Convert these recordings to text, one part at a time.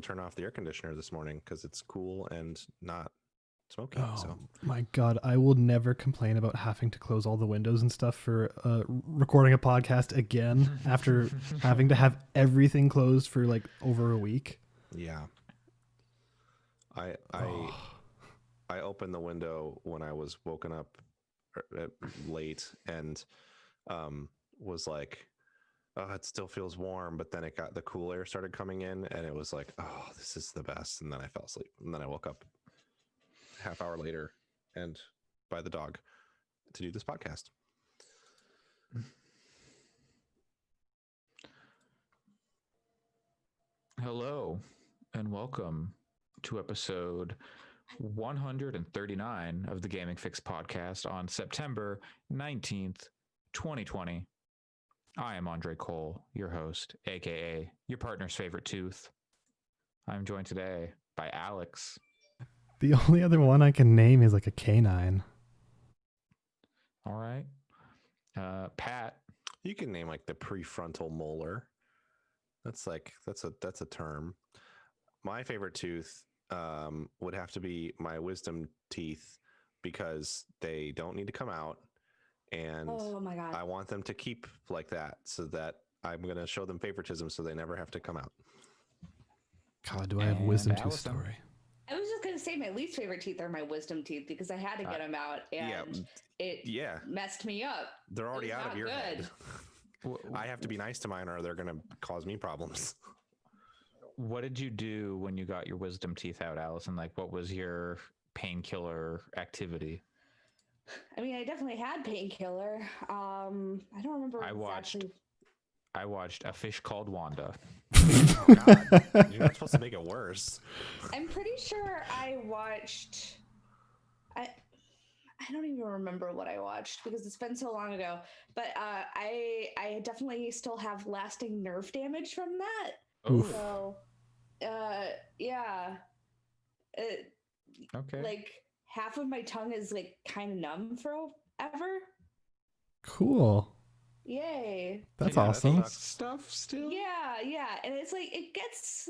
turn off the air conditioner this morning because it's cool and not smoky. Oh So my God, I will never complain about having to close all the windows and stuff for recording a podcast again after having to have everything closed for like over a week. yeah, I opened the window when I was woken up late and was like, oh, it still feels warm, but then the cool air started coming in and it was like, oh, this is the best. And then I fell asleep and then I woke up half hour later and by the dog to do this podcast. Hello and welcome to episode 139 of the Gaming Fix podcast on September 19th, 2020. I am Andre Cole, your host, aka your partner's favorite tooth. I'm joined today by Alex. The only other one I can name is like a canine. All right. Pat. You can name like the prefrontal molar. That's a term. My favorite tooth would have to be my wisdom teeth because they don't need to come out. And oh my God. I want them to keep like that so that I'm going to show them favoritism so they never have to come out. God, do I have And wisdom tooth Allison. story? I was just going to say my least favorite teeth are my wisdom teeth because I had to get them out and it messed me up. They're already It was out of not your good. head. I have to be nice to mine or they're going to cause me problems. What did you do when you got your wisdom teeth out, Allison? Like, what was your painkiller activity? I mean, I definitely had painkiller. I don't remember. I watched A Fish Called Wanda. Oh, God. You're not supposed to make it worse. I'm pretty sure I watched. I don't even remember what I watched because it's been so long ago. But I definitely still have lasting nerve damage from that. Oof. So, yeah. Okay. Like half of my tongue is like kind of numb forever. Cool. Yay. That's Yeah, awesome. that's Stuff still? Yeah. And it's like, it's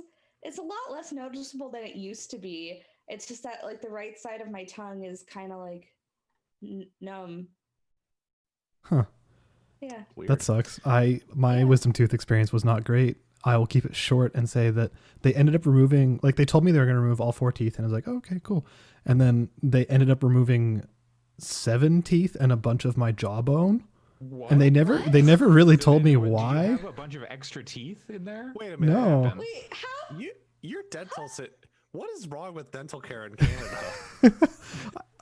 a lot less noticeable than it used to be. It's just that like the right side of my tongue is kind of like numb. Huh. Yeah. Weird. That sucks. My Yeah. wisdom tooth experience was not great. I will keep it short and say that they ended up removing, like they told me they were going to remove all 4 teeth and I was like, oh, okay, cool. And then they ended up removing 7 teeth and a bunch of my jawbone. What? And they never really told me What, do you why. have a bunch of extra teeth in there? Wait a minute. No. What happened? Wait, how? Your dental what is wrong with dental care in Canada?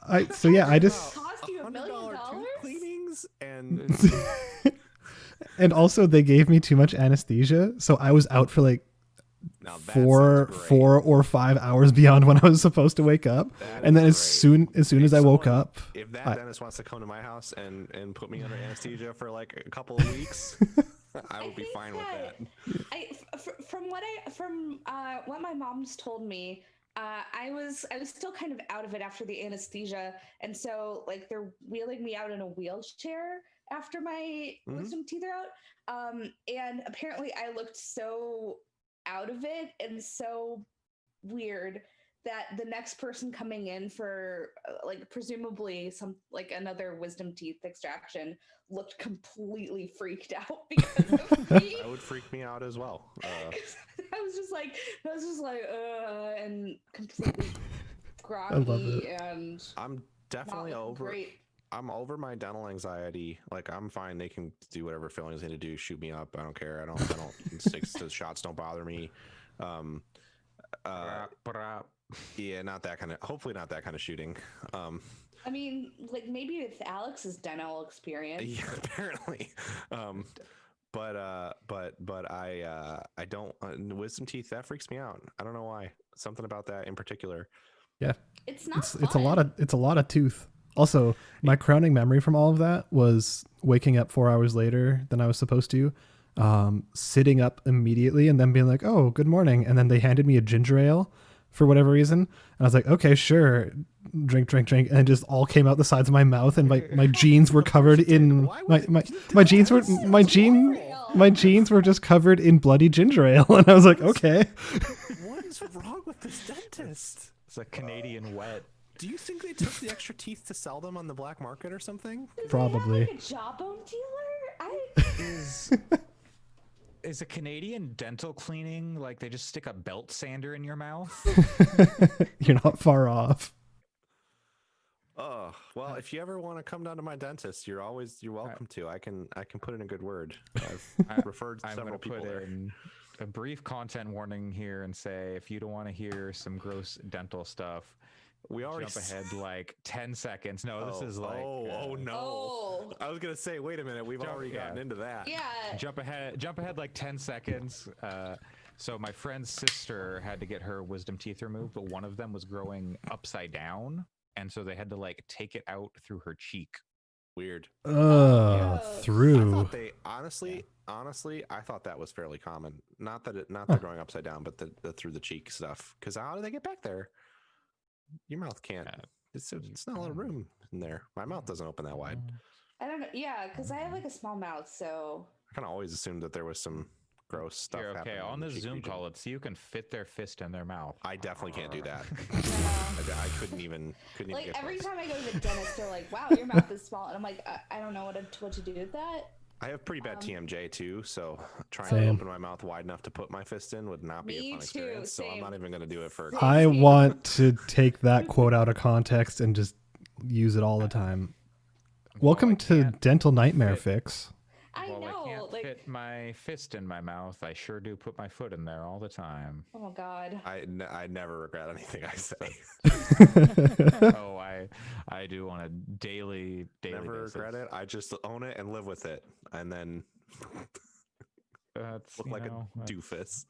I just Cost you $1 million? tooth cleanings and and also they gave me too much anesthesia, so I was out for like now that 4 sounds great. 4 or 5 hours beyond when I was supposed to wake up. That And then is as great. soon as I woke someone- up, If that I- dentist wants to come to my house and put me under anesthesia for like a couple of weeks, I would be think fine with that. From what my mom's told me, I was still kind of out of it after the anesthesia, and so like they're wheeling me out in a wheelchair after my wisdom teeth are out. And apparently I looked so out of it and so weird that the next person coming in for like presumably some like another wisdom teeth extraction looked completely freaked out because of me. That would freak me out as well. I was just like and completely I love groggy it. and I'm definitely not over. great. I'm over my dental anxiety. Like I'm fine. They can do whatever fillings they need to do. Shoot me up. I don't care. I don't. Sticks to shots don't bother me. Yeah, not that kind of. Hopefully, not that kind of shooting. I mean, like maybe with Alex's dental experience. Yeah, apparently. But I don't wisdom teeth that freaks me out. I don't know why. Something about that in particular. yeah, It's not. it's a lot of tooth. Also, my crowning memory from all of that was waking up 4 hours later than I was supposed to, sitting up immediately and then being like, oh, good morning. And then they handed me a ginger ale for whatever reason. And I was like, okay, sure. Drink. And it just all came out the sides of my mouth. And my jeans were covered in my jeans were just covered in bloody ginger ale. And I was like, okay. What What is wrong with this dentist? It's a Canadian wet. Do you think they took the extra teeth to sell them on the black market or something? Do they Probably. have, like, a jawbone dealer? Is a Canadian dental cleaning like they just stick a belt sander in your mouth? You're not far off. Oh, well, if you ever want to come down to my dentist, you're welcome to. I can put in a good word. I've referred I'm several going to people put there. in a brief content warning here and say if you don't want to hear some gross dental stuff, We already jump ahead like 10 seconds. No, this is like oh no. Oh. I was gonna say, wait a minute, we've already gotten into that. Yeah. jump ahead like 10 seconds. So my friend's sister had to get her wisdom teeth removed, but one of them was growing upside down, and so they had to like take it out through her cheek. Weird. Yeah. I Through. thought they honestly, I thought that was fairly common. Not that they're going upside down, but the through the cheek stuff. Because how do they get back there? Your mouth can't. It's not a lot of room in there. My mouth doesn't open that wide. I don't know. Yeah, because I have like a small mouth, so I kind of always assumed that there was some gross stuff. Here, okay, happening on in the this cheek Zoom region. call, it's you can fit their fist in their mouth. I definitely can't do that. yeah. I couldn't even Like get every close. time I go to the dentist, they're like, "Wow, your mouth is small," and I'm like, "I don't know what to do with that." I have pretty bad TMJ too, so trying Same. to open my mouth wide enough to put my fist in would not be Me a fun too, experience. So I'm not same. even going to do it for. I want to take that quote out of context and just use it all the time. Welcome to Dental Nightmare fit- Fix. I Well, I know, can't like, fit my fist in my mouth. I sure do put my foot in there all the time. oh god. I never regret anything I say. Oh, I do on a daily Never basis. regret it. I just own it and live with it, and then That's, look you like know, a doofus.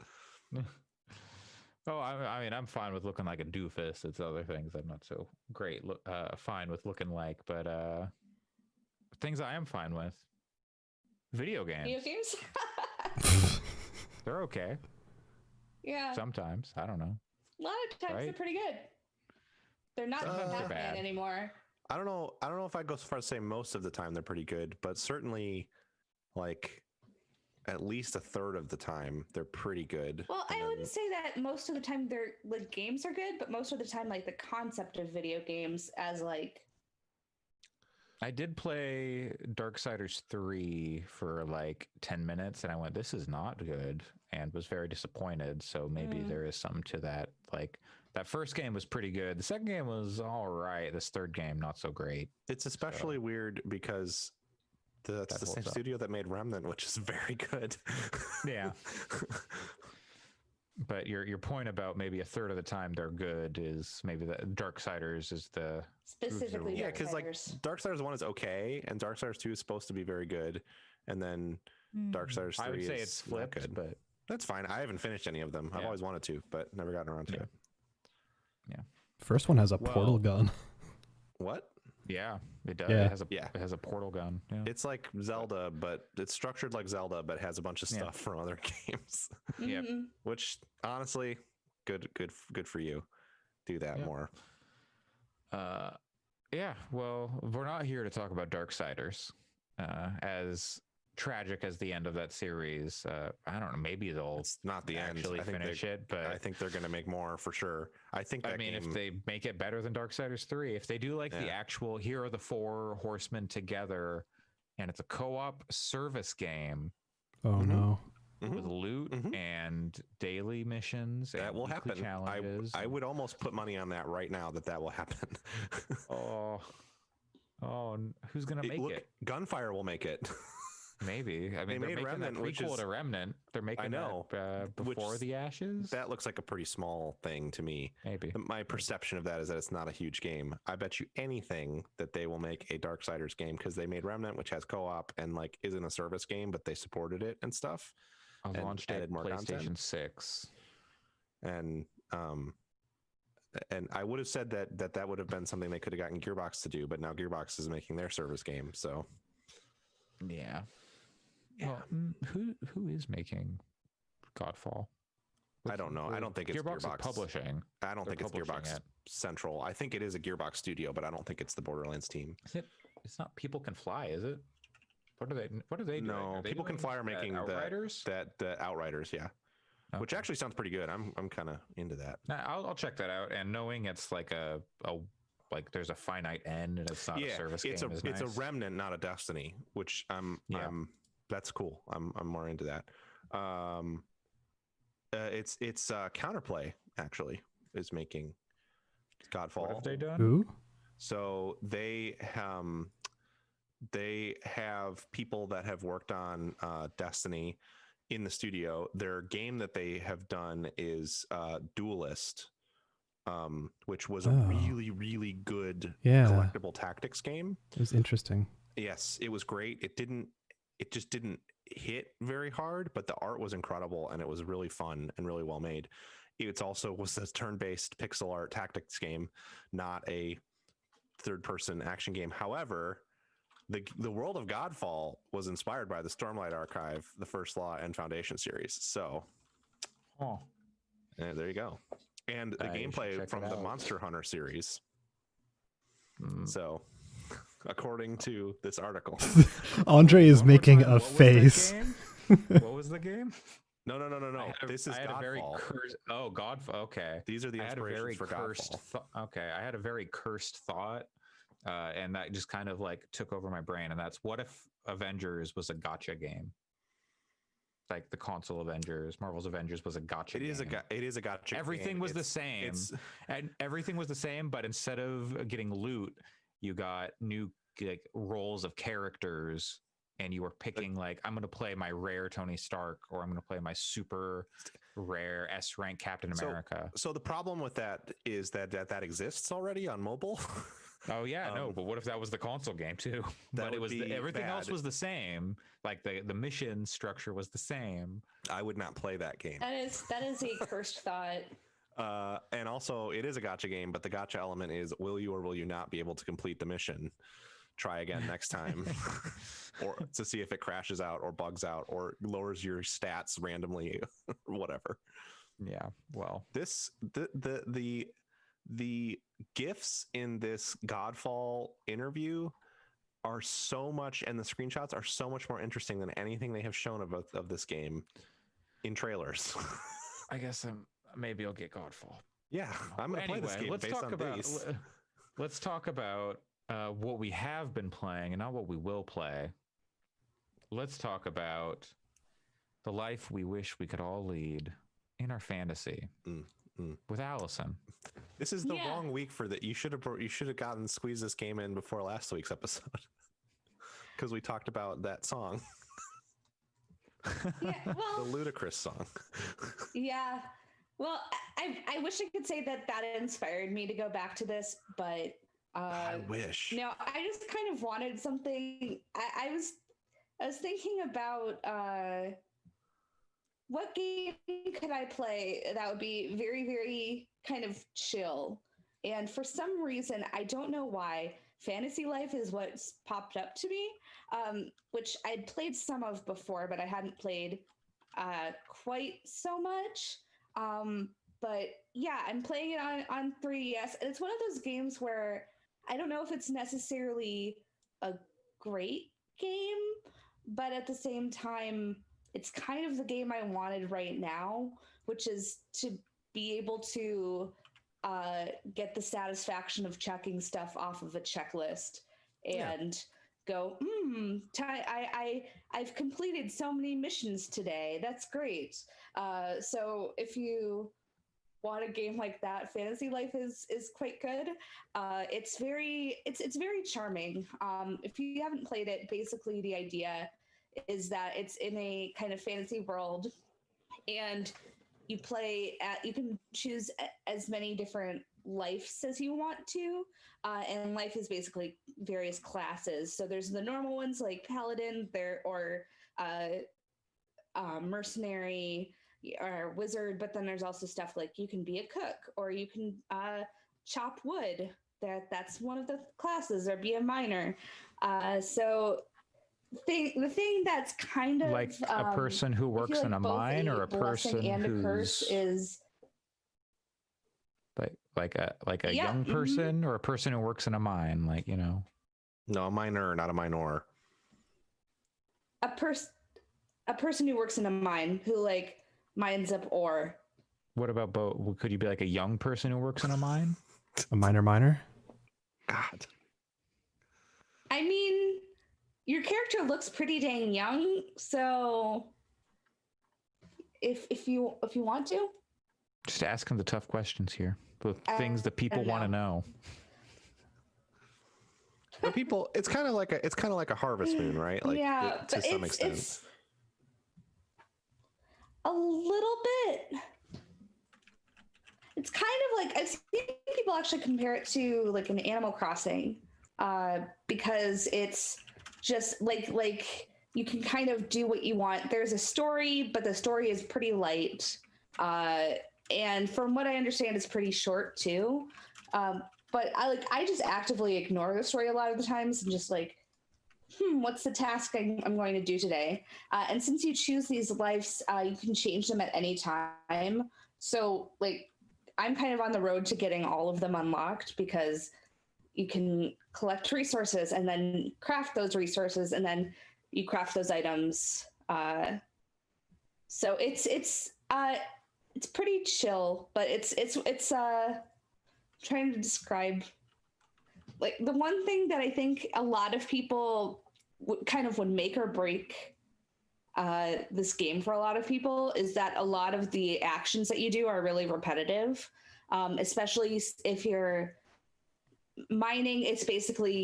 Oh, I mean, I'm fine with looking like a doofus. It's other things I'm not so great. Fine with looking like, but things I am fine with. Video games. Video games? They're okay yeah. sometimes. I don't know. A lot of times they're Right? pretty good. They're not Sometimes they're Batman bad. anymore. I don't know. I don't know if I'd go so far as to say most of the time they're pretty good, but certainly, like, at least a third of the time they're pretty good. Well, And I then- wouldn't say that most of the time they're like games are good, but most of the time like the concept of video games as like I did play Darksiders 3 for like 10 minutes and I went, this is not good, and was very disappointed. So maybe there is something to that. Like, that first game was pretty good. The second game was all right. This third game, not so great. It's especially weird because that's That the same holds up. studio that made Remnant, which is very good. Yeah. But your point about maybe a third of the time they're good is maybe that Darksiders is the specifically Yeah, because like Darksiders. Darksiders 1 is okay, and Darksiders 2 is supposed to be very good, and then Darksiders 3 I would say is it's not flipped, good. but That's fine. I haven't finished any of them. I've Yeah. always wanted to, but never gotten around to Yeah. it. First one has a Well- portal gun. What? yeah, it does. Yeah. It has a portal gun. Yeah. It's like Zelda, but it's structured like Zelda, but has a bunch of Yeah. stuff from other games. Yep. Mhm. Which honestly, good for you. Do that Yep. more. Yeah, well, we're not here to talk about Darksiders. As tragic as the end of that series, I don't know, maybe they'll It's not the end. actually I think finish they- it, but I think they're going to make more for sure. I think that I mean, game, if they make it better than Darksiders 3, if they do like the Yeah. actual, here are the four horsemen together, and it's a co-op service game Oh Mhm. no. with loot Mhm. and daily missions, that and will weekly happen. challenges. I would almost put money on that right now that will happen. Who's gonna make Look, it? Gunfire will make it. Maybe. I mean, they're made making Remnant, that which prequel is- to Remnant. They're making know, that which before is- the Ashes. That looks like a pretty small thing to me. Maybe. My perception of that is that it's not a huge game. I bet you anything that they will make a Darksiders game because they made Remnant, which has co-op and like isn't a service game, but they supported it and stuff. On and launch date, added more PlayStation content. 6. And I would have said that would have been something they could have gotten Gearbox to do, but now Gearbox is making their service game. So Yeah. Yeah. Well, who is making Godfall? I don't know. I don't think it's Gearbox. Gearbox. Is publishing. I don't They're think it's publishing Gearbox it. Central. I think it is a Gearbox studio, but I don't think it's the Borderlands team. Is it? It's not People Can Fly, is it? What are they? What are they doing? No, Are they People Can doing Fly are making Outriders. the Outriders. Yeah. which actually sounds pretty good. I'm kind of into that. I'll check that out. And knowing it's like a like there's a finite end and it's not a service game. It's a remnant, not a Destiny, which that's cool. I'm more into that. It's Counterplay actually is making Godfall. What have they done? Who? So they have people that have worked on Destiny in the studio. Their game that they have done is Duelist, which was a really, really good collectible tactics game. It was interesting. Yes, it was great. It just didn't hit very hard, but the art was incredible and it was really fun and really well made. It also was a turn-based pixel art tactics game, not a third-person action game. However, the world of Godfall was inspired by the Stormlight Archive, the First Law, and Foundation series. So, there you go. And the gameplay from the Monster Hunter series. So, according to this article, Andre is making a face. What was the game? No. This is Godfall. Godfall. Okay. These are the inspirations for Godfall. Okay, I had a very cursed thought, and that just kind of like took over my brain. And that's, what if Avengers was a gacha game? Like the console Avengers, Marvel's Avengers was a gacha game. It is a gacha. Everything was the same, and everything was the same, but instead of getting loot, you got new like roles of characters. And you were picking like, I'm going to play my rare Tony Stark, or I'm going to play my super rare S rank Captain America. So the problem with that is that exists already on mobile. Oh yeah, no. But what if that was the console game too? But it was everything else was the same. Like the mission structure was the same. I would not play that game. That is a cursed thought. And also, it is a gacha game, but the gacha element is: will you or will you not be able to complete the mission? Try again next time, or to see if it crashes out or bugs out or lowers your stats randomly, or whatever. Yeah. Well, the GIFs in this Godfall interview are so much, and the screenshots are so much more interesting than anything they have shown of this game in trailers. I guess maybe I'll get Godfall. Yeah, I'm gonna play this game based on base. Let's talk about what we have been playing and not what we will play. Let's talk about the life we wish we could all lead in our fantasy with Allison. This is the wrong week for that. You should have squeezed this game in before last week's episode, because we talked about that song. Yeah, well, the Ludacris song. Yeah. Well, I wish I could say that inspired me to go back to this, but I wish. No, I just kind of wanted something. I was thinking about what game could I play that would be very, very kind of chill. And for some reason, I don't know why, Fantasy Life is what's popped up to me, which I'd played some of before, but I hadn't played quite so much. But yeah, I'm playing it on 3DS, and it's one of those games where I don't know if it's necessarily a great game, but at the same time, it's kind of the game I wanted right now, which is to be able to get the satisfaction of checking stuff off of a checklist and go, I've completed so many missions today. That's great. So if you want a game like that, Fantasy Life is quite good. It's very charming. If you haven't played it, basically the idea is that it's in a kind of fantasy world, and you can choose as many different lives as you want to, and life is basically various classes. So there's the normal ones like paladin, or mercenary, or wizard, but then there's also stuff like you can be a cook, or you can chop wood. That's one of the classes, or be a miner. So the thing that's kind of like a person who works in a mine, or a person and a curse is like a young person, or a person who works in a mine, like, you know. No, a miner, not a minor. A person who works in a mine, who like mines up ore. What about both? Could you be like a young person who works in a mine? A miner. God. I mean, your character looks pretty dang young, so if you want to, Just asking the tough questions here. The things that people don't want to know. But people, it's kind of like a harvest moon, right? Like yeah, to but some extent. it's a little bit. It's kind of like I've seen people actually compare it to like an Animal Crossing, because it's just like you can kind of do what you want. There's a story, but the story is pretty light, and from what I understand, it's pretty short too. But I just actively ignore the story a lot of the times and just like, what's the task I'm going to do today? And since you choose these lives, you can change them at any time. So like, I'm kind of on the road to getting all of them unlocked because you can collect resources and then craft those resources and then you craft those items. So it's pretty chill, but it's trying to describe like the one thing that I think a lot of people would make or break this game for a lot of people is that a lot of the actions that you do are really repetitive, especially if you're mining. It's basically,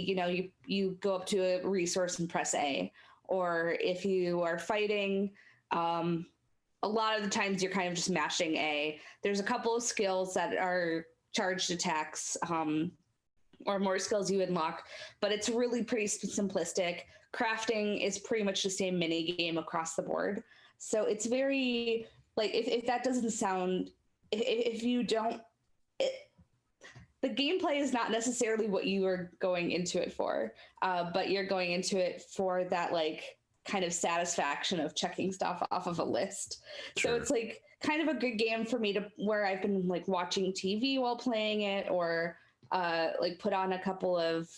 you go up to a resource and press A, or if you are fighting, a lot of the times you're kind of just mashing A. There's a couple of skills that are charged attacks, or more skills you unlock, but it's really pretty simplistic. Crafting is pretty much the same mini game across the board. So it's very like, if that doesn't sound, if you don't, the gameplay is not necessarily what you are going into it for, but you're going into it for that like kind of satisfaction of checking stuff off of a list. Sure. So it's like kind of a good game for me to where I've been like watching TV while playing it, or like put on a couple of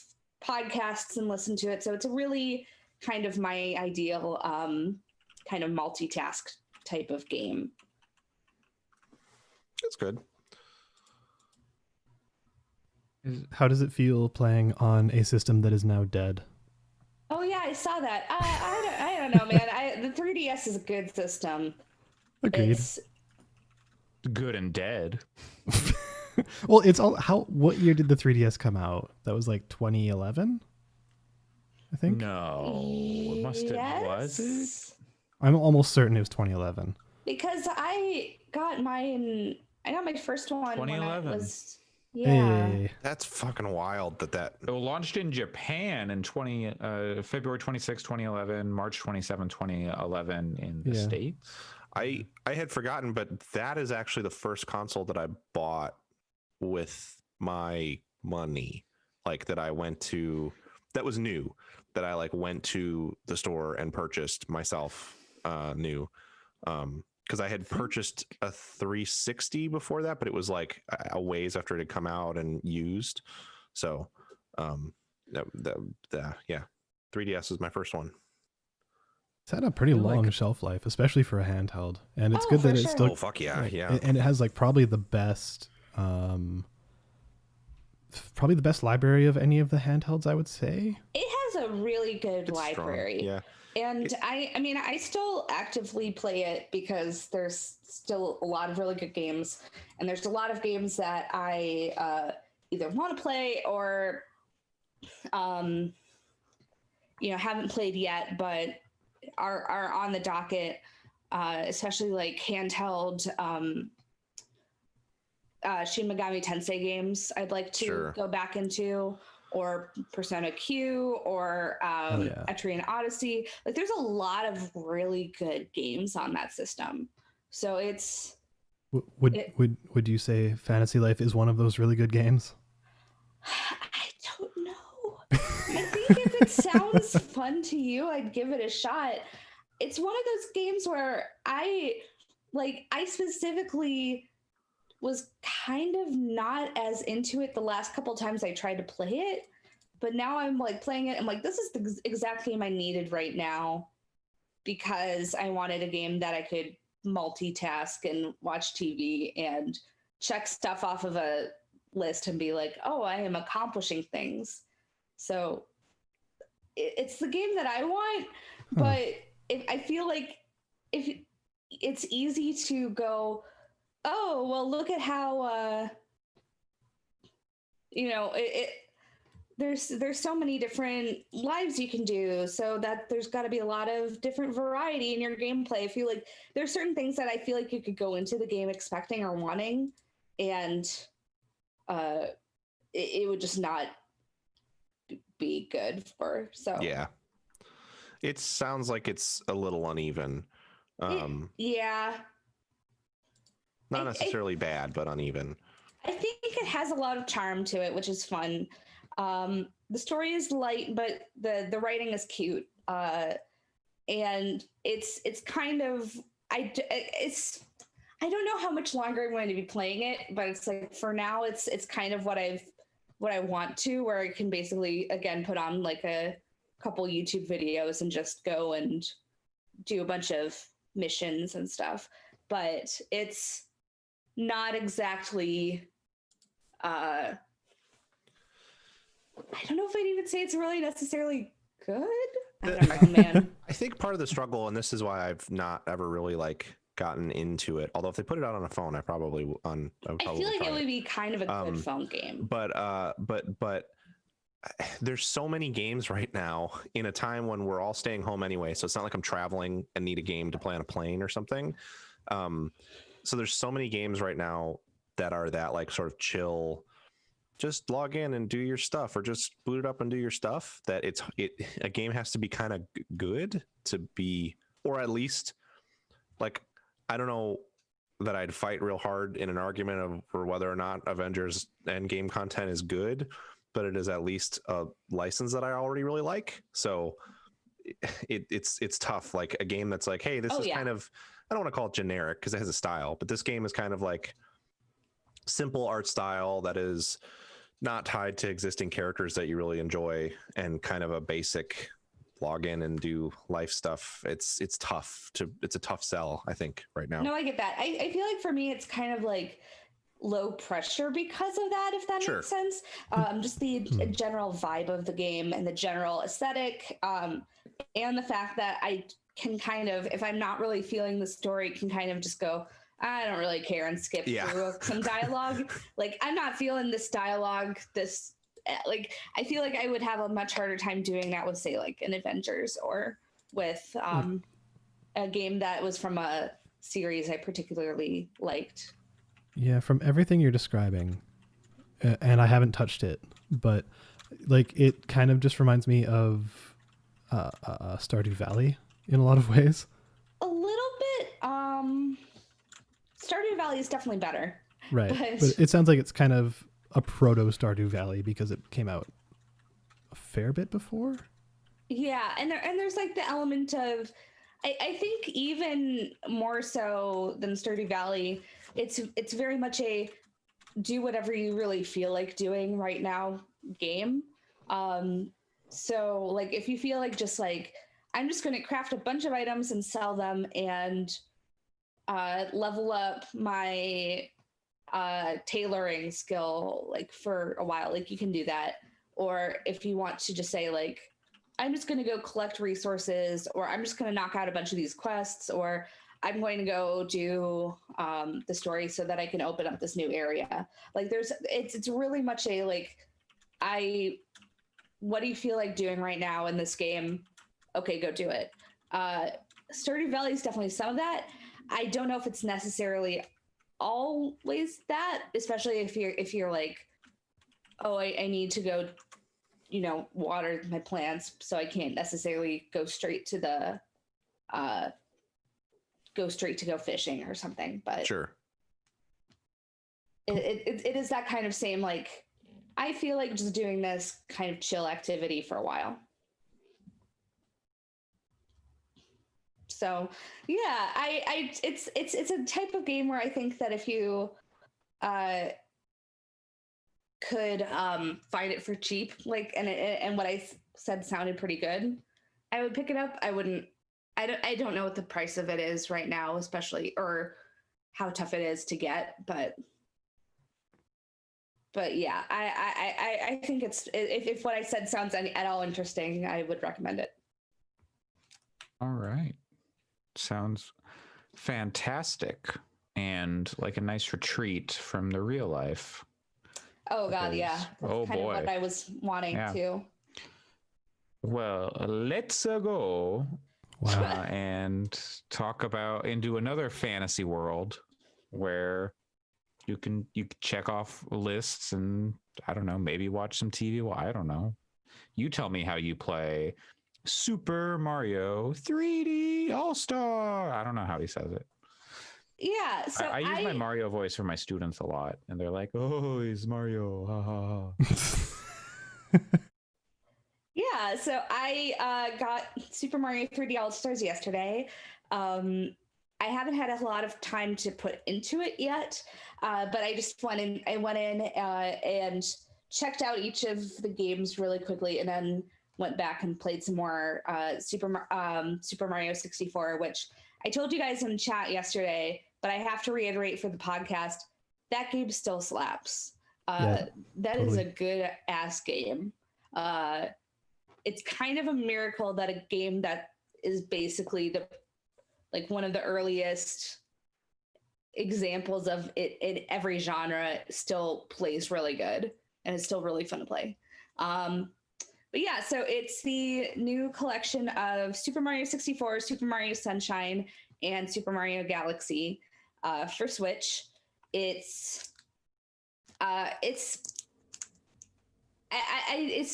podcasts and listen to it. So it's a really kind of my ideal kind of multitask type of game. That's good. How does it feel playing on a system that is now dead? Oh yeah, I saw that. I don't know, man. The 3DS is a good system. Agreed. It's good and dead. Well, it's all what year did the 3DS come out? That was like 2011, I think. No, it must have. Was it? I'm almost certain it was 2011. Because I got my first one 2011. when I was. Yeah. Hey. That's fucking wild that It launched in Japan in February 26, 2011, March 27, 2011 in the States. I had forgotten, but that is actually the first console that I bought with my money, like that I went to, that was new, that I like went to the store and purchased myself new. Because I had purchased a 360 before that, but it was like a ways after it had come out and used. So, yeah, 3DS is my first one. It's had a pretty long shelf life, especially for a handheld, and it's good that it's still. Oh fuck yeah, yeah. And it has like probably the best library of any of the handhelds, I would say. It has a really good library. Strong. Yeah. And I still actively play it because there's still a lot of really good games, and there's a lot of games that I either want to play or haven't played yet, but are on the docket, especially like handheld Shin Megami Tensei games I'd like to go back into, or Persona Q, or Etrian Odyssey. Like there's a lot of really good games on that system. So it's would you say Fantasy Life is one of those really good games? I don't know. I think if it sounds fun to you, I'd give it a shot. It's one of those games where I specifically was kind of not as into it the last couple times I tried to play it, but now I'm like playing it. I'm like, this is the exact game I needed right now, because I wanted a game that I could multitask and watch TV and check stuff off of a list and be like, oh, I am accomplishing things. So it's the game that I want, but I feel like if it's easy to go, oh, well, look at how, there's so many different lives you can do, so that there's got to be a lot of different variety in your gameplay. I feel like there's certain things that I feel like you could go into the game expecting or wanting, and it would just not be good for. So Yeah, it sounds like it's a little uneven. Yeah, Not necessarily bad, but uneven. I think it has a lot of charm to it, which is fun. The story is light, but the writing is cute, and it's kind of I don't know how much longer I'm going to be playing it, but it's like for now it's kind of what I want to, where I can basically again put on like a couple YouTube videos and just go and do a bunch of missions and stuff. But it's not exactly I don't know if I'd even say it's really necessarily good. I don't know, man. I think part of the struggle, and this is why I've not ever really like gotten into it. Although if they put it out on a phone, I feel like it would be kind of a good phone game. But there's so many games right now in a time when we're all staying home anyway. So it's not like I'm traveling and need a game to play on a plane or something. So there's so many games right now that are that like sort of chill, just log in and do your stuff, or just boot it up and do your stuff, that a game has to be kind of good to be, or at least like, I don't know that I'd fight real hard in an argument for whether or not Avengers Endgame content is good, but it is at least a license that I already really like. So it's tough. Like a game that's like, hey, this is kind of, I don't want to call it generic because it has a style, but this game is kind of like simple art style that is not tied to existing characters that you really enjoy, and kind of a basic log in and do life stuff. It's a tough sell, I think, right now. No, I get that. I feel like for me, it's kind of like low pressure because of that, if that makes sense. Just the general vibe of the game and the general aesthetic, and the fact that I can kind of, if I'm not really feeling the story, can kind of just go, I don't really care, and skip through some dialogue. Like, I'm not feeling this dialogue, like, I feel like I would have a much harder time doing that with, say, like an Avengers, or with a game that was from a series I particularly liked. Yeah, from everything you're describing, and I haven't touched it, but like it kind of just reminds me of Stardew Valley in a lot of ways. A little bit. Stardew Valley is definitely better. Right. But it sounds like it's kind of a proto Stardew Valley because it came out a fair bit before. Yeah, and there's like the element of, I think even more so than Stardew Valley, it's very much a do whatever you really feel like doing right now game. So like if you feel like just like, I'm just going to craft a bunch of items and sell them and level up my tailoring skill like for a while, like you can do that. Or if you want to just say like, I'm just going to go collect resources, or I'm just going to knock out a bunch of these quests, or I'm going to go do the story so that I can open up this new area. Like it's really much a like, what do you feel like doing right now in this game? Okay, go do it. Stardew Valley is definitely some of that. I don't know if it's necessarily always that, especially if you're like, oh, I need to go, water my plants, so I can't necessarily go straight to go fishing or something. But sure, it is that kind of same like, I feel like just doing this kind of chill activity for a while. So yeah, it's a type of game where I think that if you could find it for cheap, like, and what I said sounded pretty good, I would pick it up. I I don't know what the price of it is right now, especially, or how tough it is to get, but yeah, I think it's, if what I said sounds at all interesting, I would recommend it. All right. Sounds fantastic and like a nice retreat from the real life. Oh God, yeah. That's Oh kind boy. of what I was wanting to. Well, let's go Wow. and talk about into another fantasy world where you can check off lists and I don't know, maybe watch some TV. Well, I don't know. You tell me how you play Super Mario 3D All-Star. I don't know how he says it. Yeah, so I use my Mario voice for my students a lot, and they're like, "Oh, he's Mario!" Ha ha ha. Yeah, so I got Super Mario 3D All Stars yesterday. I haven't had a lot of time to put into it yet, but I just went in. I went in and checked out each of the games really quickly, and then went back and played some more Super Mario 64, which I told you guys in chat yesterday, but I have to reiterate for the podcast, that game still slaps. That totally. Is a good ass game. It's kind of a miracle that a game that is basically one of the earliest examples of it in every genre still plays really good and it's still really fun to play. But yeah, so it's the new collection of Super Mario 64, Super Mario Sunshine, and Super Mario Galaxy for Switch. It's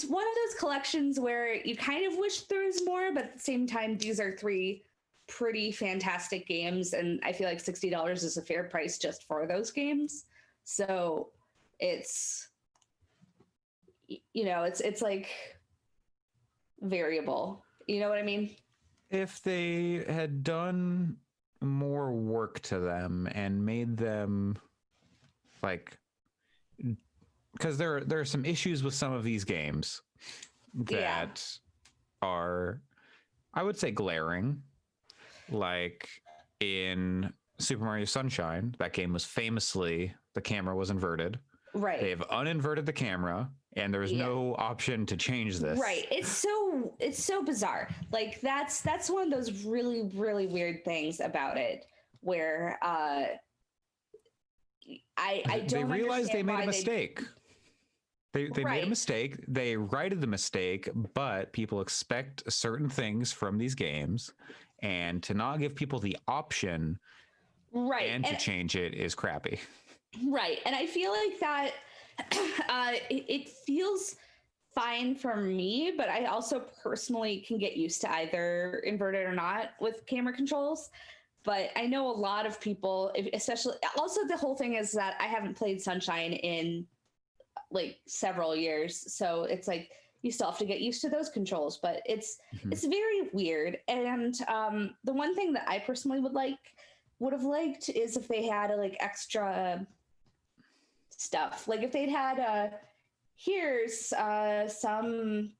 one of those collections where you kind of wish there was more, but at the same time, these are 3 pretty fantastic games, and I feel like $60 is a fair price just for those games. So it's, it's like variable. You know what I mean? If they had done more work to them and made them like, because there are some issues with some of these games that are, I would say, glaring. Like in Super Mario Sunshine, that game was famously, the camera was inverted. Right. They've uninverted the camera, and there's no option to change this. Right. It's so bizarre. Like that's one of those really, really weird things about it, where I don't. They realized they made a mistake. They made a mistake. They righted the mistake, but people expect certain things from these games, and to not give people the option and to change it is crappy. Right. And I feel like that it feels fine for me, but I also personally can get used to either inverted or not with camera controls. But I know a lot of people, especially, also the whole thing is that I haven't played Sunshine in like several years, so it's like you still have to get used to those controls, but it's very weird. And the one thing that I personally would have liked is if they had like extra stuff, like if they'd had here's some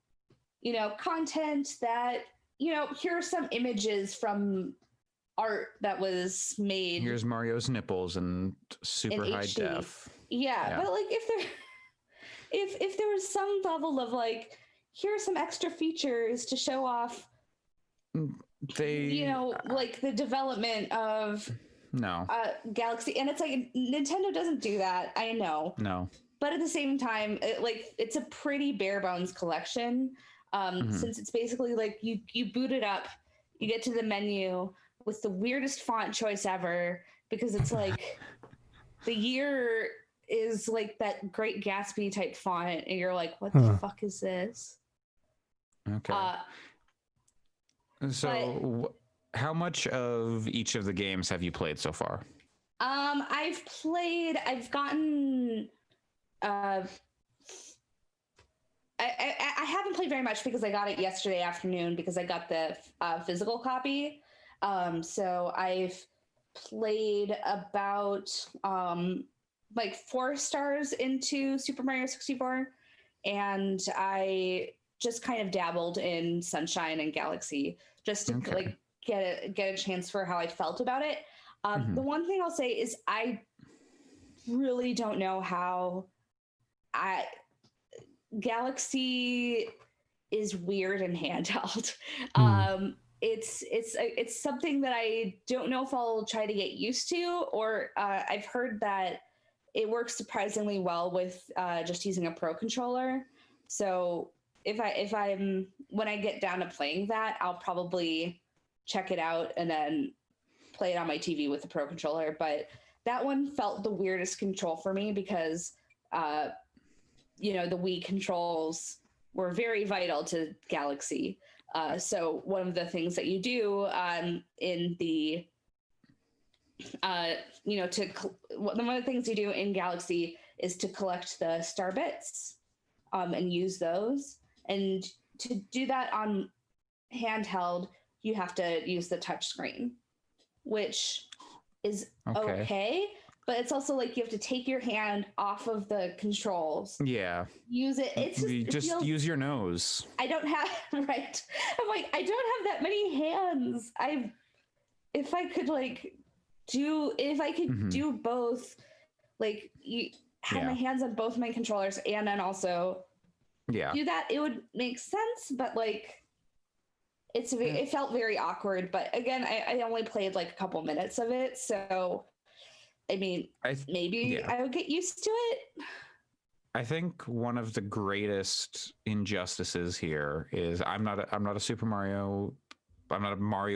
content that here are some images from art that was made, here's Mario's nipples and super high def. Yeah, but like if there was some level of like, here are some extra features to show off, like the development of Galaxy, and it's like Nintendo doesn't do that. I know. No. But at the same time, it's a pretty bare bones collection. Since it's basically like you boot it up, you get to the menu with the weirdest font choice ever, because it's like the year is like that Great Gatsby type font, and you're like, what the fuck is this? Okay. So how much of each of the games have you played so far? I've gotten I haven't played very much because I got it yesterday afternoon because I got the physical copy. So I've played about like 4 stars into Super Mario 64, and I just kind of dabbled in Sunshine and Galaxy just to like get a chance for how I felt about it. Mhm. The one thing I'll say is I really don't know how Galaxy is weird and handheld. It's something that I don't know if I'll try to get used to, or I've heard that it works surprisingly well with just using a pro controller. So if I'm when I get down to playing that, I'll probably check it out and then play it on my TV with the pro controller. But that one felt the weirdest control for me because the Wii controls were very vital to Galaxy. So one of the things that you do in the one of the things you do in Galaxy is to collect the star bits and use those. And to do that on handheld, you have to use the touch screen, which is okay. But it's also like you have to take your hand off of the controls. Yeah. Use it. It's just use your nose. I don't have right. I'm like, I don't have that many hands. If I could do both, like you have my hands on both my controllers and then also do that, it would make sense. But like it felt very awkward. But again, I only played like a couple minutes of it, so I mean, maybe I would get used to it. I think one of the greatest injustices here is I'm not a Mario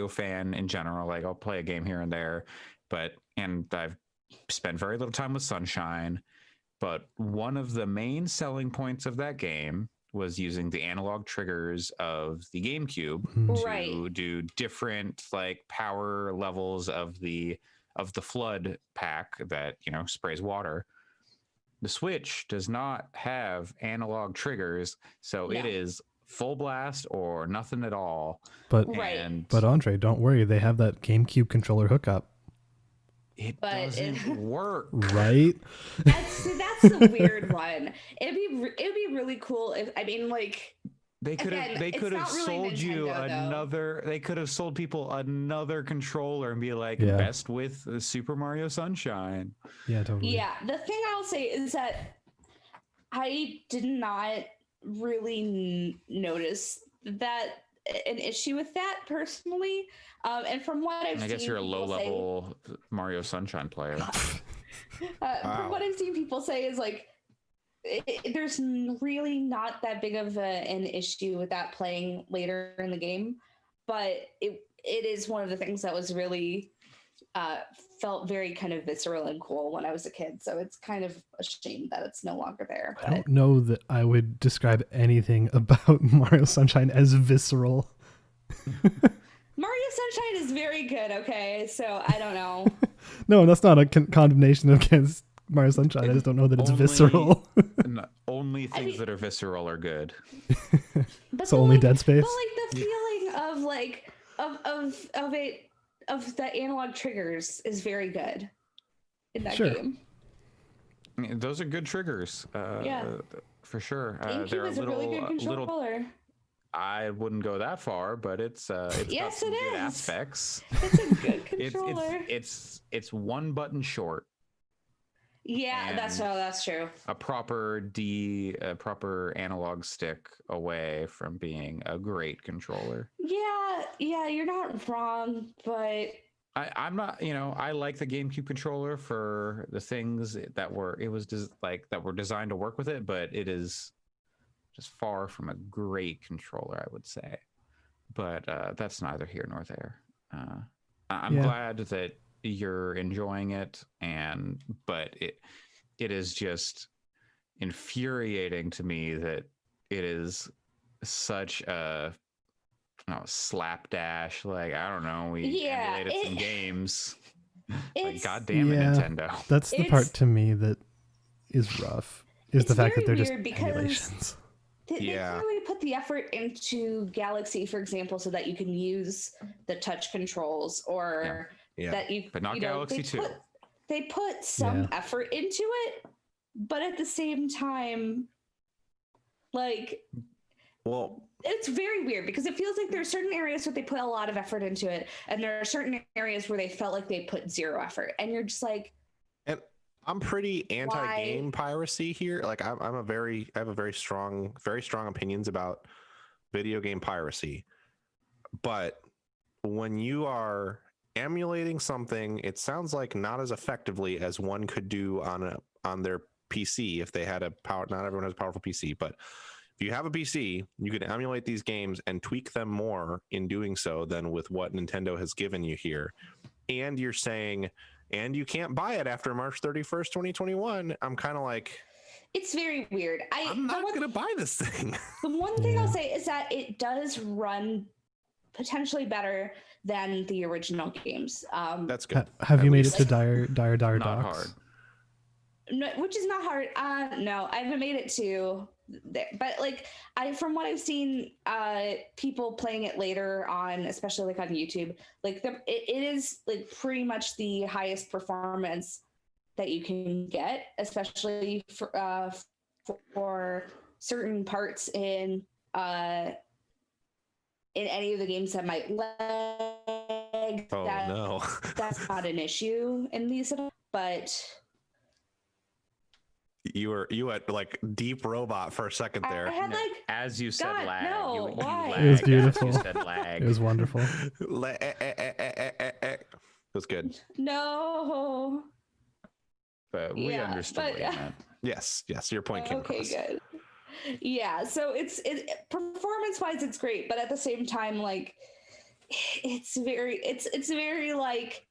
fan in general. Like I'll play a game here and there, and I've spent very little time with Sunshine. But one of the main selling points of that game was using the analog triggers of the GameCube to do different like power levels of the flood pack that sprays water. The Switch does not have analog triggers, so it is full blast or nothing at all. But Andre, don't worry, they have that GameCube controller hookup. It doesn't work, right? That's the weird one. It'd be really cool if they could have sold you another. They could have sold people another controller and be like, best with Super Mario Sunshine. Yeah, totally. Yeah, the thing I'll say is that I did not really notice that an issue with that personally. And from what I've seen, I guess you're a low-level Mario Sunshine player. From what I've seen people say is like, there's really not that big of an issue with that playing later in the game, but it is one of the things that was really felt very kind of visceral and cool when I was a kid. So it's kind of a shame that it's no longer there. I don't know that I would describe anything about Mario Sunshine as visceral. Mario Sunshine is very good, okay? So I don't know. No, that's not a condemnation against Mario Sunshine. I just don't know that it's visceral. Only things that are visceral are good. So only Dead Space? But like the feeling of the analog triggers is very good in that game. Those are good triggers. For sure. GameCube is a really good controller. I wouldn't go that far, but it's got some good aspects. It's a good controller. It's one button short. Yeah, that's true. A proper analog stick away from being a great controller. Yeah, you're not wrong, but I'm not. I like the GameCube controller for the things that were designed to work with it, but it is just far from a great controller, I would say. But that's neither here nor there. I'm glad that you're enjoying it, but it is just infuriating to me that it is such a slapdash. Like, I don't know, we emulated some games. Like, God damn it, Nintendo. That's the part to me that is rough. Is the fact that they're just emulations. They clearly put the effort into Galaxy, for example, so that you can use the touch controls or that you. But not Galaxy 2. They put some effort into it, but at the same time, like Well, it's very weird because it feels like there are certain areas where they put a lot of effort into it, and there are certain areas where they felt like they put zero effort, and you're just like, and I'm pretty anti-game piracy here. Like I have a very strong opinions about video game piracy. But when you are emulating something, it sounds like not as effectively as one could do on their PC if they had a power. Not everyone has a powerful PC, but if you have a PC, you can emulate these games and tweak them more in doing so than with what Nintendo has given you here. And you're saying, and you can't buy it after March 31st, 2021. I'm kind of like, it's very weird. I'm not going to buy this thing. The one thing I'll say is that it does run potentially better than the original games. That's good. Have you made it least. to dire Not docks? hard. No, which is not hard. No, I haven't made it to there, but like from what I've seen, people playing it later on, especially like on YouTube, like it is like pretty much the highest performance that you can get, especially for certain parts in any of the games that might lag. Oh no, that's not an issue in these, but. You had like deep robot for a second there. I had like, as you said, God, lag. no, you why? lagged It was as beautiful. you said lag. It was wonderful. It was good. No. But we Yeah, understood but- what you meant. Yes, your point came Okay, across. good. Yeah, so it's performance-wise, it's great, but at the same time, like, it's very like,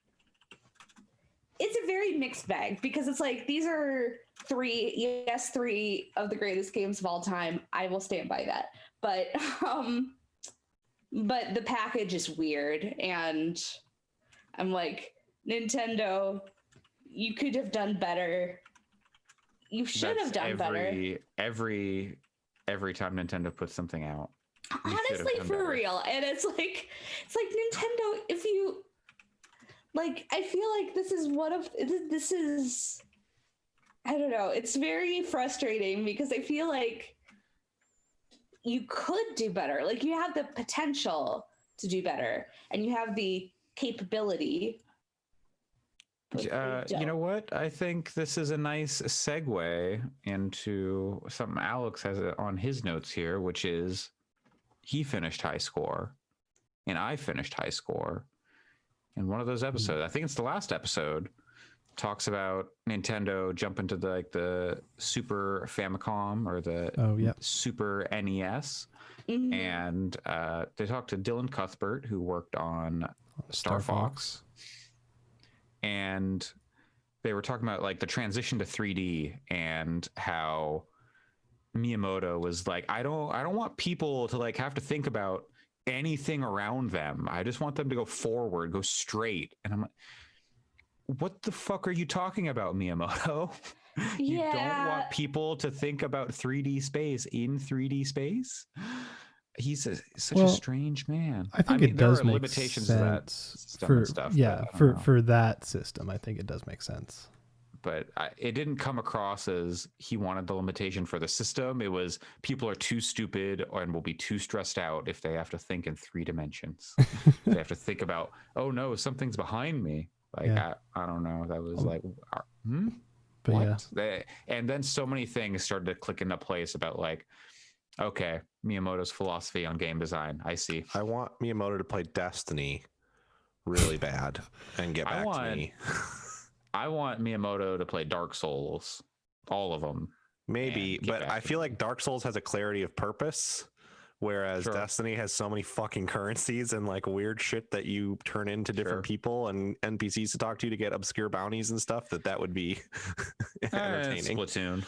it's a very mixed bag because it's like these are three of the greatest games of all time. I will stand by that. But the package is weird, and I'm like, Nintendo, you could have done better. You should have done better. Every time Nintendo puts something out. you should have Honestly, done for better. real. And it's like Nintendo, if you like, I feel like this is I don't know, it's very frustrating because I feel like you could do better. Like, you have the potential to do better and you have the capability. but you You know don't. what? I think this is a nice segue into something Alex has on his notes here, which is he finished high score and I finished high score. In one of those episodes, I think it's the last episode, talks about Nintendo jumping to the Super Famicom or the Super NES. Mhm. And they talked to Dylan Cuthbert, who worked on Star Fox. And they were talking about like the transition to 3D and how Miyamoto was like, I don't want people to like have to think about anything around them. I just want them to go forward, go straight. And I'm like, what the fuck are you talking about, Miyamoto? You don't want people to think about 3D space in 3D space? He's such a strange man. I think it does make limitations sense to that system for and stuff. for that system. I think it does make sense. But it didn't come across as he wanted the limitation for the system. It was people are too stupid and will be too stressed out if they have to think in 3 dimensions. They have to think about, oh no, something's behind me. Like, I don't know. That was like, But what? And then so many things started to click into place about like, okay, Miyamoto's philosophy on game design. I see. I want Miyamoto to play Destiny really bad and get back to me. I want Miyamoto to play Dark Souls, all of them. Maybe, but I feel like Dark Souls has a clarity of purpose, whereas Destiny has so many fucking currencies and like weird shit that you turn into different people and NPCs to talk to get obscure bounties and stuff that would be entertaining. Splatoon.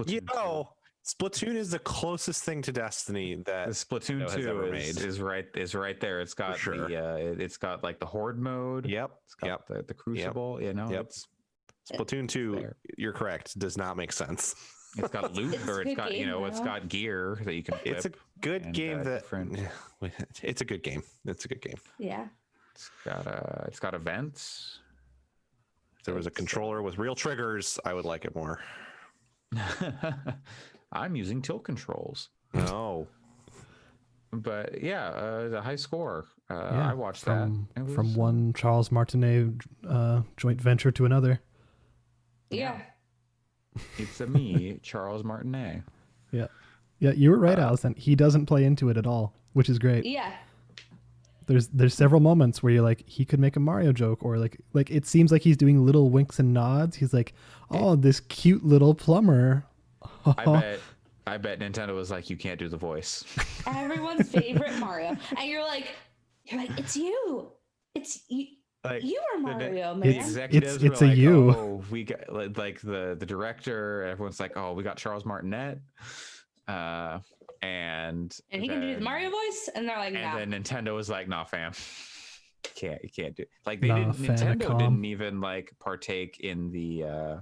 You know, Splatoon is the closest thing to Destiny that the Splatoon 2 is right there. It's got it's got like the Horde mode. Yep. It's got the Crucible. You know. Yep. Splatoon 2, you're correct, does not make sense. It's got loot, or it's got it's got gear that you can flip. It's a good game it's a good game. It's a good game. Yeah. It's got events. If there was a controller with real triggers, I would like it more. I'm using tilt controls. No. But yeah, the high score. Yeah, I watched from that. It from was, one Charles Martinet joint venture to another. Yeah. It's a me, Charles Martinet. Yeah, yeah, you were right, Allison. He doesn't play into it at all, which is great. Yeah. There's several moments where you're like, he could make a Mario joke, or like it seems like he's doing little winks and nods. He's like, oh, this cute little plumber. I bet Nintendo was like, you can't do the voice. Everyone's favorite Mario. And you're like, it's you. It's you. Like, You are Mario, the man. executives It's were a like, you. oh, we got like the director. Everyone's like, oh, we got Charles Martinet, and he can do the then- Mario voice, and they're like, nah. And then Nintendo was like, nah, fam, you can't do. Like Nah, Nintendo Famicom. didn't even like partake in the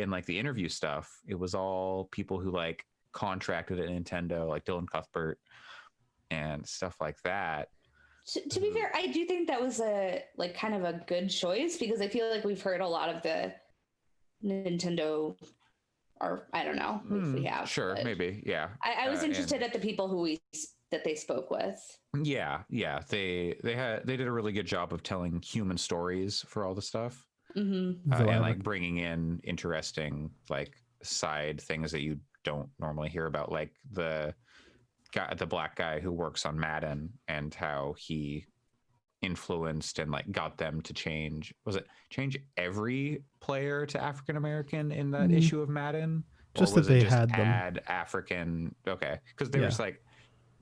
like the interview stuff. It was all people who like contracted at Nintendo, like Dylan Cuthbert and stuff like that. To be fair, I do think that was a like kind of a good choice, because I feel like we've heard a lot of the Nintendo, or I don't know if we have. Sure, but maybe, yeah. I was and- interested at the people who that they spoke with. Yeah, they did a really good job of telling human stories for all the stuff, Mm-hmm. Though I and have like bringing in interesting like side things that you don't normally hear about, like the black guy who works on Madden and how he influenced and like got them to change every player to African American in that issue of Madden, Just or that was they it just had them. add African? Okay, because there Yeah. was like.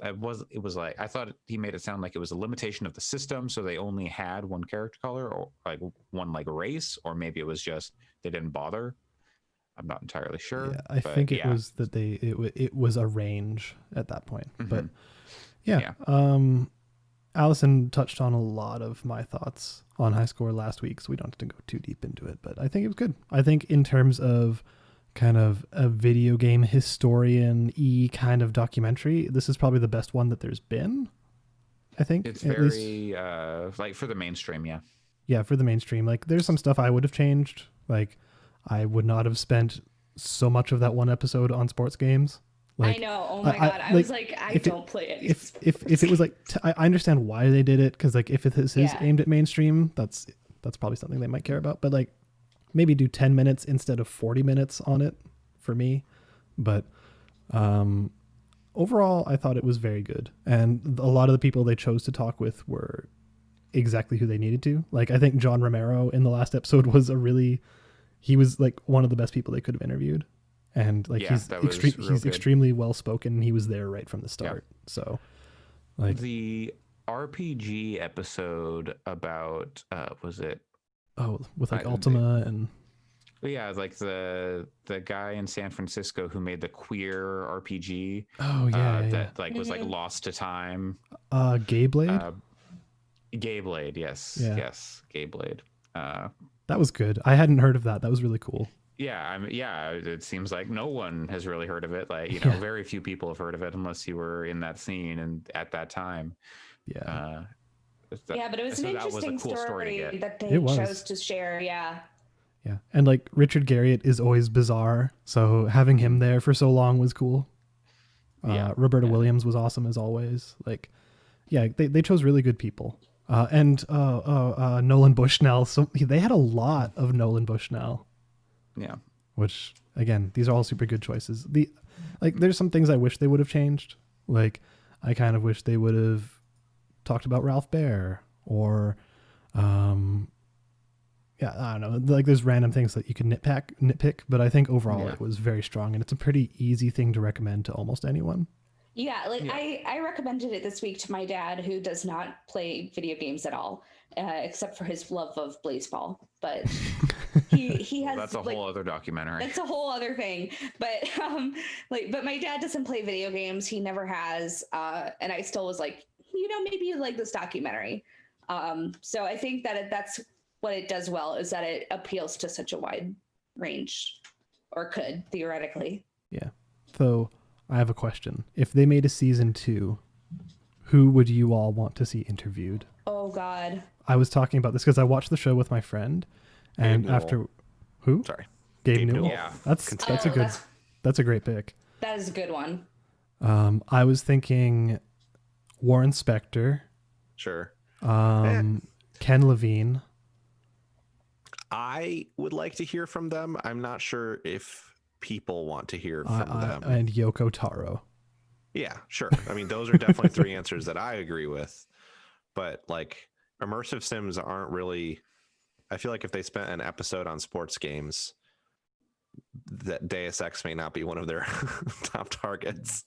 It was like, I thought he made it sound like it was a limitation of the system, so they only had one character color, or like one like race, or maybe it was just they didn't bother. I'm not entirely sure. Yeah, I but think it yeah. was that it was a range at that point. But Mhm. yeah, Allison touched on a lot of my thoughts on High Score last week, so we don't have to go too deep into it. But I think it was good. I think in terms of kind of a video game historian-y kind of documentary, this is probably the best one that there's been. I think It's at least- very like for the mainstream, yeah. yeah, for the mainstream. Like there's some stuff I would have changed. Like I would not have spent so much of that one episode on sports games. Like, I know. Oh my I- god. I like, was like, I if it- don't play any. if it was like I understand why they did it, because like if it is Yeah. aimed at mainstream, that's probably something they might care about. But like maybe do 10 minutes instead of 40 minutes on it for me. But overall, I thought it was very good, and a lot of the people they chose to talk with were exactly who they needed to. Like I think John Romero in the last episode was he was like one of the best people they could have interviewed, and like Yeah, that was real he's good. extremely well spoken. He was there right from the start. So like The RPG episode about was it with like I- Ultima and yeah, like the guy in San Francisco who made the queer RPG that like was like Mhm. lost to time. Gay Blade. Gayblade, yes. Yeah. Yes, Gayblade. That was good. I hadn't heard of that. That was really cool. Yeah, it seems like no one has really heard of it. Like, you know, Yeah. very few people have heard of it unless you were in that scene and at that time. Yeah. Yeah, but it was so an that was a interesting cool story to story get. that they It was. chose to share. Yeah. Yeah. And like Richard Garriott is always bizarre. So having him there for so long was cool. Yeah. Roberta Williams was awesome as always. Like, yeah, they chose really good people. And Nolan Bushnell. So they had a lot of Nolan Bushnell, Yeah. which again, these are all super good choices. There's some things I wish they would have changed. Like, I kind of wish they would have talked about Ralph Baer or, yeah, I don't know. Like, there's random things that you can nitpick, but I think overall Yeah. it was very strong, and it's a pretty easy thing to recommend to almost anyone. Yeah, like Yeah. I recommended it this week to my dad, who does not play video games at all, except for his love of Blaseball. But he has That's a like, whole other documentary. that's a whole other thing. But but my dad doesn't play video games. He never has. And I still was like, maybe you'd like this documentary. So I think that that's what it does well, is that it appeals to such a wide range, or could theoretically. Yeah. So I have a question. If they made a season 2, who would you all want to see interviewed? Oh God. I was talking about this because I watched the show with my friend, and Gabe Newell. after who? Sorry. Gabe Gabe Newell. Newell. Yeah. That's a good. That's a great pick. That is a good one. I was thinking Warren Spector, Sure. Ken Levine. I would like to hear from them. I'm not sure if people want to hear from them. And Yoko Taro. Yeah, sure. I mean, those are definitely three answers that I agree with. But like immersive sims aren't really, I feel like if they spent an episode on sports games, that Deus Ex may not be one of their top targets.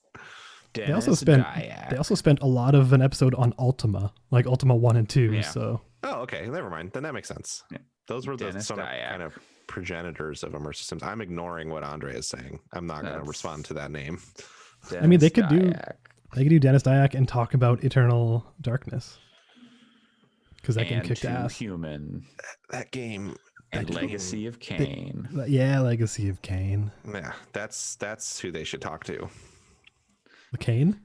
They also spent a lot of an episode on Ultima, like Ultima 1 and 2. Yeah. So Oh, okay. Never mind. Then that makes sense. Yeah. Those were the Dennis sort of Dyack. kind of progenitors of immersive sims. I'm ignoring what Andre is saying. I'm not going to That's- respond to that name. I mean, they could do- Dyack. they could do Dennis Dyack and talk about Eternal Darkness, because that game And kicked Too ass. Human. That game. And that game- Legacy of Kain. Yeah, Legacy of Kain. Yeah, that's who they should talk to. The Kain.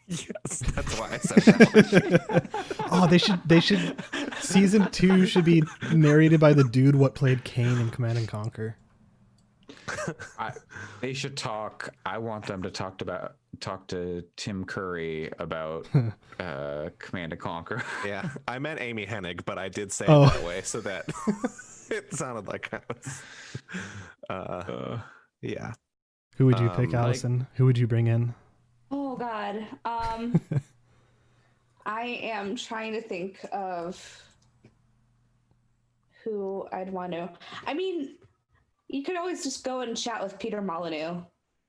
Yes, that's why I said that. Oh, they should. Season 2 should be narrated by the dude what played Kain in Command and Conquer. They should talk. I want them to talk to Tim Curry about Command and Conquer. Yeah, I meant Amy Hennig, but I did say Oh. it that way so that it sounded like I was. Yeah. Who would you pick, like- Allison? Who would you bring in? Oh God. I am trying to think of who I'd want to. I mean, you could always just go and chat with Peter Molyneux.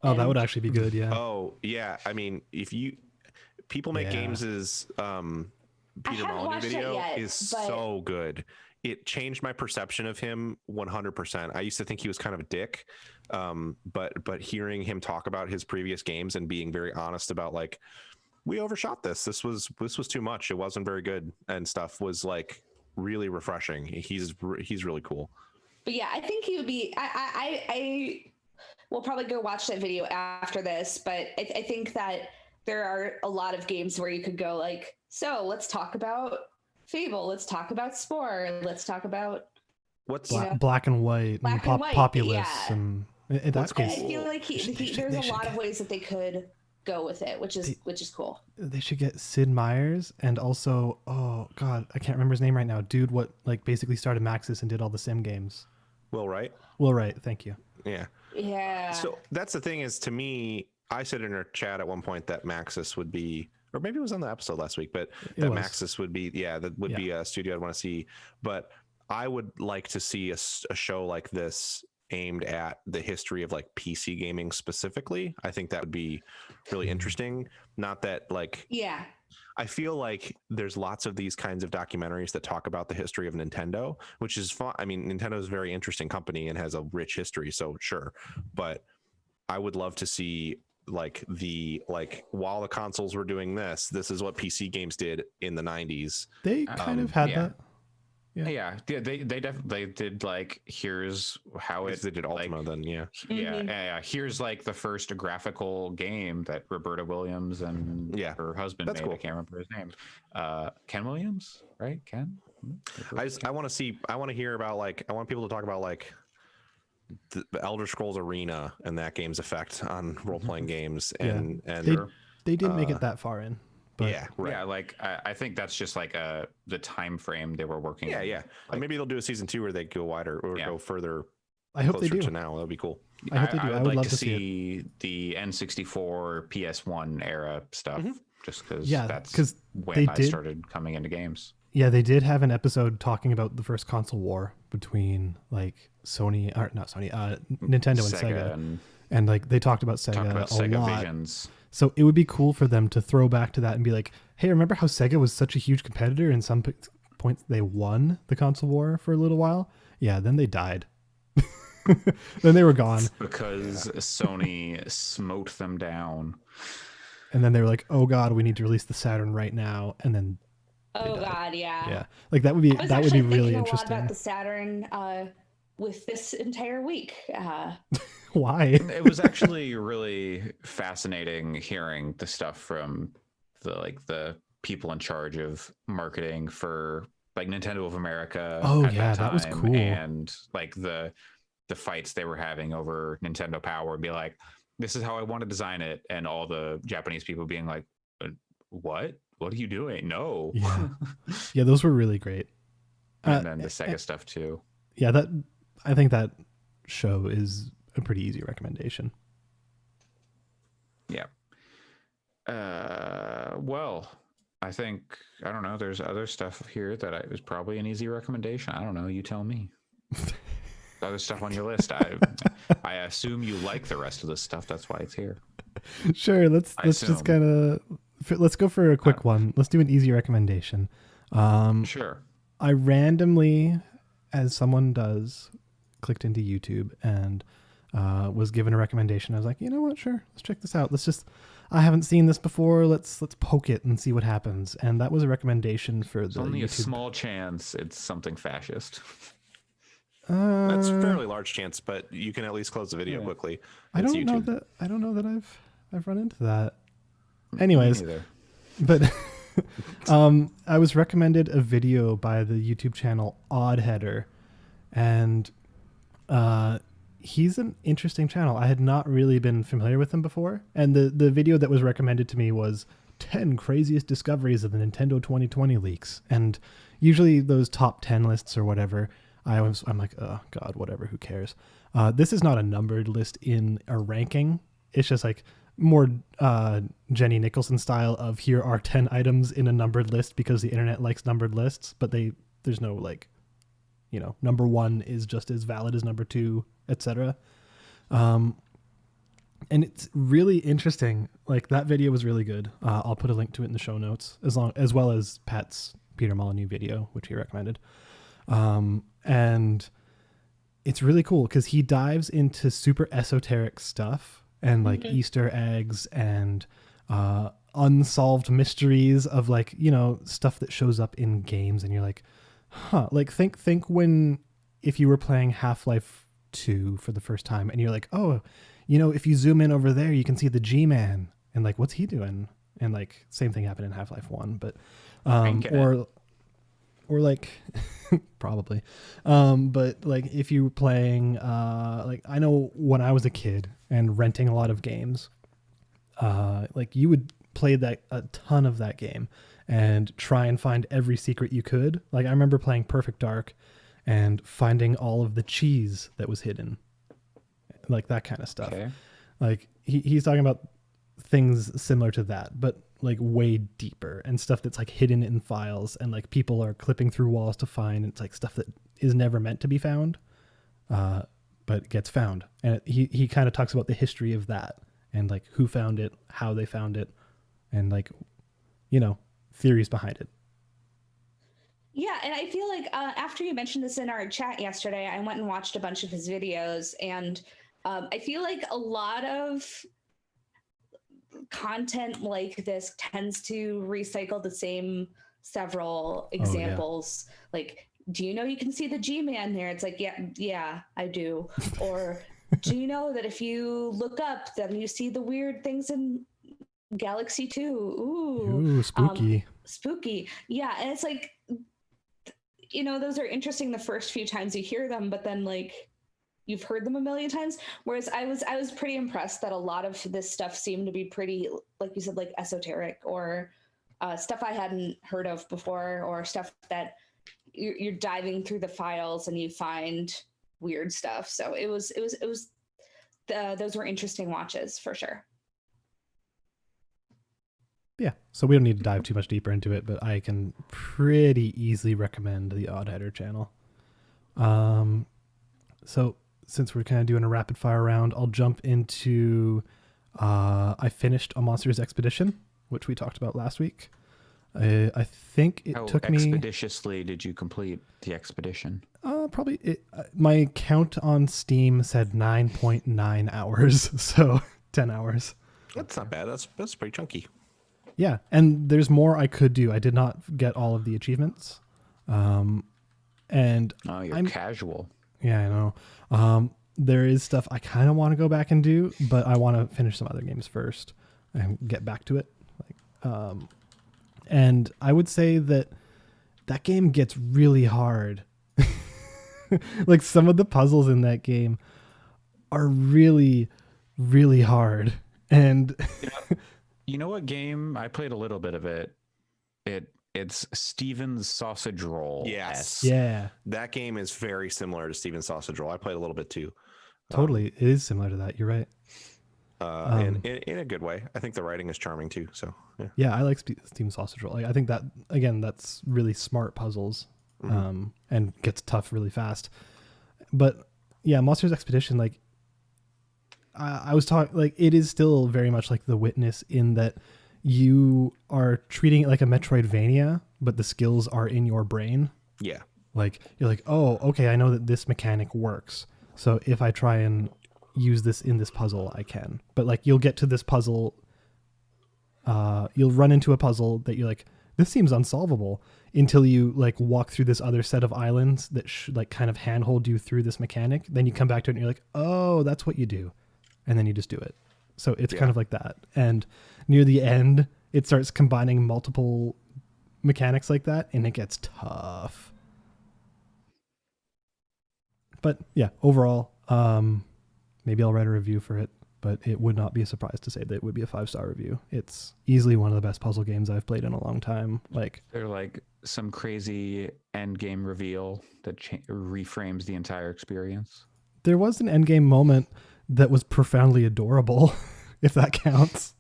Oh, that And- would actually be good. Yeah. Oh, yeah. I mean, if you people make Yeah. games is Peter haven't Molyneux watched it video yet, is but- so good. It changed my perception of him 100%. I used to think he was kind of a dick, but hearing him talk about his previous games and being very honest about like, we overshot this. This was too much. It wasn't very good and stuff was like really refreshing. He's really cool. But yeah, I think he would be. I will probably go watch that video after this. But I think that there are a lot of games where you could go like, so let's talk about Fable. Let's talk about Spore. Let's talk about. What's Black and White, Black and and White, Populous, yeah. and in that What's I case, feel like They should- there's they a should lot of get- ways that they could go with it, which is cool. they should get Sid Meier's and also, oh god, I can't remember his name right now. Dude, what like basically started Maxis and did all the sim games. Will Wright? Well, right, thank you. Yeah. Yeah. So that's the thing is, to me, I said in our chat at one point that Maxis would be, or maybe it was on the episode last week, but that was. Maxis would be, that would be a studio I'd want to see. But I would like to see a show like this aimed at the history of like PC gaming specifically. I think that would be really interesting. Not that like, yeah. I feel like there's lots of these kinds of documentaries that talk about the history of Nintendo, which is fun. I mean, Nintendo is a very interesting company and has a rich history, so sure. But I would love to see like while the consoles were doing this is what PC games did in the 90s. They kind of had yeah. that. Yeah, they definitely did like here's how If it they did Ultima, like, then yeah. yeah. Here's like the first graphical game that Roberta Williams and Yeah, her husband that's made. cool. I can't remember his name. Ken Williams, right? Ken. I want to hear about like, I want people to talk about like the Elder Scrolls Arena and that game's effect on role-playing games and They didn't make it that far in. But yeah, right. Yeah, like I think that's just like the time frame they were working. Yeah, in. yeah. Like, And maybe they'll do a season 2 where they go wider or Yeah. go further I hope they closer do. to now. That'd be cool. I hope they do. I would like love to to see see the N64, PS1 era stuff, just because Yeah, that's 'cause when they I did- started coming into games. Yeah, they did have an episode talking about the first console war between like Sony, or not Sony, Nintendo and Sega. And like they talked about Sega Talked about a Sega lot. Visions. So it would be cool for them to throw back to that and be like, hey, remember how Sega was such a huge competitor and some points they won the console war for a little while? Yeah, then they died. Then they were gone. Because Sony smote them down. And then they were like, oh god, we need to release the Saturn right now. And then Oh died. God, yeah. yeah, like that would be I was that would be actually really thinking a lot interesting. about the Saturn with this entire week. Why? It was actually really fascinating hearing the stuff from the people in charge of marketing for like Nintendo of America. Oh, at yeah, that was time, cool. And like the the fights they were having over Nintendo Power, be like, this is how I want to design it, and all the Japanese people being like, what are you doing? No. Yeah. Yeah, those were really great. And then the Sega stuff too. Yeah, I think that show is a pretty easy recommendation. Yeah. Well, I don't know. There's other stuff here that it was probably an easy recommendation. I don't know. You tell me. Other stuff on your list. I assume you like the rest of this stuff. That's why it's here. Sure. Let's just kind of let's go for a quick one. Let's do an easy recommendation. Sure. I randomly, as someone does, clicked into YouTube and was given a recommendation. I was like, you know what? Sure, let's check this out. I haven't seen this before. Let's poke it and see what happens. And that was a recommendation for There's the only YouTube. a small chance it's something fascist. That's a fairly large chance, but you can at least close the video quickly. I don't know that I've run into that. Anyways, but I was recommended a video by the YouTube channel Oddheader, and he's an interesting channel. I had not really been familiar with him before, and the video that was recommended to me was 10 craziest discoveries of the Nintendo 2020 leaks. And usually those top 10 lists or whatever, I'm like, oh god, whatever, who cares? This is not a numbered list in a ranking. It's just like more Jenny Nicholson style of here are 10 items in a numbered list because the internet likes numbered lists, but there's no like, number 1 is just as valid as number 2, etc. And it's really interesting. Like, that video was really good. I'll put a link to it in the show notes, as well as Pat's Peter Molyneux video, which he recommended. And it's really cool because he dives into super esoteric stuff and like Easter eggs and unsolved mysteries of like, stuff that shows up in games, and you're like, huh, like think if you were playing Half-Life 2 for the first time and you're like, oh, if you zoom in over there, you can see the G-Man, and like, what's he doing? And like, same thing happened in Half-Life 1, but or like probably but like if you were playing like, I know when I was a kid and renting a lot of games, like you would play a ton of that game and try and find every secret you could. Like, I remember playing Perfect Dark and finding all of the cheese that was hidden, like that kind of stuff. Okay. Like he's talking about things similar to that, but like way deeper, and stuff that's like hidden in files, and like people are clipping through walls to find. It's like stuff that is never meant to be found, but gets found. And he kind of talks about the history of that, and like who found it, how they found it, and like, theories behind it. Yeah, and I feel like after you mentioned this in our chat yesterday, I went and watched a bunch of his videos, and I feel like a lot of content like this tends to recycle the same several examples. Oh, yeah. Like, do you know you can see the G-Man there? It's like, yeah, I do. Or do you know that if you look up, then you see the weird things in Galaxy 2? Ooh, spooky. Spooky. Yeah, and it's like, those are interesting the first few times you hear them, but then like you've heard them a million times. Whereas I was pretty impressed that a lot of this stuff seemed to be pretty, like you said, like esoteric, or stuff I hadn't heard of before, or stuff that you're diving through the files and you find weird stuff. So those were interesting watches for sure. Yeah, so we don't need to dive too much deeper into it, but I can pretty easily recommend the Oddheader channel. So since we're kind of doing a rapid fire round, I'll jump into, I finished A Monsters Expedition, which we talked about last week. I think it took me... How expeditiously did you complete the expedition? Probably, my count on Steam said 9.9 hours, so 10 hours. That's not bad. That's pretty chunky. Yeah, and there's more I could do. I did not get all of the achievements. And you're casual. Yeah, I know. There is stuff I kind of want to go back and do, but I want to finish some other games first and get back to it. And I would say that game gets really hard. Like some of the puzzles in that game are really, really hard. And You know what game? I played a little bit of it. It's Steven's Sausage Roll. Yes. yeah, That game is very similar to Steven's Sausage Roll. I played a little bit too. totally. It is similar to that. You're right. In a good way. I think the writing is charming too. So yeah. Yeah, I like Steam Sausage Roll. I think that, again, that's really smart puzzles, and gets tough really fast. But yeah, Monsters Expedition, like I was talking, like it is still very much like The Witness in that you are treating it like a Metroidvania, but the skills are in your brain. Yeah. Like you're like, oh, okay, I know that this mechanic works. So if I try and use this in this puzzle, I can. But like you'll get to this puzzle, you'll run into a puzzle that you're like, this seems unsolvable, until you like walk through this other set of islands that like kind of handhold you through this mechanic. Then you come back to it and you're like, oh, that's what you do. And then you just do it. So it's kind of like that. And near the end, it starts combining multiple mechanics like that, and it gets tough. But yeah, overall, maybe I'll write a review for it, but it would not be a surprise to say that it would be a 5-star review. It's easily one of the best puzzle games I've played in a long time. Like They're like some crazy end game reveal that reframes the entire experience. there was an endgame moment that was profoundly adorable, if that counts.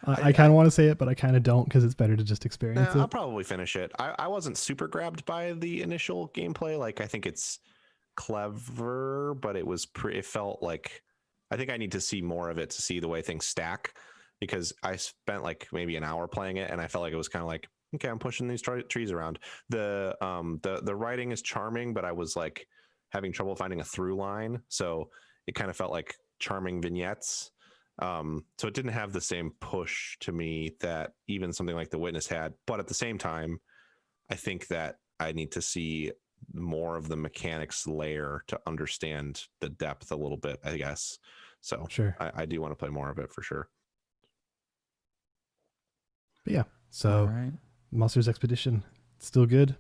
I kind of want to say it, but I kind of don't, because it's better to just experience it. I'll probably finish it. I wasn't super grabbed by the initial gameplay. Like I think it's clever, but it was it felt like I think I need to see more of it to see the way things stack, because I spent like maybe an hour playing it and I felt like it was kind of like, okay, I'm pushing these trees around. The writing is charming, but I was like having trouble finding a through line, so it kind of felt like charming vignettes. So it didn't have the same push to me that even something like The Witness had. But at the same time, I think that I need to see more of the mechanics layer to understand the depth a little bit, I guess. So Sure. I do want to play more of it for sure. But yeah, so All right. Monsters Expedition, still good,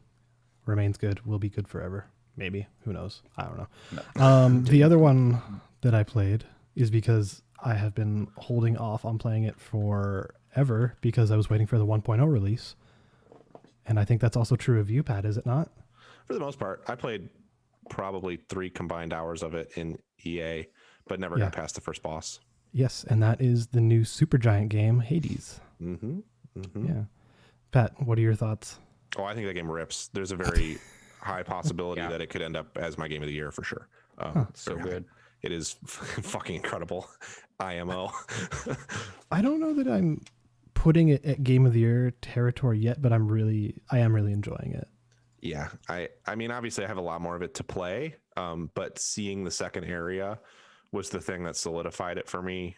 remains good, will be good forever. Maybe. Who knows? I don't know. The other one that I played is because I have been holding off on playing it forever because I was waiting for the 1.0 release. And I think that's also true of you, Pat, is it not? For the most part, I played probably 3 combined hours of it in EA, but never got past the first boss. Yes, and that is the new Supergiant game, Hades. Mm-hmm. Mm-hmm. Yeah. Pat, what are your thoughts? Oh, I think that game rips. There's a very high possibility that it could end up as my game of the year for sure. So good. It is fucking incredible. IMO. I don't know that I'm putting it at Game of the Year territory yet, but I am really enjoying it. Yeah, I mean, obviously I have a lot more of it to play, but seeing the second area was the thing that solidified it for me,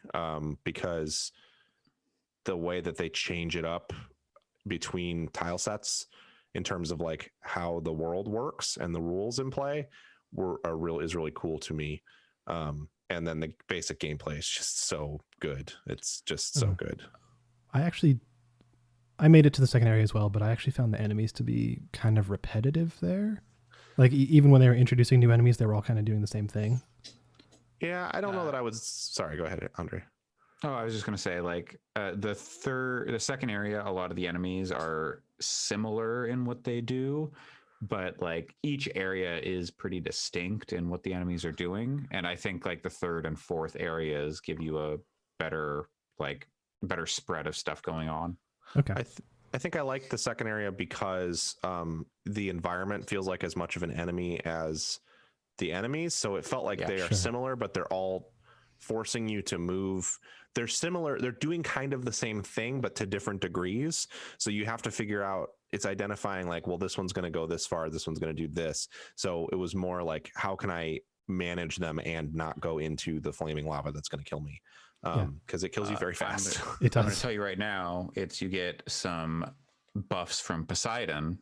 because the way that they change it up between tile sets in terms of like how the world works and the rules in play is really cool to me. And then the basic gameplay is just so good. It's just so good. I made it to the second area as well, but I actually found the enemies to be kind of repetitive there. Like even when they were introducing new enemies, they were all kind of doing the same thing. Yeah, I don't know that I was. Sorry, go ahead, Andre. Oh, I was just gonna say, like the second area, a lot of the enemies are similar in what they do, but like each area is pretty distinct in what the enemies are doing. And I think like the third and fourth areas give you a better spread of stuff going on. Okay. I think I like the second area because the environment feels like as much of an enemy as the enemies. So it felt like they are similar, but they're all forcing you to move. They're similar. They're doing kind of the same thing, but to different degrees. So you have to figure out, it's identifying like, well, this one's going to go this far. This one's going to do this. So it was more like, how can I manage them and not go into the flaming lava that's going to kill me? Because it kills you very fast. It does. I'm going to tell you right now, you get some buffs from Poseidon,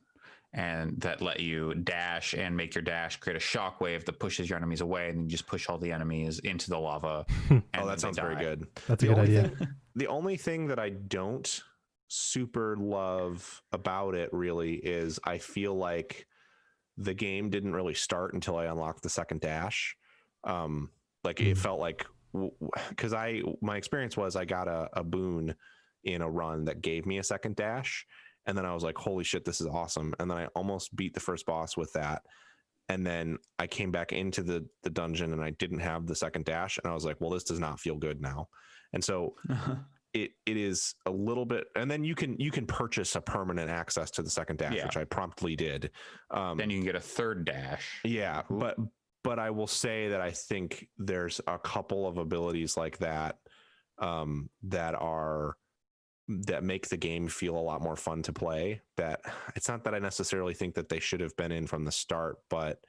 and that let you dash and make your dash create a shockwave that pushes your enemies away, and then you just push all the enemies into the lava. Oh, that sounds very good. That's a good idea. The only thing that I don't super love about it really is I feel like the game didn't really start until I unlocked the second dash. Like it felt like, because my experience was I got a boon in a run that gave me a second dash, and then I was like, holy shit, this is awesome. And then I almost beat the first boss with that. And then I came back into the dungeon and I didn't have the second dash, and I was like, well, this does not feel good now. And so it is a little bit, and then you can purchase a permanent access to the second dash, which I promptly did. Then you can get a third dash. Yeah, but I will say that I think there's a couple of abilities like that that make the game feel a lot more fun to play. That it's not that I necessarily think that they should have been in from the start, but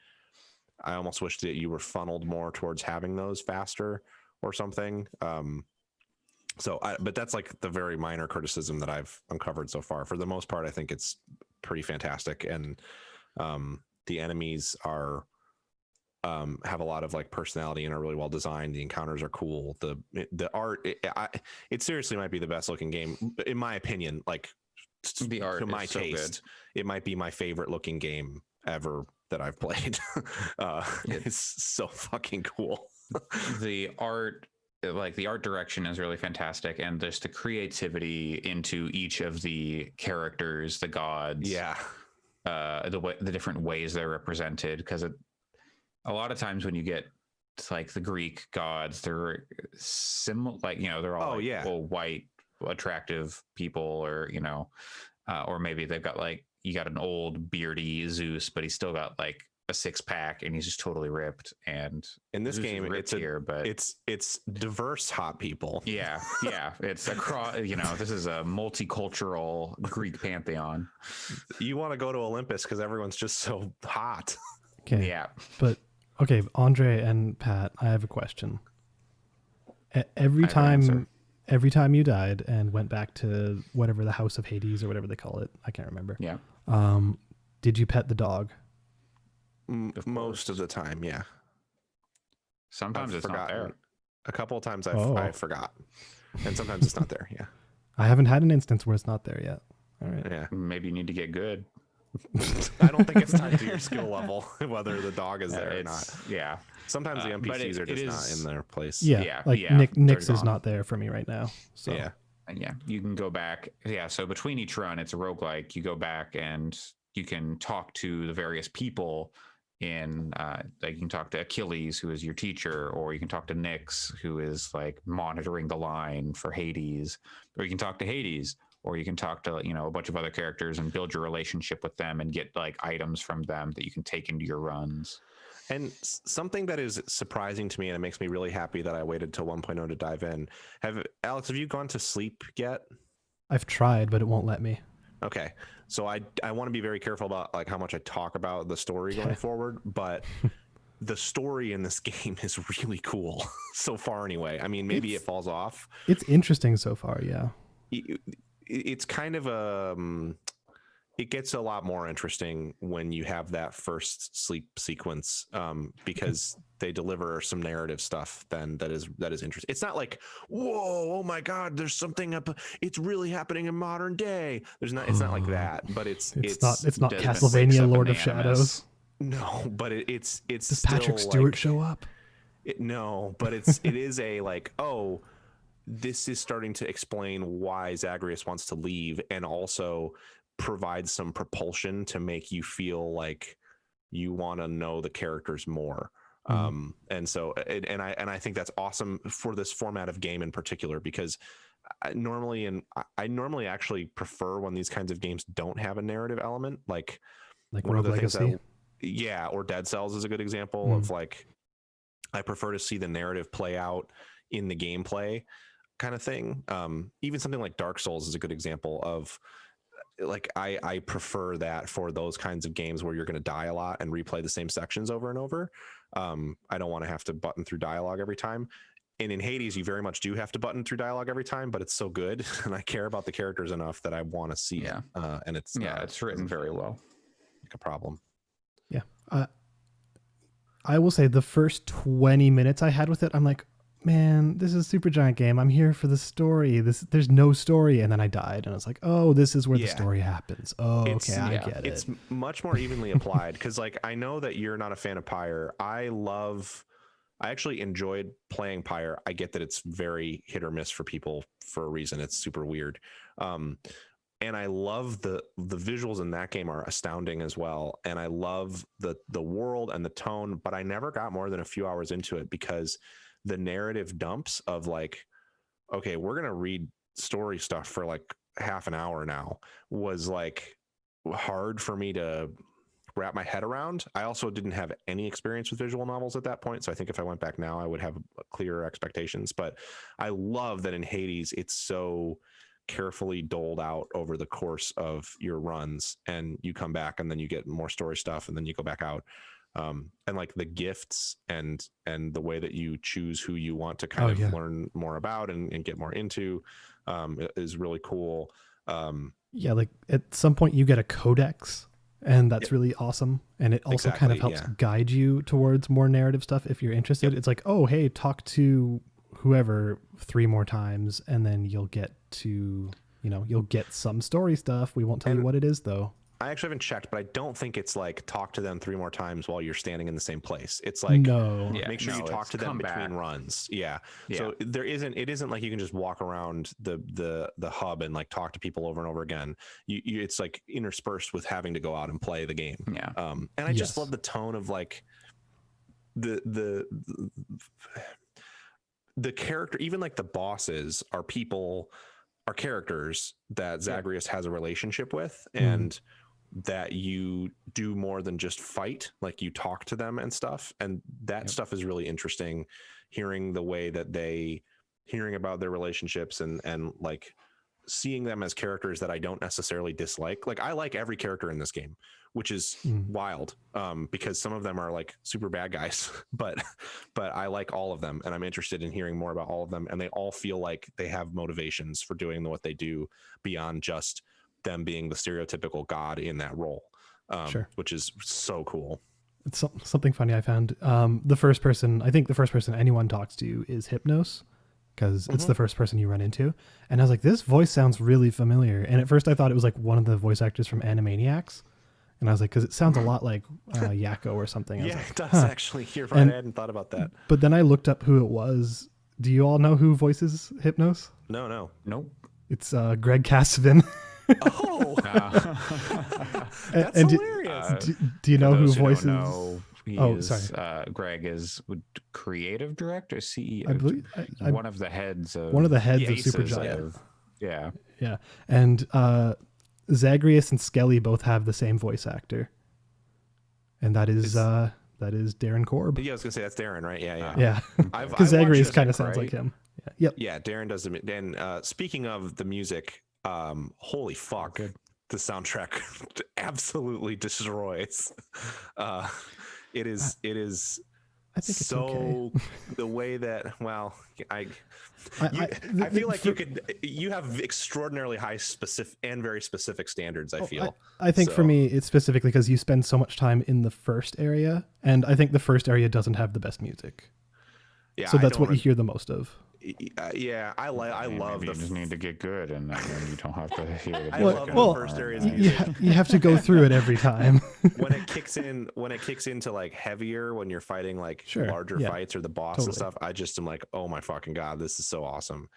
I almost wish that you were funneled more towards having those faster or something. But that's like the very minor criticism that I've uncovered so far. For the most part, I think it's pretty fantastic, and the enemies are have a lot of like personality and are really well designed. The encounters are cool. The art, it seriously might be the best looking game in my opinion. Like the art to my is so taste, good. it might be my favorite looking game ever that I've played. It's so fucking cool. The art, like the art direction is really fantastic, and just the creativity into each of the characters, the gods, the different ways they're represented, because a lot of times when you get like the Greek gods, they're similar, like, you know, they're all white attractive people, or, you know, or maybe they've got like, you got an old beardy Zeus, but he's still got like a six-pack and he's just totally ripped. And in this game, but it's diverse hot people. Yeah, it's across. You know, this is a multicultural Greek pantheon. You want to go to Olympus because everyone's just so hot. Okay. Yeah, but okay, Andre and Pat, I have a question. Every time you died and went back to whatever, the House of Hades or whatever they call it, I can't remember. Yeah. Did you pet the dog? Most of the time, yeah. Sometimes it's not there. A couple of times I forgot, and sometimes it's not there. Yeah. I haven't had an instance where it's not there yet. All right. Yeah. Maybe you need to get good. I don't think it's tied to your skill level whether the dog is there or not. Yeah. Sometimes the NPCs are just not in their place. Yeah. Nyx is not there for me right now. So yeah. And yeah, you can go back. Yeah. So between each run, it's a roguelike. You go back and you can talk to the various people in like you can talk to Achilles, who is your teacher, or you can talk to Nyx, who is like monitoring the line for Hades, or you can talk to Hades, or you can talk to, you know, a bunch of other characters and build your relationship with them and get like items from them that you can take into your runs. And something that is surprising to me, and it makes me really happy that I waited till 1.0 to dive in. Alex, have you gone to sleep yet? I've tried, but it won't let me. Okay. So I want to be very careful about like how much I talk about the story going forward, but the story in this game is really cool so far anyway. I mean, maybe it falls off. It's interesting so far, yeah. It's kind of it gets a lot more interesting when you have that first sleep sequence, because they deliver some narrative stuff then that is interesting. It's not like, whoa, oh my God, there's something up. It's really happening in modern day. It's not like that, but it's not Castlevania Lord of Shadows. No, but it's does Patrick Stewart show up? No, but it is a like, oh, this is starting to explain why Zagreus wants to leave, and also provide some propulsion to make you feel like you want to know the characters more. And so and I think that's awesome for this format of game in particular, because I normally actually prefer when these kinds of games don't have a narrative element, like Rogue Legacy. Or Dead Cells is a good example of like, I prefer to see the narrative play out in the gameplay kind of thing. Even something like Dark Souls is a good example of like, I prefer that for those kinds of games where you're going to die a lot and replay the same sections over and over. I don't want to have to button through dialogue every time. And in Hades, you very much do have to button through dialogue every time, but it's so good and I care about the characters enough that I want to see it. And it's written very well. Like a problem. Yeah. I will say the first 20 minutes I had with it, I'm like, man, this is a Supergiant game. I'm here for the story. There's no story. And then I died, and I was like, oh, this is where the Yeah. story happens. Oh, It's- okay, I yeah, get it. It's much more evenly applied because, like, I know that you're not a fan of Pyre. I actually enjoyed playing Pyre. I get that it's very hit or miss for people for a reason. It's super weird. And I love the visuals in that game are astounding as well. And I love the world and the tone, but I never got more than a few hours into it because the narrative dumps of like, okay, we're going to read story stuff for like half an hour now was like hard for me to wrap my head around. I also didn't have any experience with visual novels at that point. So I think if I went back now, I would have clearer expectations. But I love that in Hades, it's so carefully doled out over the course of your runs, and you come back and then you get more story stuff and then you go back out. And like the gifts and the way that you choose who you want to kind of learn more about and get more into is really cool. Yeah, like at some point you get a codex, and that's really awesome. And it also kind of helps guide you towards more narrative stuff if you're interested. It's like, oh, hey, talk to whoever 3 more times, and then you'll get to, you'll get some story stuff. We won't tell you what it is, though. I actually haven't checked, but I don't think it's like talk to them 3 more times while you're standing in the same place. It's like, make sure you talk to them between runs. Yeah. So it isn't like you can just walk around the hub and like talk to people over and over again. It's like interspersed with having to go out and play the game. Yeah. And I just love the tone of like the character, even like the bosses are characters that Zagreus has a relationship with, and that you do more than just fight, like you talk to them and stuff. And that stuff is really interesting, hearing the way that hearing about their relationships and like seeing them as characters that I don't necessarily dislike. Like I like every character in this game, which is wild, because some of them are like super bad guys, but I like all of them, and I'm interested in hearing more about all of them. And they all feel like they have motivations for doing what they do beyond just them being the stereotypical god in that role, which is so cool. It's something funny I found. I think the first person anyone talks to is Hypnos, because it's the first person you run into. And I was like, this voice sounds really familiar. And at first I thought it was like one of the voice actors from Animaniacs. And I was like, because it sounds a lot like Yakko or something. Yeah, like, it does actually. You're right. I hadn't thought about that. But then I looked up who it was. Do you all know who voices Hypnos? No. Nope. It's Greg Casavin. Oh, that's and hilarious. Do you know who voices? Greg is creative director, CEO. I believe one of the heads of Supergiant. Yeah. And Zagreus and Skelly both have the same voice actor, and that is Darren Korb. Yeah, I was gonna say that's Darren, right? Yeah. Yeah, because Zagreus kind of sounds like him. Yeah, Darren does it. And speaking of the music, holy fuck, the soundtrack absolutely destroys. It is I think it's so okay. The way that I feel like you have extraordinarily high specific and very specific standards. I feel. I think for me it's specifically because you spend so much time in the first area, and I think the first area doesn't have the best music. Yeah, so that's what you hear the most of. Yeah, I love you just need to get good, and then you don't have to hear the the first area's music. You have to go through it every time. when it kicks into like heavier, when you're fighting like larger fights or the boss and stuff, I just am like, oh my fucking god, this is so awesome.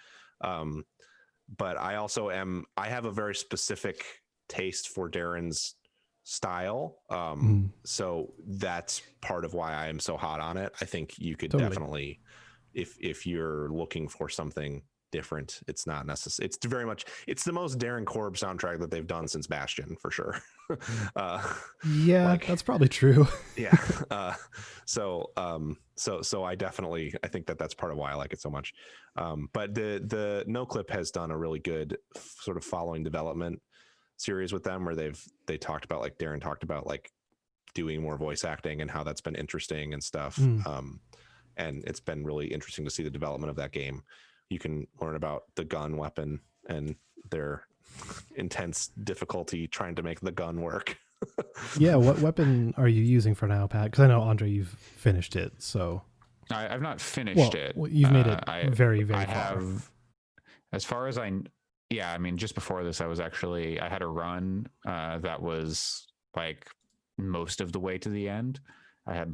But I also I have a very specific taste for Darren's style, so that's part of why I am so hot on it. I think you could definitely, if you're looking for something different, it's not necessary. It's the most Darren Korb soundtrack that they've done since Bastion, for sure. That's probably true. Yeah. So I think that's part of why I like it so much. But the NoClip has done a really good sort of following development series with them, where they talked about, like Darren talked about, like doing more voice acting and how that's been interesting and stuff. And it's been really interesting to see the development of that game. You can learn about the gun weapon and their intense difficulty trying to make the gun work. Yeah, what weapon are you using for now, Pat? Because I know, Andre, you've finished it, so. I've not finished it. Well, you've made it very, very I far. have, as far as yeah, I mean, just before this, I had a run that was like most of the way to the end. I had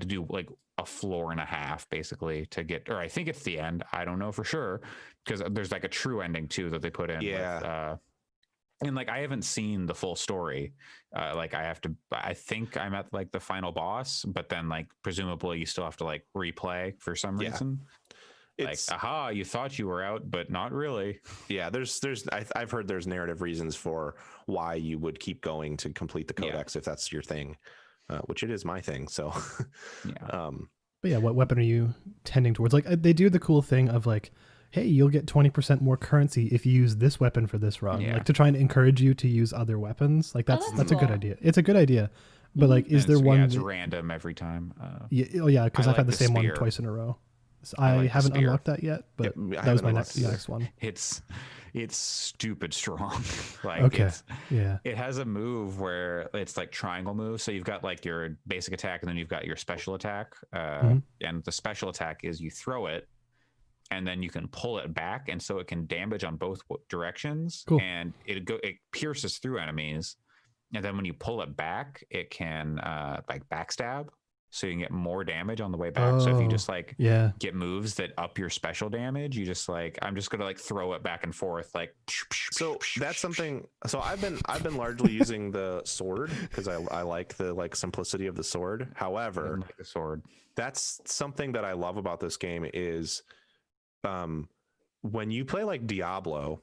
to do like a floor and a half basically to get, or I think it's the end. I don't know for sure because there's like a true ending too that they put in. Yeah. With, and like I haven't seen the full story. I think I'm at like the final boss, but then like presumably you still have to like replay for some reason. It's like, aha, you thought you were out, but not really. Yeah, I've heard there's narrative reasons for why you would keep going to complete the codex if that's your thing, which it is my thing. So, yeah. But yeah, what weapon are you tending towards? Like they do the cool thing of like, hey, you'll get 20% more currency if you use this weapon for this run. Yeah. Like to try and encourage you to use other weapons. Like that's a good cool. idea. It's a good idea. But like, is there one? It's random every time. Yeah, because I've had the the same one spear. twice in a row. So I I like the haven't spear. unlocked that yet, but Yep, I that was haven't my unlocked next one. It's stupid strong. Like Okay. Yeah. it has a move where it's like triangle move. So you've got like your basic attack and then you've got your special attack. And the special attack is you throw it and then you can pull it back. And so it can damage on both directions. Cool. And it pierces through enemies. And then when you pull it back, it can like backstab. So you can get more damage on the way back. So if you just like get moves that up your special damage, you just like, I'm just gonna like throw it back and forth like. So that's something. So I've been largely using the sword because I like the like simplicity of the sword. However, like the sword. That's something that I love about this game is, when you play like Diablo,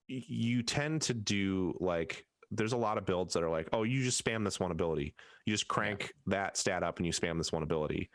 you tend to do like. There's a lot of builds that are like, oh, you just spam this one ability. You just crank that stat up and you spam this one ability.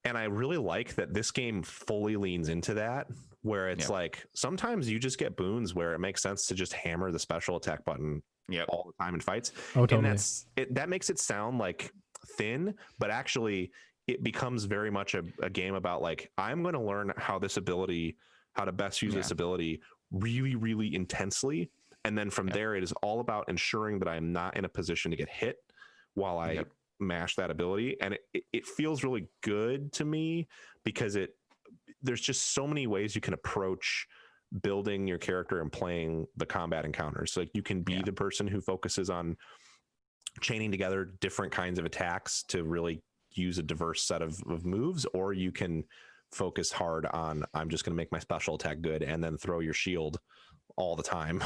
And I really like that this game fully leans into that, where it's like sometimes you just get boons where it makes sense to just hammer the special attack button all the time in fights. Oh, totally. And that makes it sound like thin, but actually it becomes very much a game about like, I'm going to learn how to best use this ability really, really intensely. And then from there, it is all about ensuring that I'm not in a position to get hit while I mash that ability. And it feels really good to me because there's just so many ways you can approach building your character and playing the combat encounters. So like you can be the person who focuses on chaining together different kinds of attacks to really use a diverse set of moves, or you can focus hard on, I'm just going to make my special attack good and then throw your shield all the time.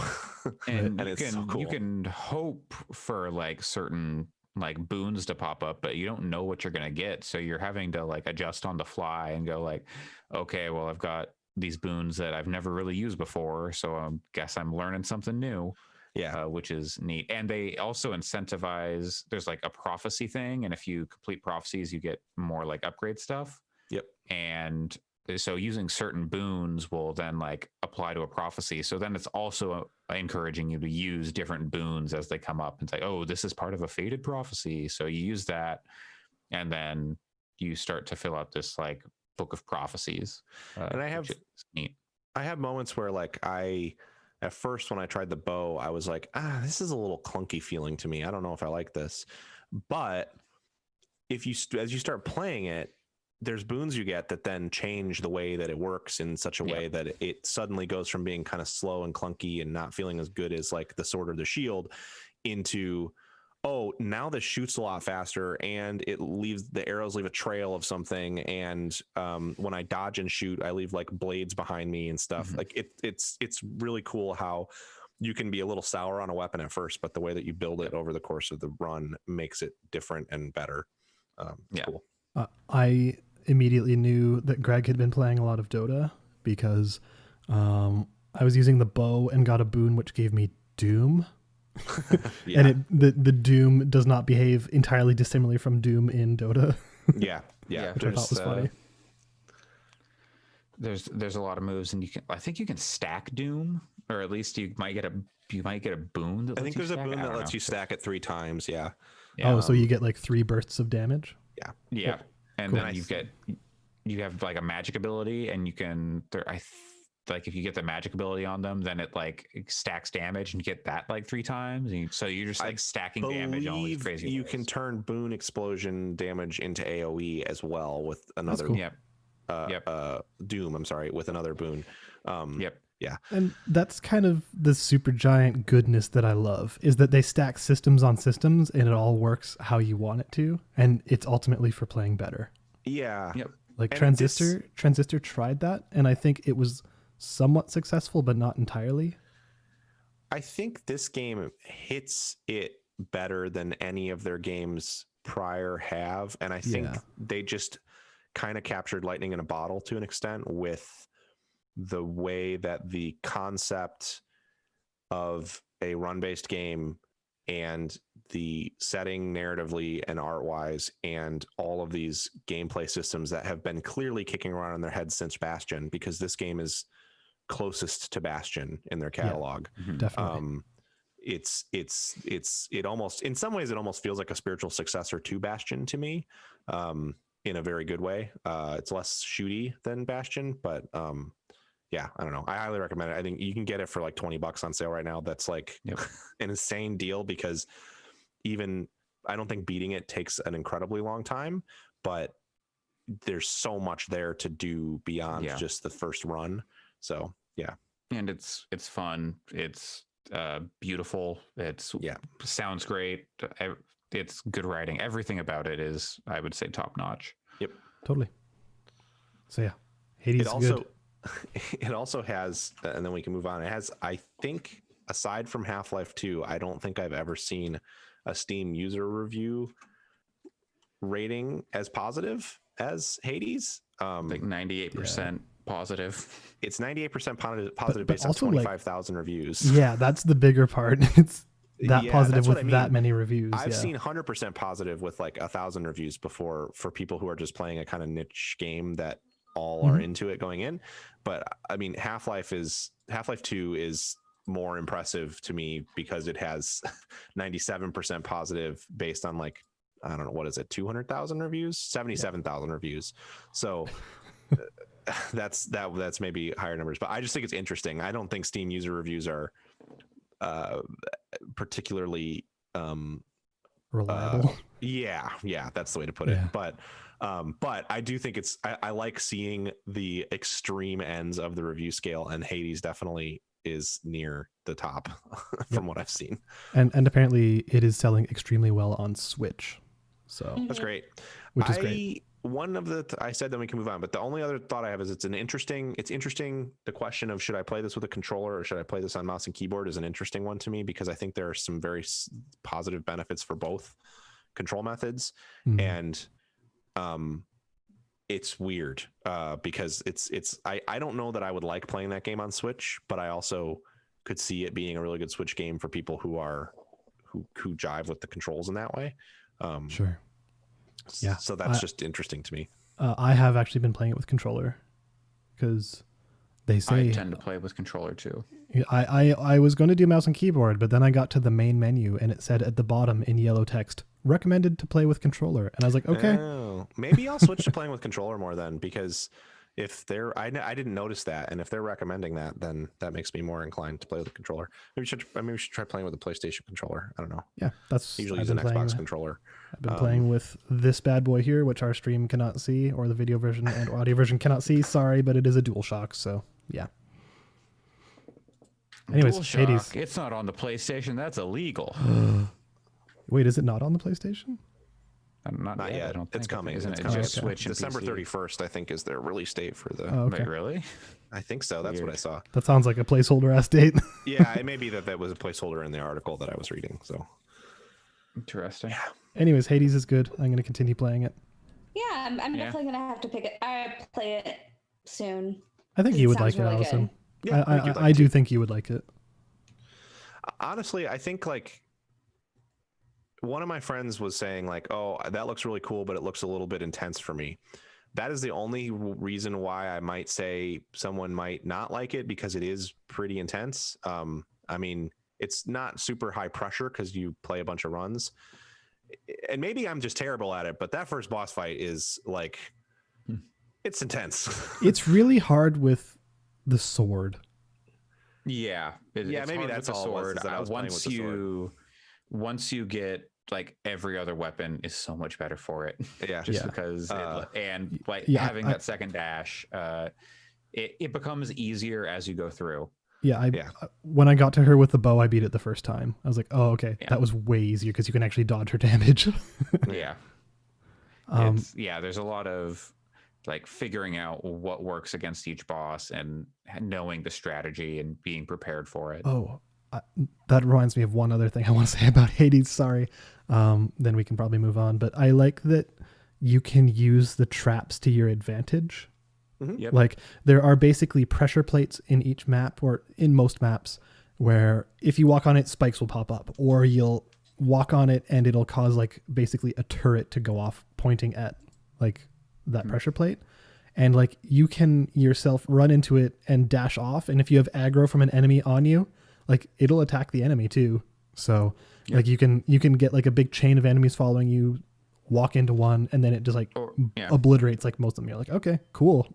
And, it's so cool. You can hope for like certain like boons to pop up, but you don't know what you're going to get. So you're having to like adjust on the fly and go like, okay, well, I've got these boons that I've never really used before. So I guess I'm learning something new. Yeah. Which is neat. And they also incentivize, there's like a prophecy thing. And if you complete prophecies, you get more like upgrade stuff. Yep. And so using certain boons will then like apply to a prophecy. So then it's also encouraging you to use different boons as they come up and say, oh, this is part of a fated prophecy. So you use that and then you start to fill out this like book of prophecies. And I have neat. I have moments where like at first when I tried the bow, I was like, this is a little clunky feeling to me. I don't know if I like this. But as you start playing it, there's boons you get that then change the way that it works in such a way that it suddenly goes from being kind of slow and clunky and not feeling as good as like the sword or the shield into, oh, now this shoots a lot faster and the arrows leave a trail of something. And when I dodge and shoot, I leave like blades behind me and stuff. Like it's really cool how you can be a little sour on a weapon at first, but the way that you build it over the course of the run makes it different and better. Cool. I immediately knew that Greg had been playing a lot of Dota because I was using the bow and got a boon which gave me Doom. And the Doom does not behave entirely dissimilarly from Doom in Dota. Which I thought was funny. There's a lot of moves, and I think you can stack Doom, or at least you might get a boon that I think there's a boon that lets you stack it 3 times. So you get like 3 bursts of damage. And then you have like a magic ability, and you can like if you get the magic ability on them, then it like stacks damage and you get that like 3 times. And so you're just like stacking damage on all these Believe crazy you ways. can turn boon explosion damage into AoE as well with another cool. Yep. Doom. I'm sorry, with another boon. Yep. Yeah. And that's kind of the super giant goodness that I love, is that they stack systems on systems and it all works how you want it to, and it's ultimately for playing better. Yeah. Yep. Like And Transistor tried that, and I think it was somewhat successful, but not entirely. I think this game hits it better than any of their games prior have, and I think Yeah. they just kind of captured lightning in a bottle to an extent with the way that the concept of a run-based game and the setting narratively and art-wise and all of these gameplay systems that have been clearly kicking around in their heads since Bastion, because this game is closest to Bastion in their catalog. Definitely. It almost, in some ways, it almost feels like a spiritual successor to Bastion to me, in a very good way. It's less shooty than Bastion, but yeah, I don't know. I highly recommend it. I think you can get it for like $20 on sale right now. That's like Yep. an insane deal, because even I don't think beating it takes an incredibly long time, but there's so much there to do beyond Yeah. just the first run. So yeah. And it's fun. It's beautiful. It's Yeah. sounds great. It's good writing. Everything about it is, I would say, top notch. Totally. So yeah, Hades It is also good. it also has, and then we can move on. It has, I think, aside from Half-Life 2, I don't think I've ever seen a Steam user review rating as positive as Hades. Like 98% positive. It's 98% positive but based on also, like- 25,000 reviews. Yeah, that's the bigger part. It's that Yeah, positive that's what with I that mean. many reviews. I've yeah. seen 100% positive with like 1,000 reviews before for people who are just playing a kind of niche game that all are Mhm. into it going in. But I mean, Half-Life 2 is more impressive to me because it has 97% positive based on like, I don't know, what is it, 200,000 reviews, 77,000 reviews. So that's maybe higher numbers, but I just think it's interesting. I don't think Steam user reviews are particularly Reliable. yeah, that's the way to put Yeah. it. But I do think I like seeing the extreme ends of the review scale, and Hades definitely is near the top from what I've seen. And apparently it is selling extremely well on Switch. So That's great. which is great. One of the I said, then we can move on, but the only other thought I have is it's interesting. The question of should I play this with a controller or should I play this on mouse and keyboard is an interesting one to me, because I think there are some very positive benefits for both control methods. Mhm. And it's weird because I don't know that I would like playing that game on Switch, but I also could see it being a really good Switch game for people who jive with the controls in that way. Sure. Yeah, So that's just interesting to me. I have actually been playing it with controller because they say I tend to play with controller too. I was going to do mouse and keyboard, but then I got to the main menu and it said at the bottom in yellow text, recommended to play with controller. And I was like, okay. Oh, maybe I'll switch to playing with controller more then, because if I didn't notice that, and if they're recommending that, then that makes me more inclined to play with the controller. Maybe we should try playing with a PlayStation controller. I don't know. Yeah, that's I usually I've use an been playing Xbox that. controller. I've been playing with this bad boy here, which our stream cannot see, or the video version and audio version cannot see. Sorry, but it is a DualShock, so yeah. Anyways, DualShock, Hades. it's not on the PlayStation. That's illegal. Wait, is it not on the PlayStation? Not Not yet. yet. I don't think. It's coming. Isn't It's it coming. just Okay. Switch and December PC? 31st, I think, is their release date for the. Oh, okay. Wait, really? I think so. That's what I Weird. saw. That sounds like a placeholder ass date. Yeah, it may be that was a placeholder in the article that I was reading. So Interesting. Anyways, Hades is good. I'm going to continue playing it. Yeah, I'm Yeah. definitely gonna have to play it soon. I think It you would sounds like it, really Allison. good. yeah, think you'd like I to. do think you would like it. Honestly, I think like one of my friends was saying like, "Oh, that looks really cool, but it looks a little bit intense for me." That is the only reason why I might say someone might not like it, because it is pretty intense. I mean, it's not super high pressure because you play a bunch of runs, and maybe I'm just terrible at it, but that first boss fight is like, it's intense. It's really hard with the sword. Yeah, Yeah, it's maybe hard that's with the all it was, sword. is that I was playing with the sword. Once you get like every other weapon is so much better for it. Yeah. Just Yeah. because and like Yeah, having that second dash, it becomes easier as you go through. Yeah, Yeah. When I got to her with the bow, I beat it the first time. I was like, oh, okay, Yeah. that was way easier because you can actually dodge her damage. Yeah. Um, There's a lot of like figuring out what works against each boss and knowing the strategy and being prepared for it. Oh, that reminds me of one other thing I want to say about Hades. Sorry. Then we can probably move on. But I like that you can use the traps to your advantage. Yep. Like there are basically pressure plates in each map or in most maps where if you walk on it, spikes will pop up, or you'll walk on it and it'll cause like basically a turret to go off pointing at like that pressure plate. And like you can yourself run into it and dash off. And if you have aggro from an enemy on you, like it'll attack the enemy too. So like you can get like a big chain of enemies following you, walk into one, and then it just like obliterates like most of them. You're like, okay, cool.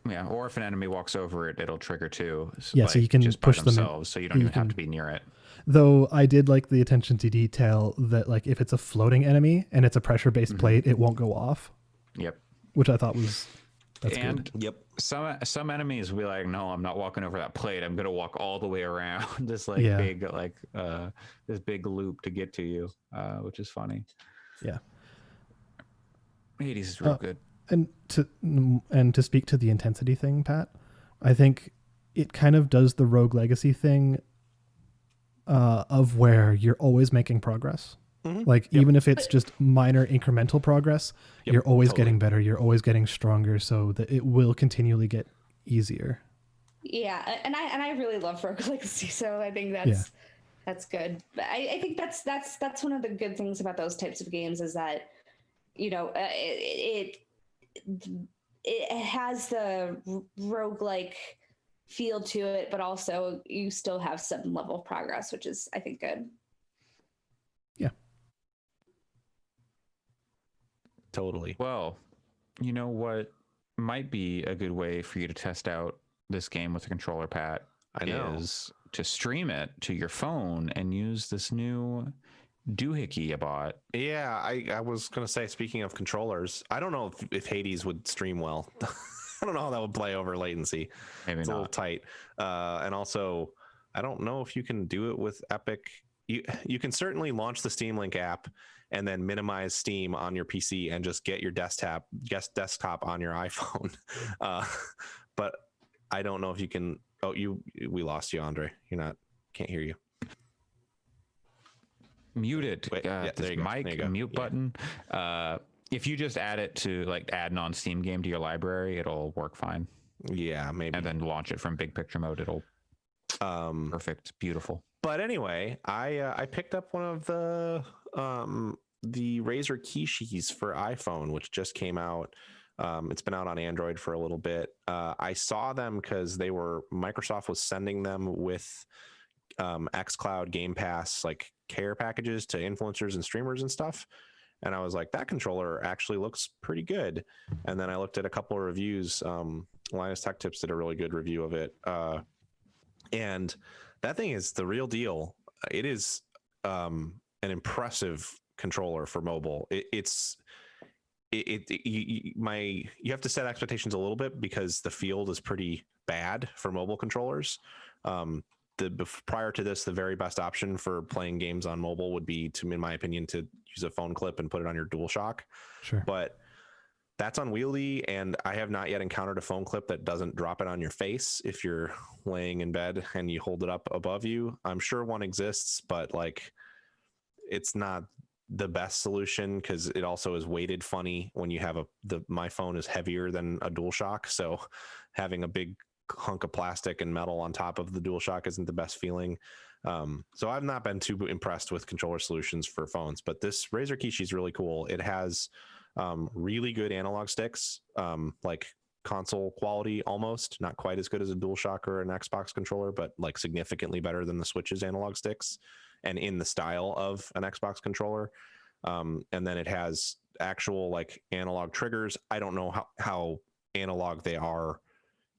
Yeah, or if an enemy walks over it, it'll trigger too. Yeah, so you can just push by them in. themselves, so you don't even have to be near it. Though I did like the attention to detail that like if it's a floating enemy and it's a pressure based plate, it won't go off. Yep. Which I thought was that's and good. Yep. Some enemies will be like, no, I'm not walking over that plate. I'm gonna walk all the way around this this big loop to get to you, which is funny. Yeah. Hades is real good. And to speak to the intensity thing, Pat, I think it kind of does the Rogue Legacy thing of where you're always making progress. Like even if it's just minor incremental progress, you're always getting better. You're always getting stronger, so that it will continually get easier. Yeah, and I really love Rogue Legacy, so I think that's good. But I think that's one of the good things about those types of games is that it has the roguelike feel to it, but also you still have some level of progress, which is I think good. Yeah. Totally. Well, you know what might be a good way for you to test out this game with a controller, Pat, is to stream it to your phone and use this new doohickey you bought. Yeah, I was going to say, speaking of controllers, I don't know if Hades would stream well. I don't know how that would play over latency. Maybe it's not. a little tight. And also, I don't know if you can do it with Epic. You can certainly launch the Steam Link app and then minimize Steam on your PC and just get your desktop on your iPhone. But I don't know if you can. Oh, we lost you, Andre. Can't hear you. Muted. Wait, This mic mute button. If you just add it to add an on Steam game to your library, it'll work fine. Yeah, maybe. And then launch it from big picture mode. It'll perfect, beautiful. But anyway, I picked up one of the Razer Keyshis for iPhone, which just came out. It's been out on Android for a little bit. I saw them because Microsoft was sending them with xCloud Game Pass care packages to influencers and streamers and stuff. And I was like, that controller actually looks pretty good. And then I looked at a couple of reviews. Linus Tech Tips did a really good review of it. And that thing is the real deal. It is an impressive controller for mobile. You have to set expectations a little bit because the field is pretty bad for mobile controllers. Prior to this, the very best option for playing games on mobile would be in my opinion, to use a phone clip and put it on your DualShock. Sure. But that's unwieldy, and I have not yet encountered a phone clip that doesn't drop it on your face if you're laying in bed and you hold it up above you. I'm sure one exists, but it's not the best solution because it also is weighted funny when you have my phone is heavier than a DualShock, so having a big hunk of plastic and metal on top of the DualShock isn't the best feeling. So I've not been too impressed with controller solutions for phones, but this Razer Kishi is really cool. It has really good analog sticks, console quality, almost not quite as good as a DualShock or an Xbox controller, but significantly better than the Switch's analog sticks and in the style of an Xbox controller. And then it has actual analog triggers. I don't know how analog they are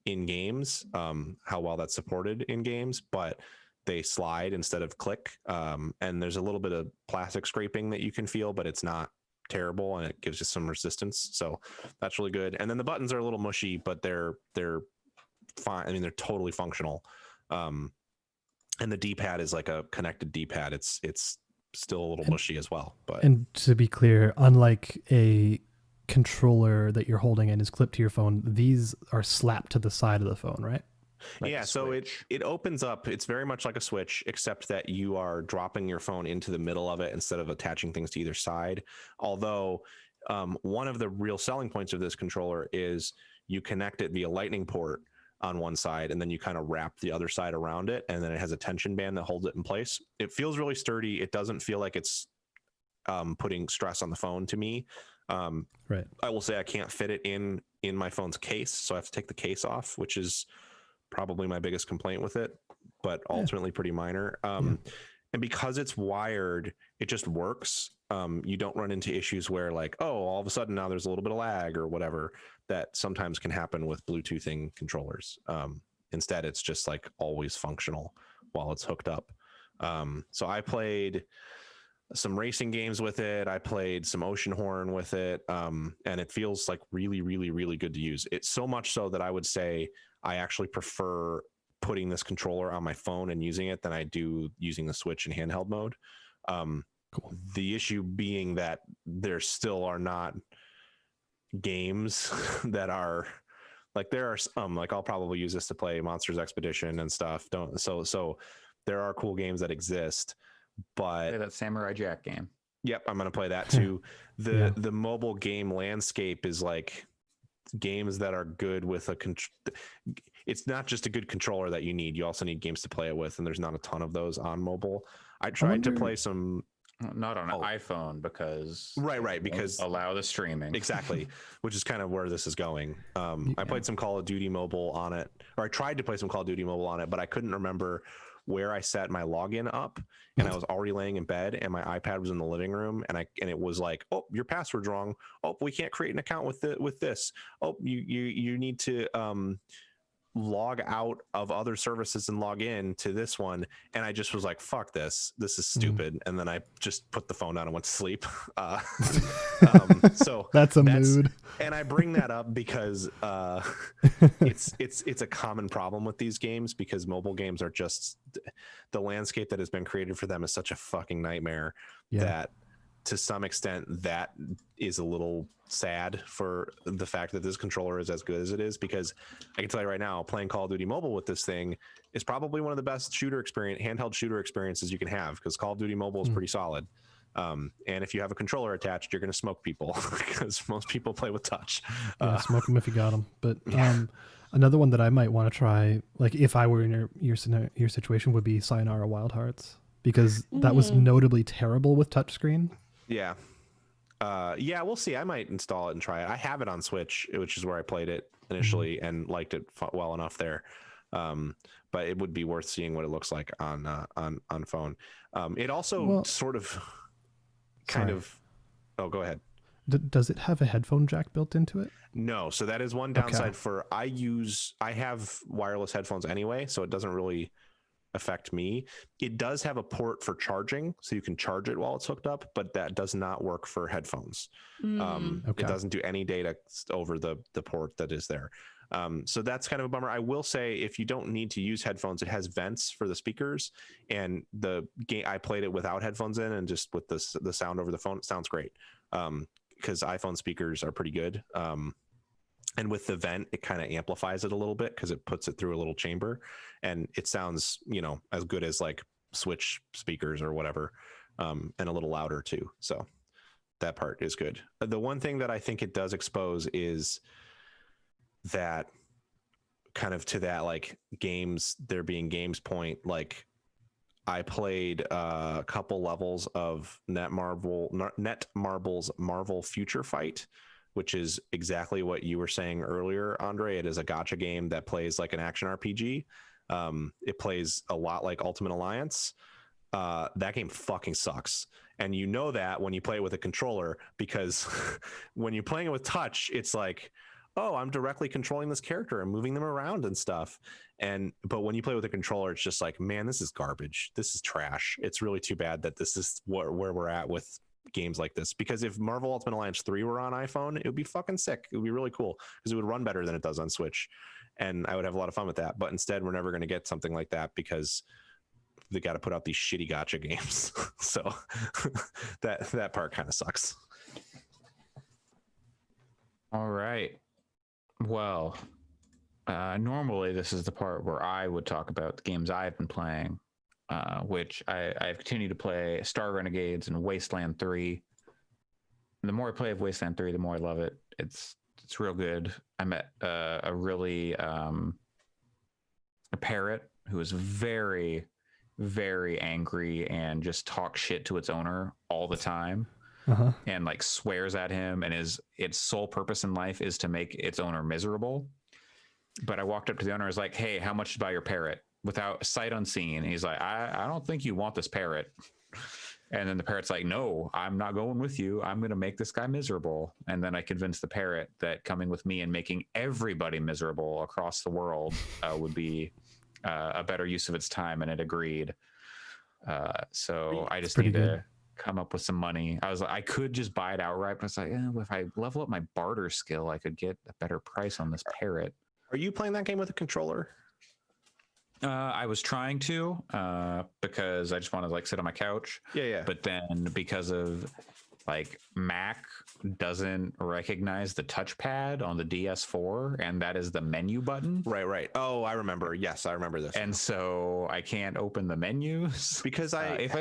in games, how well that's supported in games, but they slide instead of click. And there's a little bit of plastic scraping that you can feel, but it's not terrible, and it gives you some resistance. So that's really good. And then the buttons are a little mushy, but they're fine. I mean, they're totally functional. And the D-pad is like a connected D-pad. It's still a little mushy as well. But And to be clear, unlike a controller that you're holding and is clipped to your phone, these are slapped to the side of the phone, right? Like yeah, a so Switch. it opens up. It's very much like a Switch, except that you are dropping your phone into the middle of it instead of attaching things to either side. Although one of the real selling points of this controller is you connect it via Lightning port on one side, and then you kind of wrap the other side around it, and then it has a tension band that holds it in place. It feels really sturdy. It doesn't feel like it's putting stress on the phone to me. Right. I will say I can't fit it in my phone's case, so I have to take the case off, which is probably my biggest complaint with it, but ultimately pretty minor. And because it's wired, it just works. You don't run into issues where like, oh, all of a sudden now there's a little bit of lag or whatever that sometimes can happen with Bluetoothing controllers. Instead, it's just like always functional while it's hooked up. So I played some racing games with it. I played some Oceanhorn with it. And it feels like really, really, really good to use. It's so much so that I would say I actually prefer putting this controller on my phone and using it than I do using the Switch in handheld mode. Cool. The issue being that there still are not games that are like, there are some, like I'll probably use this to play Monsters Expedition and stuff. So there are cool games that exist, but Play that Samurai Jack game. yep, I'm going to play that too. The mobile game landscape is like games that are good with it's not just a good controller that you need. You also need games to play it with, and there's not a ton of those on mobile. I tried to play some. Not on an iPhone because right, because allow the streaming. Exactly, which is kind of where this is going. I played some Call of Duty Mobile on it, or I tried to play some Call of Duty Mobile on it, but I couldn't remember where I set my login up, and I was already laying in bed, and my iPad was in the living room, and it was like, oh, your password's wrong. Oh, we can't create an account with this. Oh, you need to log out of other services and log in to this one. And I just was like, fuck this is stupid. And then I just put the phone down and went to sleep. So that's mood. And I bring that up because it's a common problem with these games, because mobile games are just, the landscape that has been created for them is such a fucking nightmare that to some extent that is a little sad for the fact that this controller is as good as it is, because I can tell you right now, playing Call of Duty Mobile with this thing is probably one of the best handheld shooter experiences you can have, because Call of Duty Mobile is pretty solid. And if you have a controller attached, you're going to smoke people because most people play with touch. Smoke them if you got them. But another one that I might want to try, like if I were in your situation, would be Sayonara Wild Hearts, because that was notably terrible with touchscreen. Yeah. We'll see. I might install it and try it. I have it on Switch, which is where I played it initially and liked it well enough there. But it would be worth seeing what it looks like on phone. It also oh, go ahead. Does it have a headphone jack built into it? No. So that is one downside I have wireless headphones anyway, so it doesn't really affect me. It does have a port for charging, so you can charge it while it's hooked up, but that does not work for headphones. It doesn't do any data over the port that is there. So that's kind of a bummer. I will say, if you don't need to use headphones, it has vents for the speakers, and the game, I played it without headphones in and just with the sound over the phone. It sounds great, because iPhone speakers are pretty good. And with the vent, it kind of amplifies it a little bit because it puts it through a little chamber, and it sounds, as good as like Switch speakers or whatever, and a little louder too. So that part is good. The one thing that I think it does expose is that kind of to that, like games, there being games point, like I played a couple levels of Netmarble's Marvel Future Fight, which is exactly what you were saying earlier, Andre. It is a gacha game that plays like an action RPG. It plays a lot like Ultimate Alliance. That game fucking sucks. And you know that when you play it with a controller, because when you're playing it with touch, it's like, oh, I'm directly controlling this character and moving them around and stuff. But when you play with a controller, it's just like, man, this is garbage. This is trash. It's really too bad that this is where we're at with games like this. Because if Marvel Ultimate Alliance 3 were on iPhone, it would be fucking sick. It would be really cool because it would run better than it does on Switch. And I would have a lot of fun with that. But instead, we're never going to get something like that because they got to put out these shitty gacha games. So that part kind of sucks. All right. Well, normally this is the part where I would talk about the games I've been playing, which I've continued to play Star Renegades and Wasteland 3. And the more I play of Wasteland 3, the more I love it. It's real good. I met a parrot who is very, very angry and just talks shit to its owner all the time. And like swears at him, and its sole purpose in life is to make its owner miserable. But I walked up to the owner and was like, hey, how much to buy your parrot? Without sight unseen. And he's like, I don't think you want this parrot. And then the parrot's like, no, I'm not going with you. I'm going to make this guy miserable. And then I convinced the parrot that coming with me and making everybody miserable across the world would be a better use of its time. And it agreed. So I just need to come up with some money. I was like, I could just buy it outright, but I was like, if I level up my barter skill, I could get a better price on this parrot. Are you playing that game with a controller? I was trying to because I just want to like sit on my couch. Yeah. But then because of like Mac doesn't recognize the touchpad on the DS4, and that is the menu button. Right. Oh, I remember. Yes, I remember this. And so I can't open the menus because if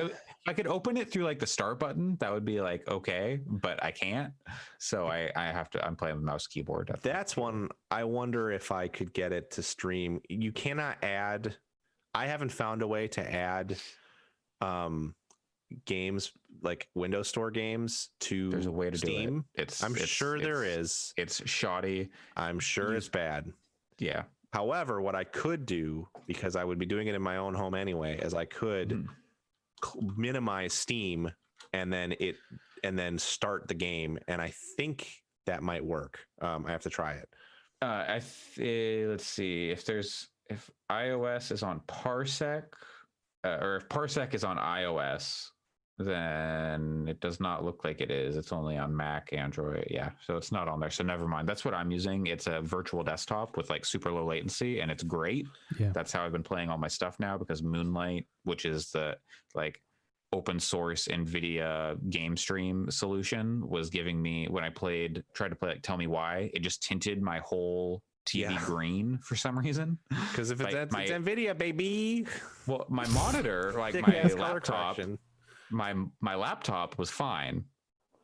I could open it through like the start button, that would be like okay, but I can't. So I'm playing with mouse keyboard. That's one. I wonder if I could get it to stream. You cannot add. I haven't found a way to add games like Windows Store games to There's a way to Steam. Do it. I'm sure there is. It's shoddy. I'm sure it's bad. Yeah. However, what I could do, because I would be doing it in my own home anyway, is I could minimize Steam and then start the game, and I think that might work. I have to try it. Let's see if iOS is on Parsec, or if Parsec is on iOS, then it does not look like it is. It's only on Mac, Android. Yeah, so it's not on there. So never mind. That's what I'm using. It's a virtual desktop with like super low latency, and it's great. Yeah. That's how I've been playing all my stuff now, because Moonlight, which is the like open source NVIDIA game stream solution, was giving me, when I tried to play like Tell Me Why, it just tinted my whole TV green for some reason. Because if it's NVIDIA, baby. Well, my monitor, like my laptop, my laptop was fine.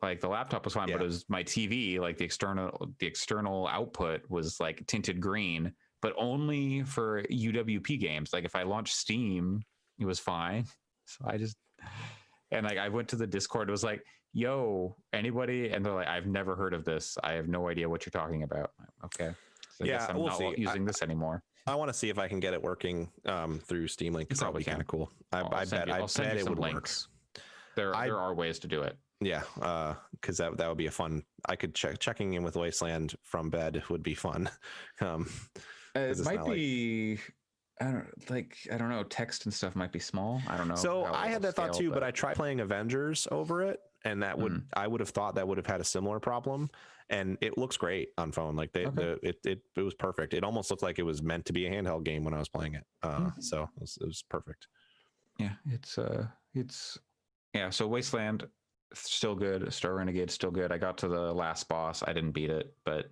Like the laptop was fine, but it was my TV, like the external output was like tinted green, but only for UWP games. Like if I launched Steam, it was fine. So I went to the Discord. It was like, yo, anybody? And they're like, I've never heard of this. I have no idea what you're talking about. Okay. So I guess I'm not using this anymore. I want to see if I can get it working through Steam Link. It's probably kind of cool. I bet it would work. There are ways to do it. Yeah, because that would be a fun. I could checking in with Wasteland from bed would be fun. It might be. I don't know. Text and stuff might be small. I don't know. So I had that thought too, but I tried playing Avengers over it, and that I would have thought that would have had a similar problem. And it looks great on phone. Like it was perfect. It almost looked like it was meant to be a handheld game when I was playing it. So it was perfect. Yeah, So Wasteland, still good. Star Renegade, still good. I got to the last boss. I didn't beat it, but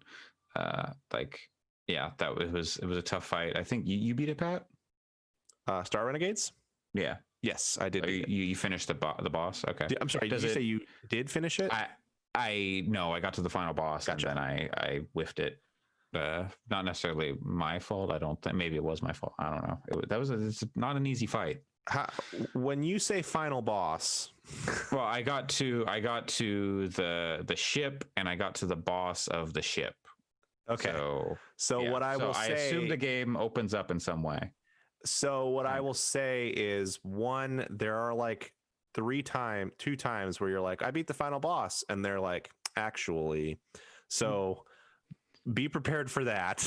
it was a tough fight. I think you beat it, Pat. Star Renegades. Yeah. Yes, I did. You finished the boss. Okay. I'm sorry. Did you say you did finish it? I got to the final boss. Gotcha. And then I whiffed it. Not necessarily my fault. I don't think. Maybe it was my fault. I don't know. It's not an easy fight. When you say final boss, well, I got to the ship, and I got to the boss of the ship. Okay. So yeah. what I will say, I assume the game opens up in some way. So what I will say is, one, there are like two times where you're like, I beat the final boss, and they're like, actually. So be prepared for that.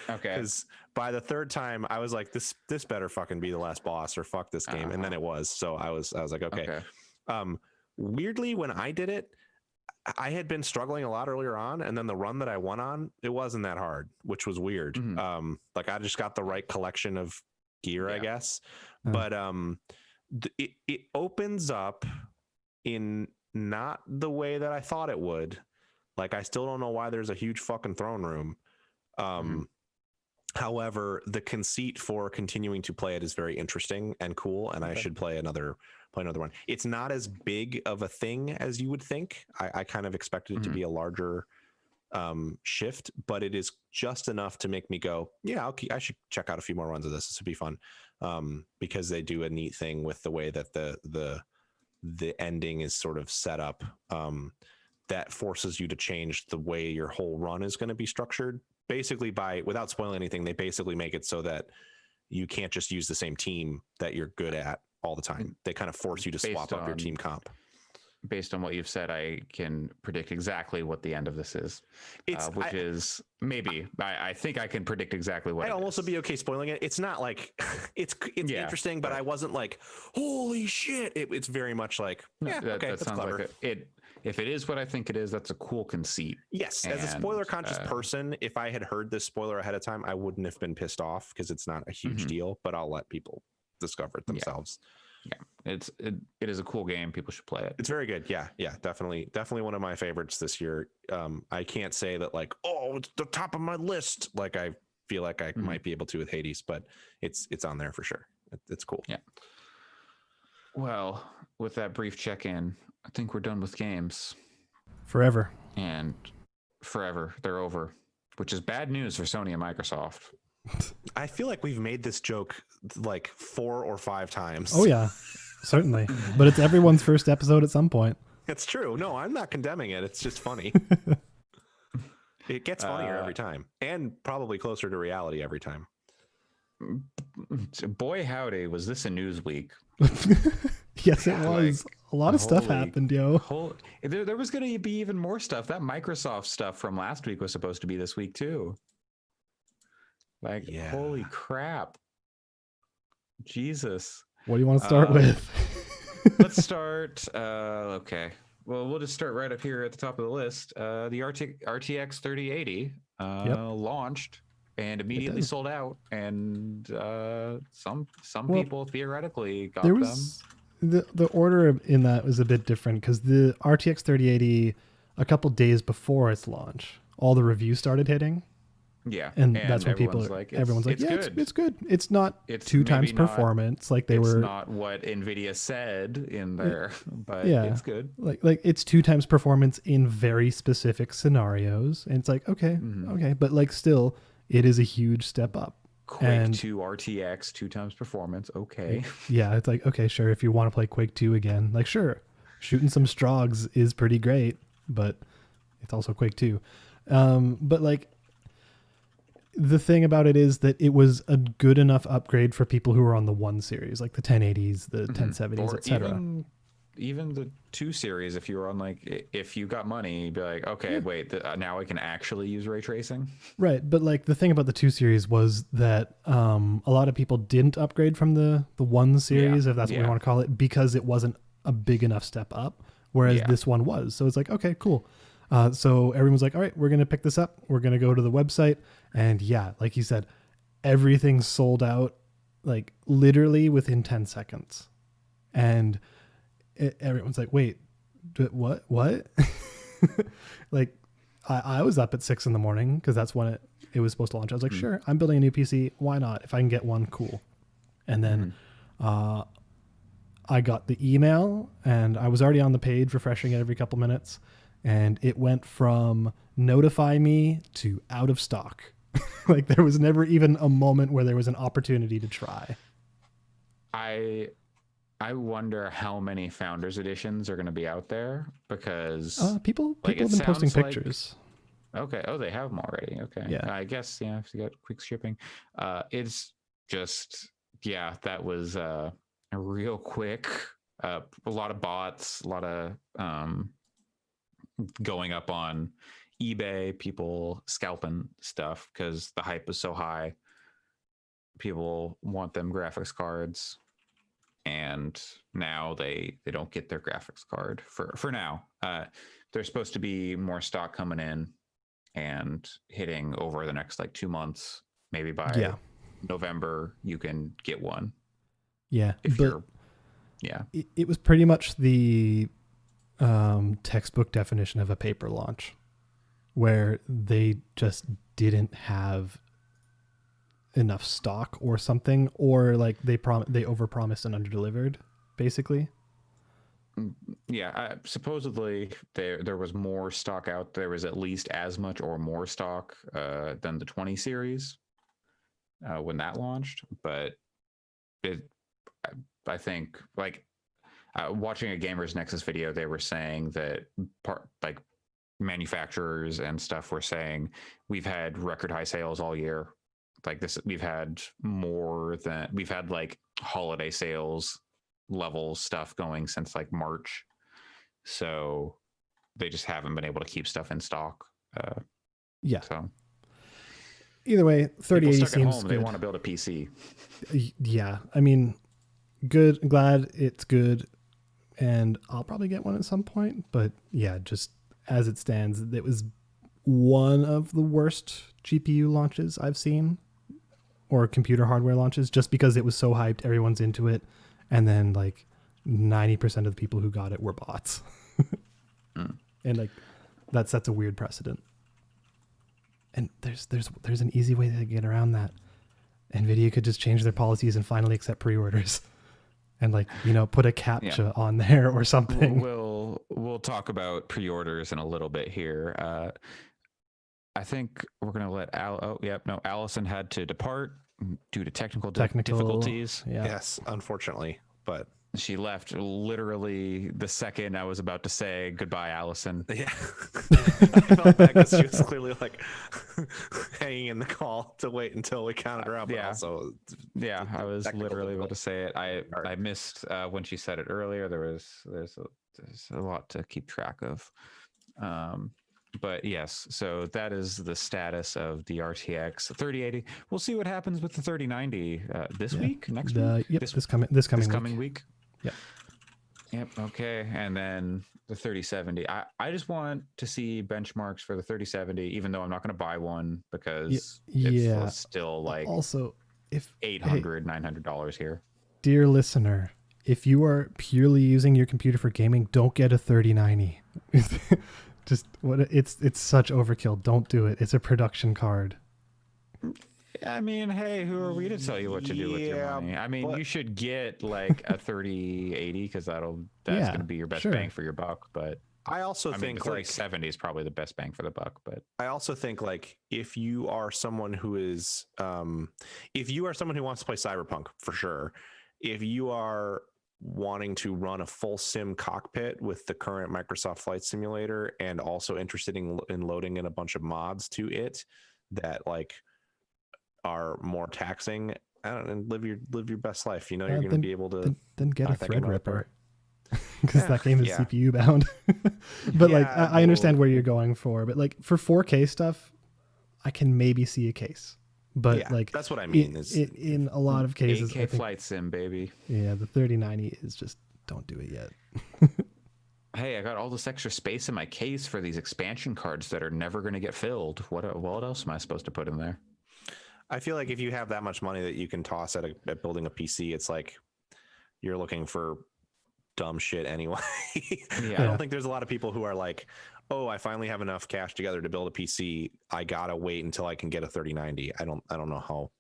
Okay. Because by the third time, I was like, this better fucking be the last boss, or fuck this game. And then it was. So I was like, okay. Weirdly, when I did it, I had been struggling a lot earlier on, and then the run that I won on, it wasn't that hard, which was weird. Like I just got the right collection of gear, I guess. But it opens up in not the way that I thought it would. Like I still don't know why there's a huge fucking throne room. However, the conceit for continuing to play it is very interesting and cool, and I should play another one. It's not as big of a thing as you would think. I kind of expected it to be a larger shift, but it is just enough to make me go, yeah, I should check out a few more runs of this. This would be fun, because they do a neat thing with the way that the ending is sort of set up, that forces you to change the way your whole run is going to be structured. Basically, without spoiling anything, they basically make it so that you can't just use the same team that you're good at all the time. They kind of force you to swap up your team comp. Based on what you've said, I can predict exactly what the end of this is, I think I can predict exactly what. I'd almost be okay spoiling it. It's not like it's interesting, but I wasn't like, holy shit. It's very much like, that sounds clever. Like it. If it is what I think it is, that's a cool conceit. Yes, as a spoiler conscious person, if I had heard this spoiler ahead of time, I wouldn't have been pissed off because it's not a huge deal. But I'll let people discover it themselves. Yeah, it is a cool game. People should play it. It's very good. Yeah, definitely one of my favorites this year. I can't say that like, oh, it's the top of my list. Like I feel like I might be able to with Hades, but it's on there for sure. It's cool. Yeah. Well, with that brief check-in, I think we're done with games. Forever. And forever. They're over, which is bad news for Sony and Microsoft. I feel like we've made this joke like 4 or 5 times. Oh, yeah, certainly. But it's everyone's first episode at some point. It's true. No, I'm not condemning it. It's just funny. It gets funnier every time, and probably closer to reality every time. Boy, howdy, was this a news week? Yes, it was. A lot of stuff happened, yo. There was going to be even more stuff. That Microsoft stuff from last week was supposed to be this week too. Like, holy crap. Jesus. What do you want to start with? Let's start. Okay. Well, we'll just start right up here at the top of the list. The RTX 3080 launched and immediately sold out. And some people theoretically got them. The order in that was a bit different because the RTX 3080, a couple days before its launch, all the reviews started hitting. Yeah, and that's when everyone's like, it's good. It's not 2 times performance like they were. It's not what Nvidia said in there, but it's good. Like it's 2 times performance in very specific scenarios, and it's like okay, but like still, it is a huge step up. Quake 2 RTX 2 times performance. Okay. Yeah, it's like okay, sure. If you want to play Quake 2 again, like sure, shooting some Strogs is pretty great, but it's also Quake 2. But like. The thing about it is that it was a good enough upgrade for people who were on the 1 series, like the 1080s, the 1070s, etc. Even the 2 series, if you were on if you got money, you'd be like, okay, wait, now I can actually use ray tracing. Right, but like the thing about the 2 series was that a lot of people didn't upgrade from the 1 series, if that's what we want to call it, because it wasn't a big enough step up, whereas this one was. So it's like, okay, cool. So everyone's like, all right, we're going to pick this up. We're going to go to the website. And yeah, like you said, everything sold out like literally within 10 seconds. And everyone's like, wait, what? Like I was up at 6 a.m. because that's when it was supposed to launch. I was like, sure, I'm building a new PC. Why not? If I can get one, cool. And then I got the email and I was already on the page refreshing it every couple minutes. And it went from notify me to out of stock. Like there was never even a moment where there was an opportunity to try. I wonder how many Founders Editions are going to be out there because people have been posting pictures. Okay. Oh, they have them already. Okay. Yeah. I guess, if you got quick shipping. It's just, that was a real quick, a lot of bots, a lot of, going up on eBay, people scalping stuff because the hype was so high. People want them graphics cards, and now they don't get their graphics card for now. There's supposed to be more stock coming in and hitting over the next like 2 months. Maybe by November you can get one. Yeah, if you're it was pretty much the textbook definition of a paper launch, where they just didn't have enough stock or something, or like they overpromised and underdelivered, basically. Yeah, supposedly there was more stock out. There was at least as much or more stock than the 20 series when that launched. But I think like watching a Gamers Nexus video, they were saying that manufacturers and stuff were saying we've had record high sales all year. Like this, we've had like holiday sales level stuff going since like March, so they just haven't been able to keep stuff in stock. So either way, 3080 seems home, good. they want to build a PC. Yeah, I mean, good. Glad it's good, and I'll probably get one at some point. But yeah, just as it stands, it was one of the worst GPU launches I've seen, or computer hardware launches, just because it was so hyped, everyone's into it. And then like 90% of the people who got it were bots. And like that sets a weird precedent. And there's an easy way to get around that. NVIDIA could just change their policies and finally accept pre-orders. And like, put a CAPTCHA on there or something. We'll talk about pre-orders in a little bit here. I think we're going to let Allison had to depart due to technical difficulties. Yeah. Yes, unfortunately, but she left literally the second I was about to say goodbye, Allison. Yeah. I felt bad because she was clearly like hanging in the call to wait until we counted her out. But also, I was literally about to say it. I missed when she said it earlier. There's a lot to keep track of. But yes, so that is the status of the RTX 3080. We'll see what happens with the 3090 this week, next week. Yep, this coming week. Yep. Okay, and then the 3070. I just want to see benchmarks for the 3070, even though I'm not going to buy one because it's still like also if $900 here. Dear listener, if you are purely using your computer for gaming, don't get a 3090. Just it's such overkill. Don't do it. It's a production card. I mean, hey, who are we to tell you what to do with your money? I mean, you should get like a 3080 because that's going to be your best bang for your buck. But I also think like 70 is probably the best bang for the buck. But I also think like if you are someone who is if you are someone who wants to play Cyberpunk, for sure, if you are wanting to run a full sim cockpit with the current Microsoft Flight Simulator and also interested in loading in a bunch of mods to it that like are more taxing, and live your best life. You're going to be able to then get a Threadripper because that game is CPU bound. But I understand where you're going for, but like for 4K stuff, I can maybe see a case. But like that's what I mean. In a lot of cases, 8K flight sim, baby. Yeah, the 3090 is just don't do it yet. Hey, I got all this extra space in my case for these expansion cards that are never going to get filled. What else am I supposed to put in there? I feel like if you have that much money that you can toss at building a PC, it's like you're looking for dumb shit anyway. I don't think there's a lot of people who are like, oh, I finally have enough cash together to build a PC. I gotta wait until I can get a 3090. I don't know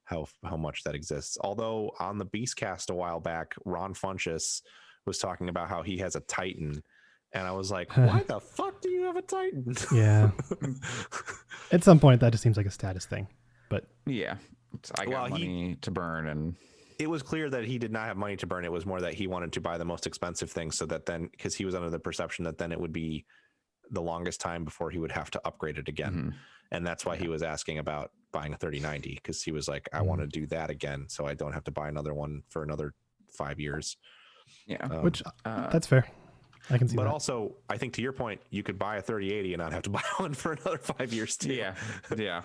how much that exists. Although on the Beastcast a while back, Ron Funches was talking about how he has a Titan, and I was like, why the fuck do you have a Titan? Yeah. At some point, that just seems like a status thing. But yeah, I got money to burn, and it was clear that he did not have money to burn. It was more that he wanted to buy the most expensive thing, so that then, because he was under the perception that then it would be the longest time before he would have to upgrade it again. Mm-hmm. And that's why he was asking about buying a 3090, because he was like, I want to do that again, so I don't have to buy another one for another 5 years. Yeah, which that's fair. I can see But that. also, I think to your point, you could buy a 3080 and not have to buy one for another 5 years too. Yeah.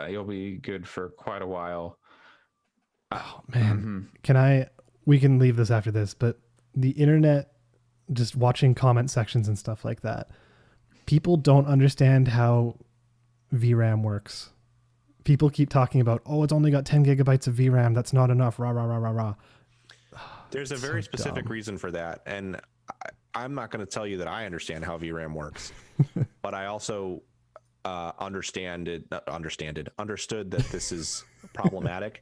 You'll be good for quite a while. Oh man, we can leave this after this, but the internet, just watching comment sections and stuff like that, people don't understand how VRAM works. People keep talking about, oh, it's only got 10 gigabytes of VRAM. That's not enough. Rah, rah, rah, rah, rah. There's a It's very so specific dumb. reason for that. And I'm not going to tell you that I understand how VRAM works, but I also understood that this is problematic.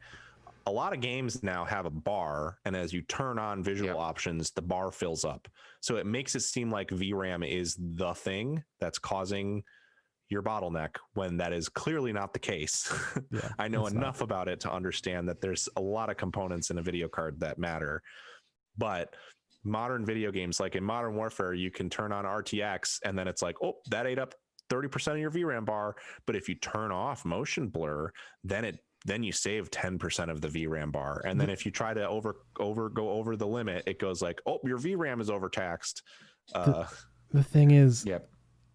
A lot of games now have a bar, and as you turn on visual options, the bar fills up. So it makes it seem like VRAM is the thing that's causing your bottleneck when that is clearly not the case. Yeah, I know it's enough about it to understand that there's a lot of components in a video card that matter. But modern video games, like in Modern Warfare, you can turn on RTX and then it's like, oh, that ate up 30% of your VRAM bar. But if you turn off motion blur, then you save 10% of the VRAM bar. And then if you try to go over the limit, it goes like, oh, your VRAM is overtaxed. The thing is,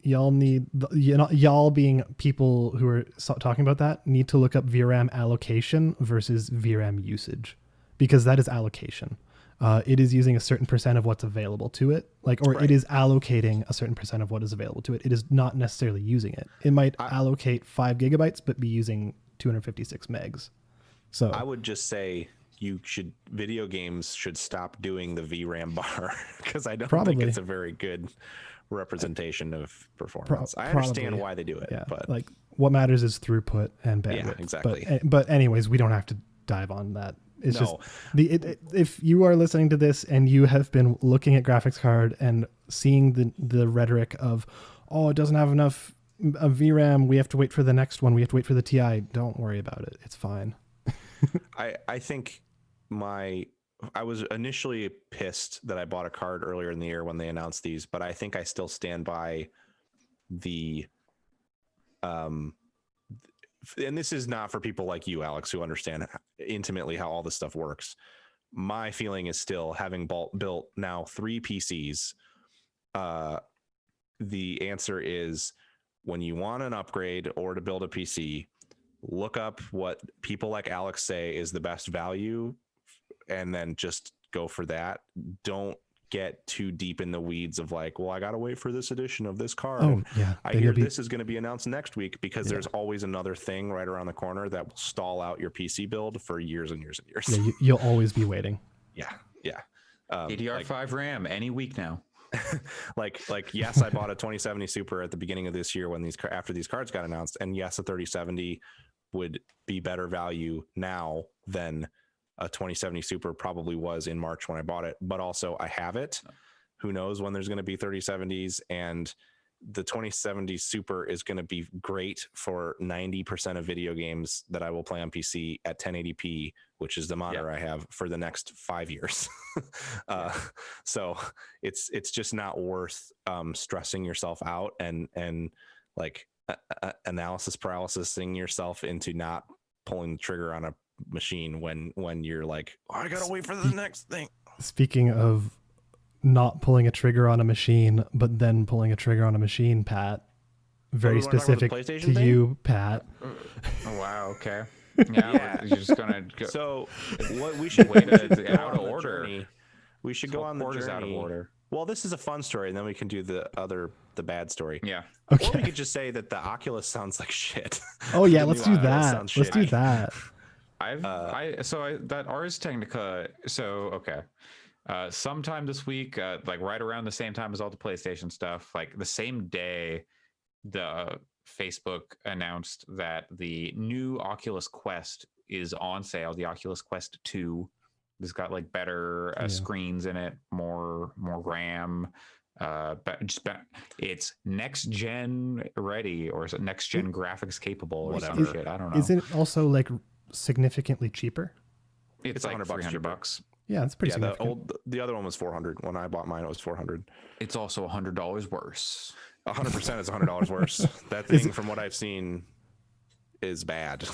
y'all need, y'all being people who are talking about that, need to look up VRAM allocation versus VRAM usage, because that is allocation. It is using a certain percent of what's available to it, it is allocating a certain percent of what is available to it. It is not necessarily using it. It might allocate 5 gigabytes, but be using 256 megs. So I would just say video games should stop doing the VRAM bar, because I don't think it's a very good representation of performance. I understand why they do it, but like what matters is throughput and bandwidth. Yeah, exactly. But anyways, we don't have to dive on that. It's just if you are listening to this and you have been looking at graphics card and seeing the rhetoric of, oh, it doesn't have enough VRAM, we have to wait for the next one, we have to wait for the TI, don't worry about it. It's fine. I think I was initially pissed that I bought a card earlier in the year when they announced these, but I think I still stand by the and this is not for people like you, Alex, who understand intimately how all this stuff works. My feeling is still, having built now 3 PCs, the answer is, when you want an upgrade or to build a PC, look up what people like Alex say is the best value and then just go for that. Don't get too deep in the weeds of like, well, I got to wait for this edition of this card. Oh, yeah. I hear this is going to be announced next week, because there's always another thing right around the corner that will stall out your PC build for years and years and years. Yeah, you'll always be waiting. Yeah. DDR5 RAM any week now. like yes, I bought a 2070 Super at the beginning of this year when after these cards got announced, and yes, a 3070 would be better value now than a 2070 Super probably was in March when I bought it, but also I have it. Who knows when there's going to be 3070s, and the 2070 Super is going to be great for 90% of video games that I will play on PC at 1080p, which is the monitor I have for the next 5 years. So it's just not worth stressing yourself out and like analysis paralysising yourself into not pulling the trigger on a machine when you're like, oh, I gotta wait for the next thing. Speaking of not pulling a trigger on a machine, but then pulling a trigger on a machine, Pat, very specific to you, Pat. Oh, wow. Okay. Yeah. You're just gonna go. So what we should wait out of order. We should go on the journey. Out of order. Well, this is a fun story, and then we can do the bad story. Yeah. Okay. Or we could just say that the Oculus sounds like shit. Oh yeah, let's do that. Let's do that. That Ars Technica. So okay. Sometime this week, like right around the same time as all the PlayStation stuff, like the same day, the Facebook announced that the new Oculus Quest is on sale. The Oculus Quest 2. It's got like better screens in it, more RAM. But it's next gen ready, or is it next gen graphics capable, or some shit? I don't know. Is it also like significantly cheaper? It's like $300. Yeah, it's pretty significant. The other one was $400. When I bought mine, it was $400. It's also $100 worse. 100% is $100 worse. That thing, from what I've seen, is bad.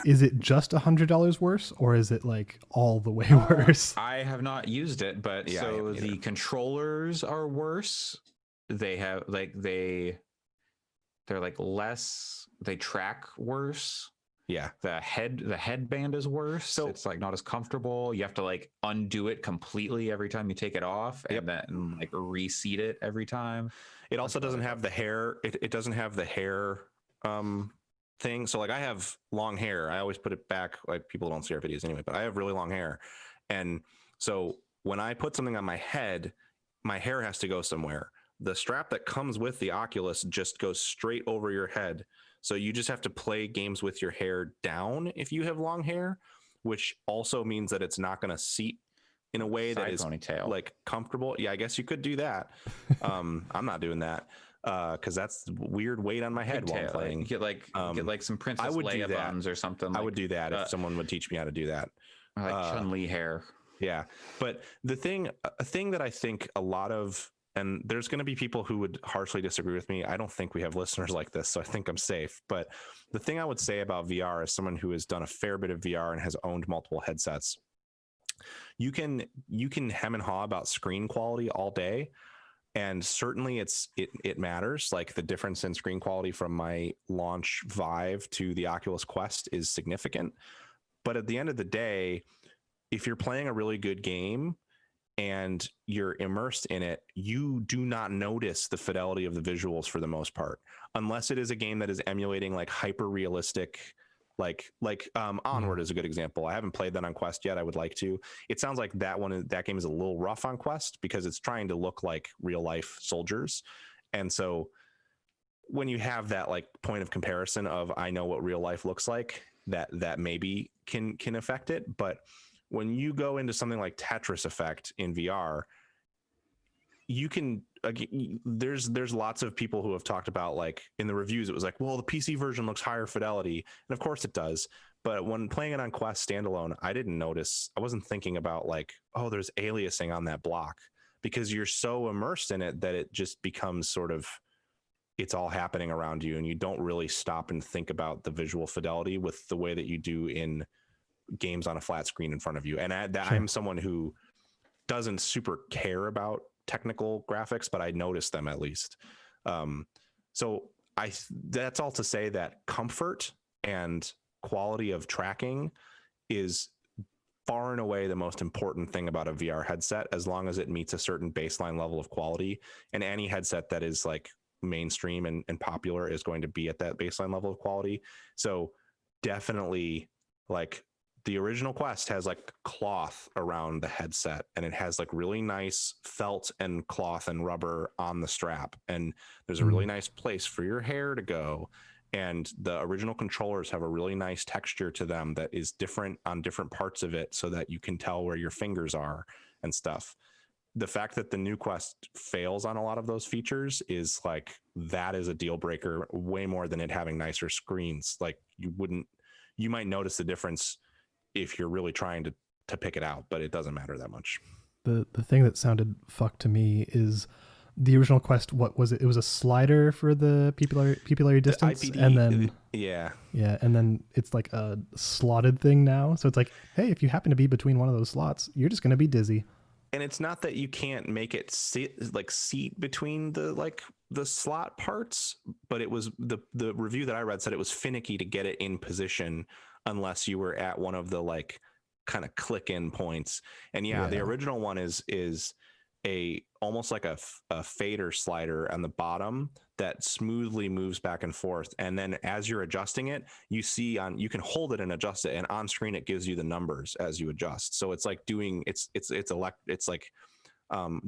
Is it just $100 worse, or is it like all the way worse? I have not used it, but Yeah, I so haven't either. the controllers are worse. They have like they're like less. They track worse. Yeah. The headband is worse. So- It's like not as comfortable. You have to like undo it completely every time you take it off, and then like reseat it every time. It also doesn't have the hair. It doesn't have the hair thing. So like I have long hair. I always put it back. Like people don't see our videos anyway, but I have really long hair. And so when I put something on my head, my hair has to go somewhere. The strap that comes with the Oculus just goes straight over your head. So you just have to play games with your hair down if you have long hair, which also means that it's not going to seat in a way that is ponytail. like comfortable. Yeah, I guess you could do that. I'm not doing that because that's weird weight on my head while I'm playing. Get like some Princess would do Leia that. buns or something. I would do that if someone would teach me how to do that. Like Chun-Li hair. Yeah, but a thing that I think a lot of, and there's going to be people who would harshly disagree with me. I don't think we have listeners like this, so I think I'm safe. But the thing I would say about VR as someone who has done a fair bit of VR and has owned multiple headsets, you can hem and haw about screen quality all day, and certainly it matters. Like the difference in screen quality from my launch Vive to the Oculus Quest is significant. But at the end of the day, if you're playing a really good game and you're immersed in it, you do not notice the fidelity of the visuals for the most part, unless it is a game that is emulating like hyper realistic, like Onward is a good example. I haven't played that on Quest yet. I would like to. It sounds like that game is a little rough on Quest because it's trying to look like real life soldiers. And so when you have that like point of comparison of, I know what real life looks like, that maybe can affect it. But when you go into something like Tetris Effect in VR, you can there's lots of people who have talked about, like in the reviews, it was like, well, the PC version looks higher fidelity, and of course it does. But when playing it on Quest standalone, I wasn't thinking about like, oh, there's aliasing on that block, because you're so immersed in it that it just becomes sort of, it's all happening around you, and you don't really stop and think about the visual fidelity with the way that you do in games on a flat screen in front of you. And I'm someone who doesn't super care about technical graphics, but I notice them at least. So that's all to say that comfort and quality of tracking is far and away the most important thing about a VR headset, as long as it meets a certain baseline level of quality. And any headset that is like mainstream and popular is going to be at that baseline level of quality. So definitely, like, the original Quest has like cloth around the headset, and it has like really nice felt and cloth and rubber on the strap, and there's a really nice place for your hair to go. And the original controllers have a really nice texture to them that is different on different parts of it, so that you can tell where your fingers are and stuff. The fact that the new Quest fails on a lot of those features is like, that is a deal breaker, way more than it having nicer screens. Like, you might notice the difference if you're really trying to pick it out, but it doesn't matter that much. The thing that sounded fucked to me is the original Quest. What was it? It was a slider for the pupillary distance, IPD, and then yeah, and then it's like a slotted thing now. So it's like, hey, if you happen to be between one of those slots, you're just gonna be dizzy. And it's not that you can't make it seat between the slot parts, but it was the review that I read said it was finicky to get it in position unless you were at one of the like kind of click in points. And the original one is a almost like a fader slider on the bottom that smoothly moves back and forth. And then as you're adjusting it, you can hold it and adjust it, and on screen it gives you the numbers as you adjust. So it's like it's like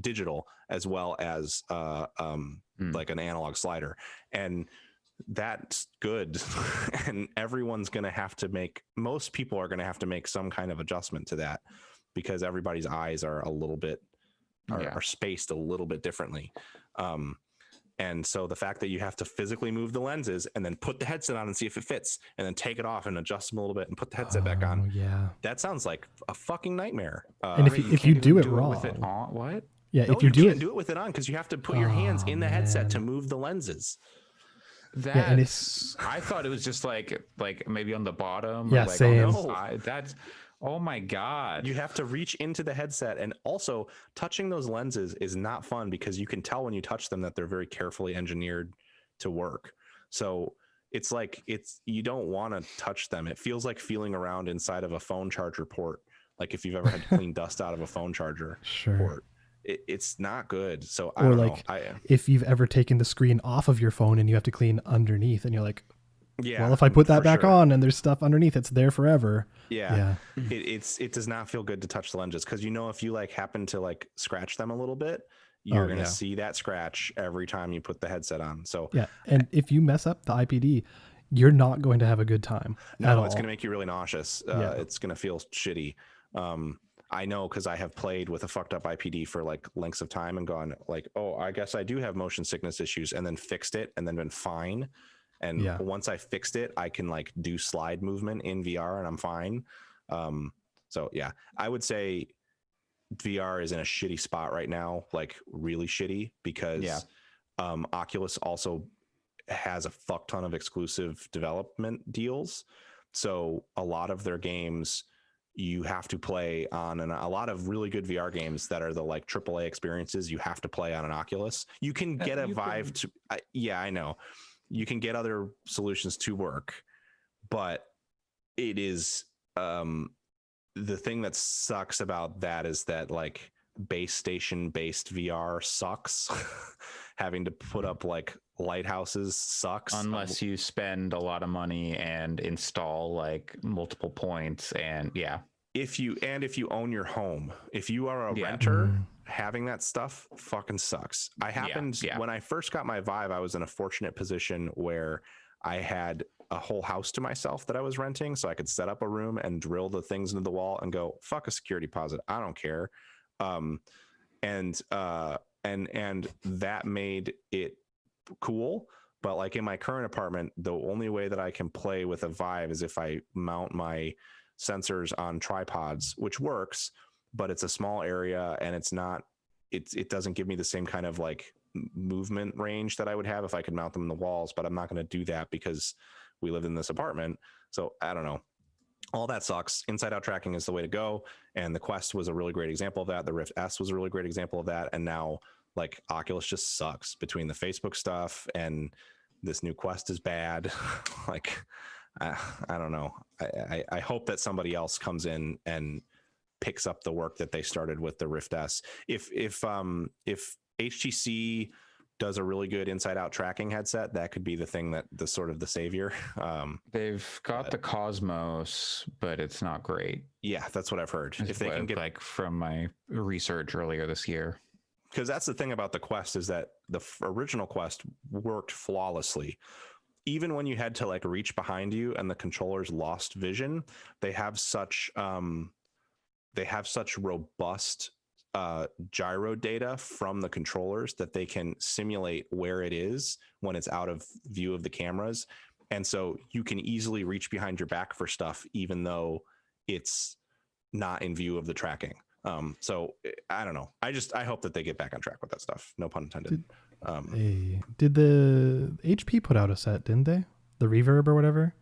digital as well as like an analog slider, and that's good. And most people are going to have to make some kind of adjustment to that, because everybody's eyes are a little bit are spaced a little bit differently. And so the fact that you have to physically move the lenses and then put the headset on and see if it fits, and then take it off and adjust them a little bit and put the headset back on. Yeah, that sounds like a fucking nightmare. And if you do it wrong, with it on, what? Yeah, no, if you can't do it with it on, because you have to put your hands in the headset to move the lenses. and I thought it was just like maybe on the bottom. Yeah, or like same. On the side. That's oh my god. You have to reach into the headset, and also touching those lenses is not fun because you can tell when you touch them that they're very carefully engineered to work. So it's like you don't want to touch them. It feels like feeling around inside of a phone charger port. Like if you've ever had to clean dust out of a phone charger port, it's not good. So I don't know. If you've ever taken the screen off of your phone and you have to clean underneath, and you're like, yeah, well, if I put that back on and there's stuff underneath, it's there forever. Yeah. It does not feel good to touch the lenses because if you like happen to like scratch them a little bit, you're gonna see that scratch every time you put the headset on. So yeah, and if you mess up the IPD, you're not going to have a good time. No, it's gonna make you really nauseous. It's gonna feel shitty. I know because I have played with a fucked up IPD for like lengths of time and gone like, oh, I guess I do have motion sickness issues, and then fixed it and then been fine. And once I fixed it, I can like do slide movement in VR and I'm fine. So yeah, I would say VR is in a shitty spot right now, like really shitty, because Oculus also has a fuck ton of exclusive development deals. So a lot of their games you have to play on a lot of really good VR games that are the like AAA experiences you have to play on an Oculus. You can get a Vive I know. You can get other solutions to work, but it is the thing that sucks about that is that like base station based VR sucks. Having to put up like lighthouses sucks unless you spend a lot of money and install like multiple points. And if you own your home, if you are a renter, having that stuff fucking sucks. When I first got my Vive, I was in a fortunate position where I had a whole house to myself that I was renting, so I could set up a room and drill the things into the wall and go, fuck a security deposit, I don't care. And that made it cool. But like in my current apartment, the only way that I can play with a Vive is if I mount my sensors on tripods, which works, but it's a small area and it doesn't give me the same kind of like movement range that I would have if I could mount them in the walls. But I'm not going to do that because we live in this apartment. So I don't know. All that sucks. Inside out tracking is the way to go. And the Quest was a really great example of that. The Rift S was a really great example of that. And now like Oculus just sucks between the Facebook stuff and this new Quest is bad. Like, I don't know. I hope that somebody else comes in and picks up the work that they started with the Rift S. If HTC does a really good inside out tracking headset, that could be the thing that the sort of the savior. They've got the Cosmos, but it's not great. Yeah, that's what I've heard. If they can get like from my research earlier this year, because that's the thing about the Quest is that the original Quest worked flawlessly. Even when you had to like reach behind you and the controllers lost vision, they have such robust gyro data from the controllers that they can simulate where it is when it's out of view of the cameras. And so you can easily reach behind your back for stuff, even though it's not in view of the tracking. So I don't know. I hope that they get back on track with that stuff. No pun intended. Did the HP put out a set, didn't they? The Reverb or whatever?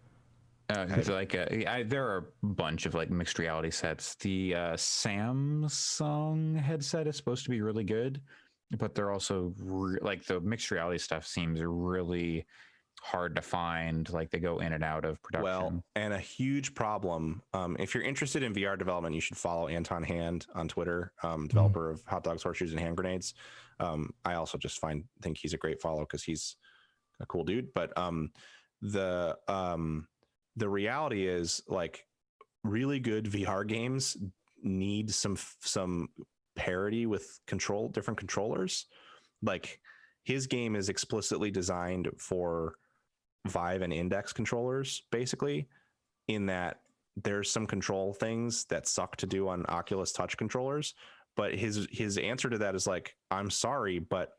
There are a bunch of like mixed reality sets. The Samsung headset is supposed to be really good, but they're also like the mixed reality stuff seems really hard to find. Like they go in and out of production. Well, and a huge problem. If you're interested in VR development, you should follow Anton Hand on Twitter, developer of Hot Dogs, Horseshoes, and Hand Grenades. I also just think he's a great follow because he's a cool dude. But the reality is like really good VR games need some parity with different controllers. Like his game is explicitly designed for Vive and Index controllers, basically, in that there's some control things that suck to do on Oculus Touch controllers. But his answer to that is like, I'm sorry, but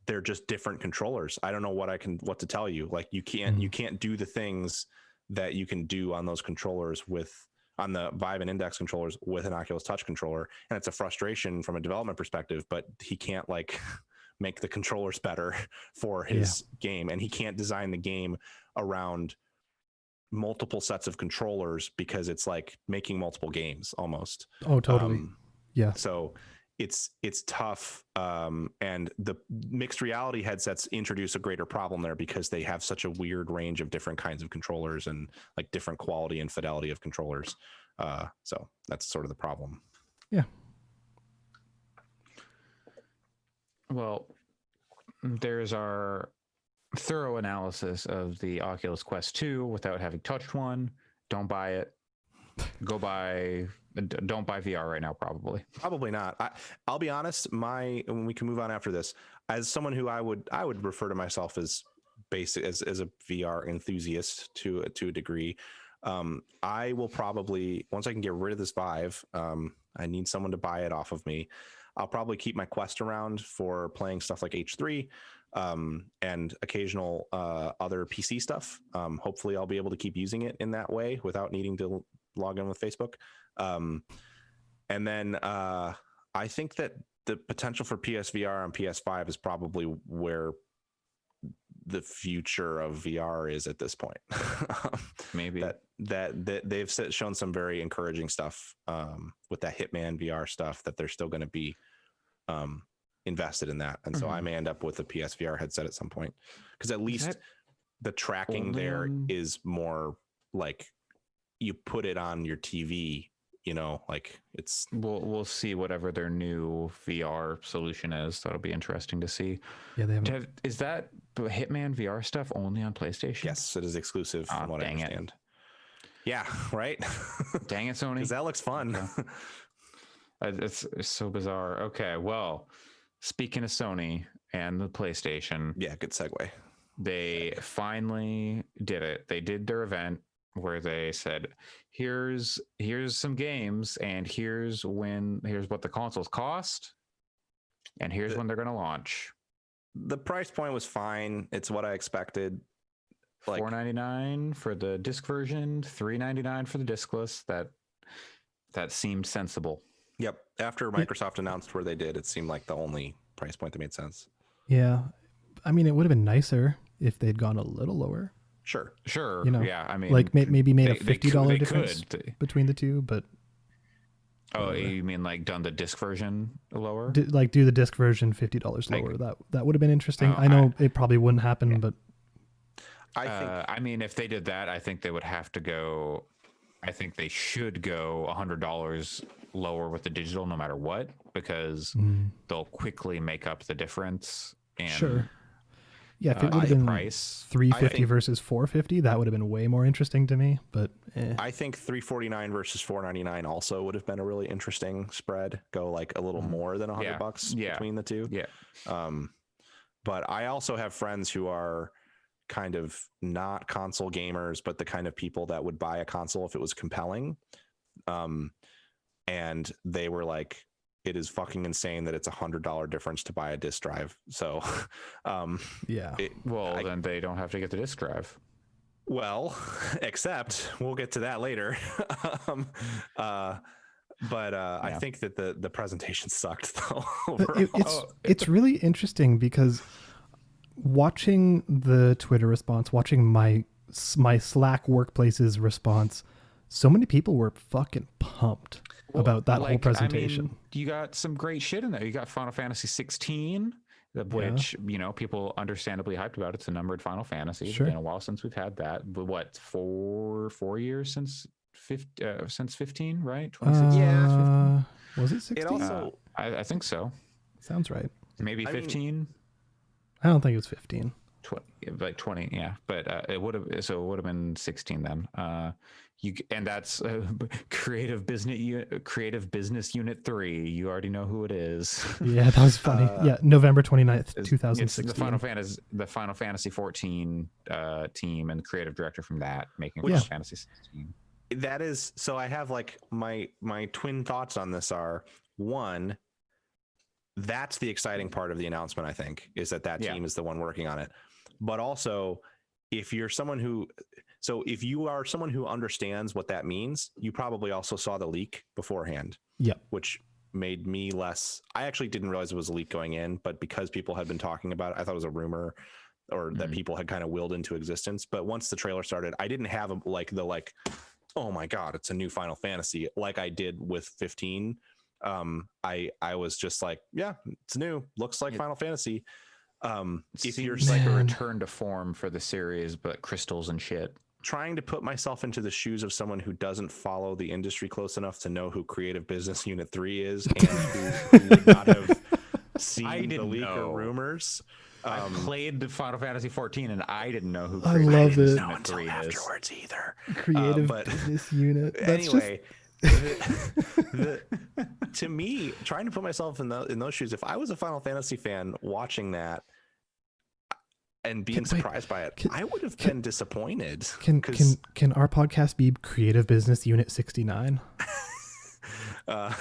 they're just different controllers. I don't know what to tell you. Like you can't do the things that you can do on those controllers on the Vive and Index controllers with an Oculus Touch controller. And it's a frustration from a development perspective, but he can't like make the controllers better for his game, and he can't design the game around multiple sets of controllers because it's like making multiple games almost. Oh, totally. Yeah. So it's tough. And the mixed reality headsets introduce a greater problem there because they have such a weird range of different kinds of controllers and like different quality and fidelity of controllers. So that's sort of the problem. Yeah. Well, there's our thorough analysis of the Oculus Quest 2 without having touched one. Don't buy it. Don't buy VR right now. Probably not. I'll be honest. When we can move on after this, as someone who I would refer to myself as basic as a VR enthusiast to a degree. I will probably, once I can get rid of this Vive, I need someone to buy it off of me. I'll probably keep my Quest around for playing stuff like H3 and occasional other PC stuff. Hopefully I'll be able to keep using it in that way without needing to log in with Facebook. And then I think that the potential for PSVR on PS5 is probably where the future of VR is at this point. Maybe that they've shown some very encouraging stuff with that Hitman VR stuff, that they're still going to be invested in that. And so I may end up with a PSVR headset at some point, because at least the tracking there is more like you put it on your TV, you know, like it's. We'll see whatever their new VR solution is. That'll be interesting to see. Yeah, they have. Is that Hitman VR stuff only on PlayStation? Yes, it is exclusive from what I understand. Yeah, right. Dang it, Sony. Because that looks fun. It's so bizarre. Okay, well, speaking of Sony and the PlayStation. Yeah, good segue. They finally did it. They did their event where they said, here's some games, and here's what the consoles cost, and here's when they're going to launch. The price point was fine. It's what I expected. Like $499 for the disc version, $399 for the discless. That seemed sensible. Yep. After Microsoft announced where they did, it seemed like the only price point that made sense. Yeah. I mean, it would have been nicer if they'd gone a little lower. Sure. You know, yeah. I mean, like maybe made a $50 difference between the two, but. Oh, you mean like done the disc version lower? Do the disc version $50 lower. That would have been interesting. I know it probably wouldn't happen, but. I mean, if they did that, I think they would have to go. I think they should go $100 lower with the digital, no matter what, because they'll quickly make up the difference. And, sure. Yeah, if it would have been price, $350 versus $450, that would have been way more interesting to me. But I think $349 versus $499 also would have been a really interesting spread. Go like a little more than $100 between the two. Yeah. But I also have friends who are kind of not console gamers, but the kind of people that would buy a console if it was compelling. And they were like, it is fucking insane that it's $100 difference to buy a disc drive. So, yeah. Then they don't have to get the disc drive. Well, except we'll get to that later. I think that the presentation sucked though. It's really interesting because watching the Twitter response, watching my Slack workplace's response, so many people were fucking pumped about that whole presentation. I mean, you got some great shit in there. You got Final Fantasy 16, which, you know, people understandably hyped about. It's a numbered Final Fantasy. Sure. It's been a while since we've had that. But what, 4 years since 15, right? 2016? Yeah. Was it 16? It also, I think so. Sounds right. Maybe 15. I don't think it was 15. 20, yeah. But it would have been 16 then. And that's Creative Business Unit 3. You already know who it is. Yeah, that was funny. November 29th, 2016. It's the Final Fantasy 14 team and the creative director from that making Yeah. Final Fantasy 16. that is, so I have like my twin thoughts on this are, one, that's the exciting part of the announcement, I think, is that team is the one working on it. But also, if you are someone who understands what that means, you probably also saw the leak beforehand. Yep. Which made me less. I actually didn't realize it was a leak going in, but because people had been talking about it, I thought it was a rumor or that people had kind of willed into existence. But once the trailer started, I didn't have oh my God, it's a new Final Fantasy like I did with 15. I was just like, yeah, it's new. Looks like Final Fantasy. If you're Seems like a Man. return to form for the series, but crystals and shit. trying to put myself into the shoes of someone who doesn't follow the industry close enough to know who Creative Business Unit 3 is and who would not have seen the leak or rumors. I played the Final Fantasy 14 and I didn't know who I Creative love Business it. Unit No, until 3 is. afterwards either. Creative but business unit. That's anyway, to me, trying to put myself in those shoes, if I was a Final Fantasy fan watching that and being surprised by it, I would have been disappointed. Can our podcast be Creative Business Unit 69? That'll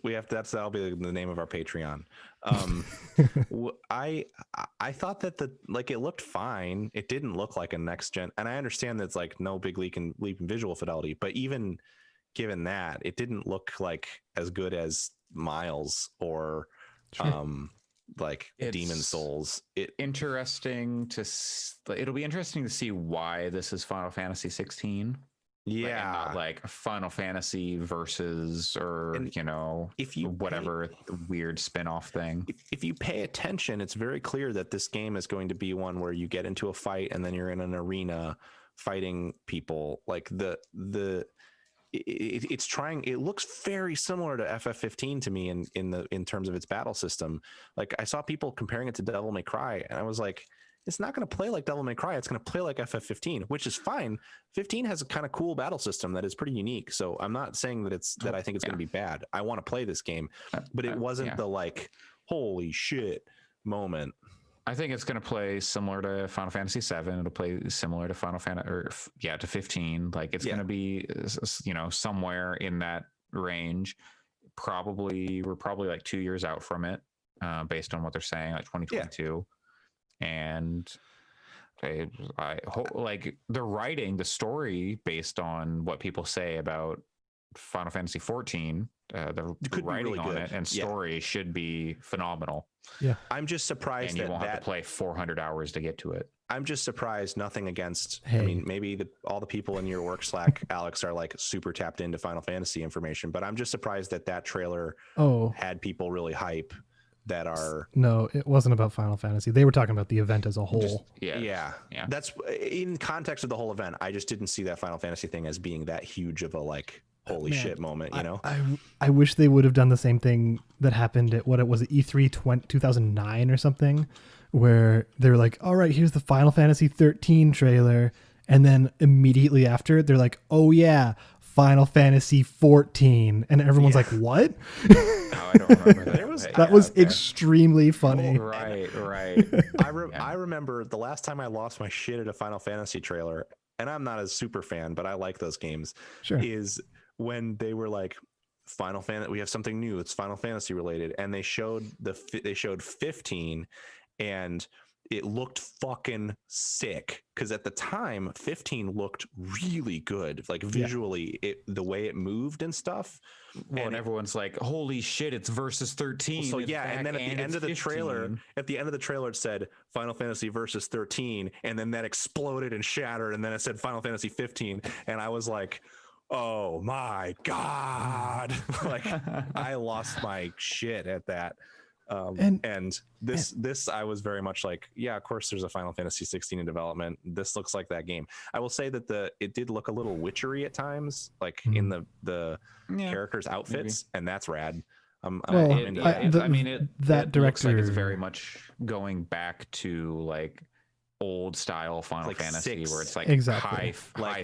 be the name of our Patreon. I thought that it looked fine. It didn't look like a next gen, and I understand that it's like no big leap in visual fidelity, but even given that, it didn't look like as good as Miles or Demon Souls. It'll be interesting to see why this is Final Fantasy 16. Yeah, and not like Final Fantasy versus, or if you whatever weird spin-off thing. If you pay attention, it's very clear that this game is going to be one where you get into a fight and then you're in an arena fighting people. Like it's trying. It looks very similar to FF15 to me in terms of its battle system. Like I saw people comparing it to Devil May Cry, and I was like, it's not going to play like Devil May Cry. It's going to play like FF15, which is fine. 15 has a kind of cool battle system that is pretty unique. So I'm not saying that I think it's going to be bad. I want to play this game, but it wasn't the like, holy shit moment. I think it's going to play similar to Final Fantasy 7. It'll play similar to Final Fantasy, to 15. Like it's going to be, somewhere in that range. We're probably like 2 years out from it, based on what they're saying, like 2022. And I hope like they're writing the story based on what people say about Final Fantasy 14. The writing really on it and story should be phenomenal. Yeah, I'm just surprised and you won't have to play 400 hours to get to it. I'm just surprised. Nothing against. Hey. I mean, maybe all the people in your work Slack, Alex, are like super tapped into Final Fantasy information, but I'm just surprised that trailer had people really hype. No, it wasn't about Final Fantasy. They were talking about the event as a whole. Yeah. That's in context of the whole event. I just didn't see that Final Fantasy thing as being that huge of a like holy shit moment. I wish they would have done the same thing that happened at E3 2009 or something, where they were like, "All right, here's the Final Fantasy 13 trailer," and then immediately after, they're like, "Oh yeah, Final Fantasy 14," and everyone's like, "What?" I don't remember that. That was extremely funny. Oh, right. I remember the last time I lost my shit at a Final Fantasy trailer, and I'm not a super fan, but I like those games. Sure. Is when they were like, Final Fantasy, we have something new. It's Final Fantasy related, and they showed 15, and it looked fucking sick because at the time 15 looked really good, like visually, the way it moved and stuff. Well, and everyone's like, holy shit, it's versus 13. So and then at the end of the trailer, it said Final Fantasy versus 13, and then that exploded and shattered, and then it said Final Fantasy 15, and I was like, oh my God. Like I lost my shit at that. And this I was very much like, yeah, of course there's a Final Fantasy 16 in development. This looks like that game. I will say that it did look a little witchery at times, like in the characters' outfits, and that's rad. That director looks like it's very much going back to like old style Final Fantasy, where it's like high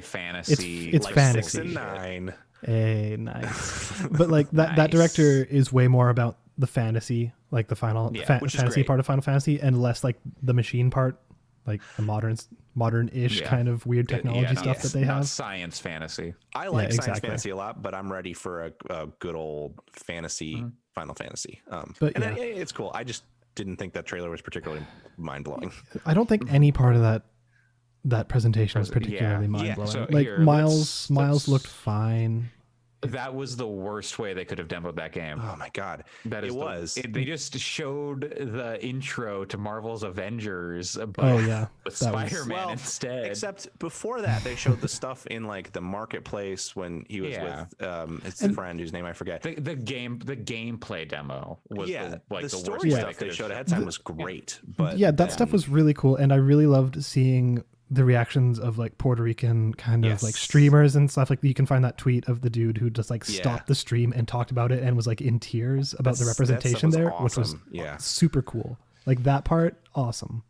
fantasy. It's like fantasy. 6 and 9. Hey, nice. But like that director is way more about the fantasy, like the fantasy part of Final Fantasy, and less like the machine part, like the modern-ish kind of weird technology stuff that they have. Science fantasy. I like science fantasy a lot, but I'm ready for a good old fantasy Final Fantasy. It's cool. I just didn't think that trailer was particularly mind-blowing. I don't think any part of that presentation was particularly mind-blowing. So Miles looked fine. That was the worst way they could have demoed that game. Oh my god, That is it was. They just showed the intro to Marvel's Avengers, but Oh yeah, with that was- Spider-Man Well, instead. Except before that, they showed the stuff in like the marketplace when he was Yeah. with his And- friend whose name I forget. the gameplay demo was Yeah, the worst story way stuff could they have showed shown- ahead of time was great, but yeah, that stuff was really cool, and I really loved seeing the reactions of like Puerto Rican kind of like Yes. streamers and stuff. Like you can find that tweet of the dude who just like Yeah. stopped the stream and talked about it and was like in tears about the That's- that stuff representation was there, which was awesome. Yeah. super cool. Like that part, awesome.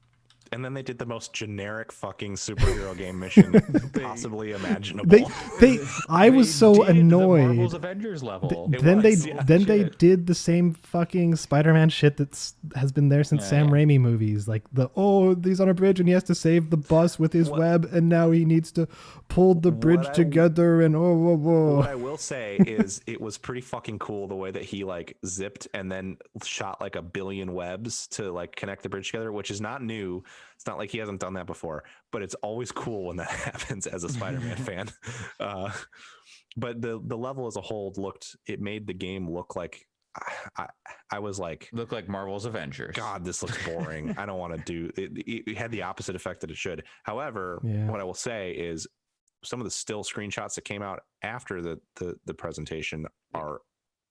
And then they did the most generic fucking superhero game mission possibly imaginable. I was They so did the annoyed. Marvel's Avengers level. It Then was, they yeah. then they Shit. did the same fucking Spider-Man shit has been there since Yeah, Sam yeah. Raimi movies. Like he's on a bridge and he has to save the bus with his What- web, and now he needs to pull the bridge I- together. And whoa. What I will say is it was pretty fucking cool the way that he like zipped and then shot like a billion webs to like connect the bridge together, which is not new. It's not like he hasn't done that before, but it's always cool when that happens as a Spider-Man fan. But the level as a whole it made the game look like I was like, Look like Marvel's Avengers. God, this looks boring. I don't want to do it. It had the opposite effect that it should. However, Yeah. what I will say is some of the still screenshots that came out after the presentation are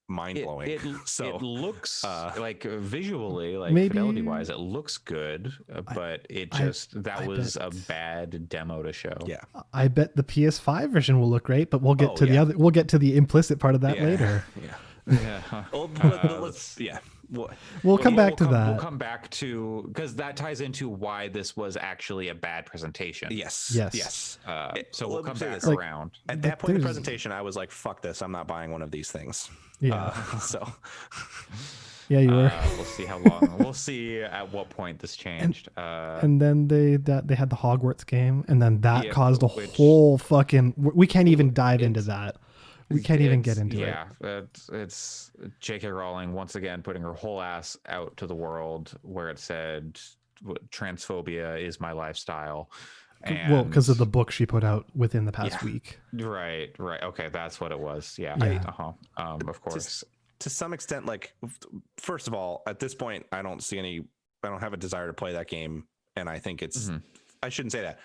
mind blowing. It So looks uh, like visually, like maybe- fidelity wise, it looks good, but it just that I was bet. a bad demo to show. yeah, I bet the PS5 version will look great, but we'll get Oh, to the yeah. other. We'll get to the implicit part of that yeah, later. Yeah. Yeah. Well, let's- yeah. Well, We'll come back to that. We'll come back to because that ties into why this was actually a bad presentation. yes. Yes. Yes. So we'll let me come say back this. Like- around. At that point in the there's- presentation, I was like, "Fuck this! I'm not buying one of these things." Yeah, So yeah, you were. We'll see how long. We'll see at what point this changed. And then they had the Hogwarts game, and then that Yeah, caused a which- whole fucking. We can't even dive into that. We can't even get into it. Yeah, it's J.K. Rowling once again putting her whole ass out to the world, where it said transphobia is my lifestyle. Well, because of And- the book she put out within the past Yeah. week. right. Okay, that's what it was. Yeah. Yeah. Of course. to some extent, like, first of all, at this point, I don't have a desire to play that game. And I think it's, Mhm. I shouldn't say that.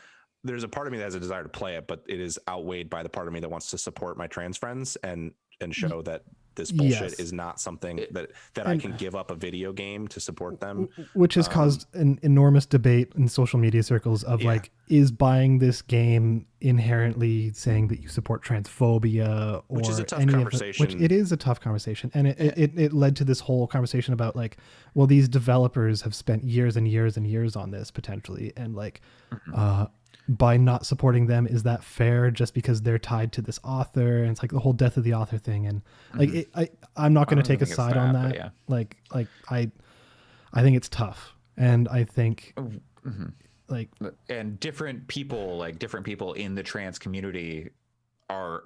There's a part of me that has a desire to play it, but it is outweighed by the part of me that wants to support my trans friends and show that this bullshit Yes. is not something that I and- can give up a video game to support them. Which has caused an enormous debate in social media circles of Yeah. like, is buying this game inherently saying that you support transphobia, or Which is a tough any of the- conversation. which it is a tough conversation, and it led to this whole conversation about like, well, these developers have spent years and years and years on this potentially, and like, by not supporting them, is that fair just because they're tied to this author? And it's like the whole death of the author thing, and like I'm not going to don't take a think it's side on that, but that. yeah. Like I think it's tough, and I think like And different people in the trans community